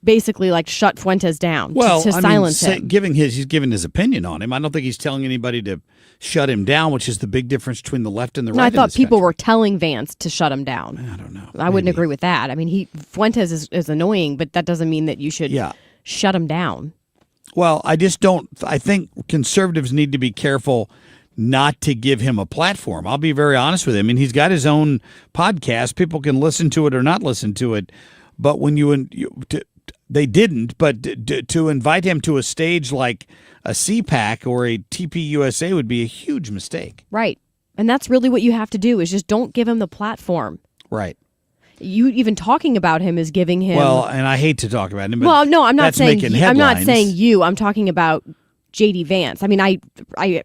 basically like shut Fuentes down. Well, to silence him. He's giving his opinion on him. I don't think he's telling anybody to shut him down, which is the big difference between the left and the right. No, I thought people were telling Vance to shut him down. I don't know. I wouldn't agree with that. I mean, Fuentes is annoying, but that doesn't mean that you should shut him down. Well, I think conservatives need to be careful not to give him a platform. I'll be very honest with him. I mean, he's got his own podcast. People can listen to it or not listen to it. But when they didn't, but to invite him to a stage like a CPAC or a TPUSA would be a huge mistake. Right. And that's really what you have to do is just don't give him the platform. Right. You even talking about him is giving him. Well, and I hate to talk about him. But well, no, I'm not saying I'm not saying you. I'm talking about J.D. Vance. I mean, I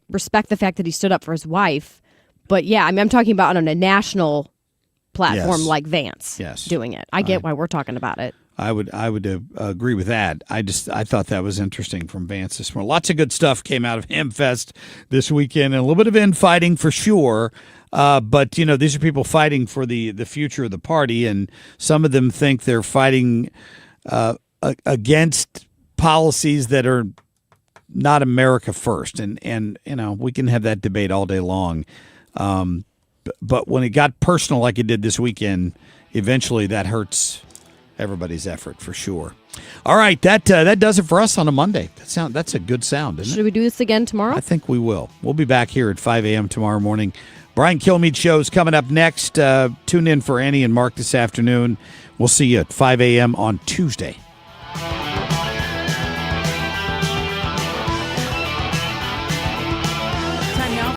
respect the fact that he stood up for his wife, but yeah, I mean, I'm talking about on a national platform like Vance doing it. I get why we're talking about it. I would agree with that. I thought that was interesting from Vance this morning. Lots of good stuff came out of HemFest this weekend, and a little bit of infighting for sure. But these are people fighting for the future of the party, and some of them think they're fighting against policies that are not America first. And we can have that debate all day long. But when it got personal like it did this weekend, eventually that hurts everybody's effort for sure. All right, that does it for us on a Monday. That's a good sound, isn't it? Should we do this again tomorrow? I think we will. We'll be back here at 5 a.m. tomorrow morning. Brian Kilmeade Show's coming up next. Tune in for Annie and Mark this afternoon. We'll see you at 5 a.m. on Tuesday.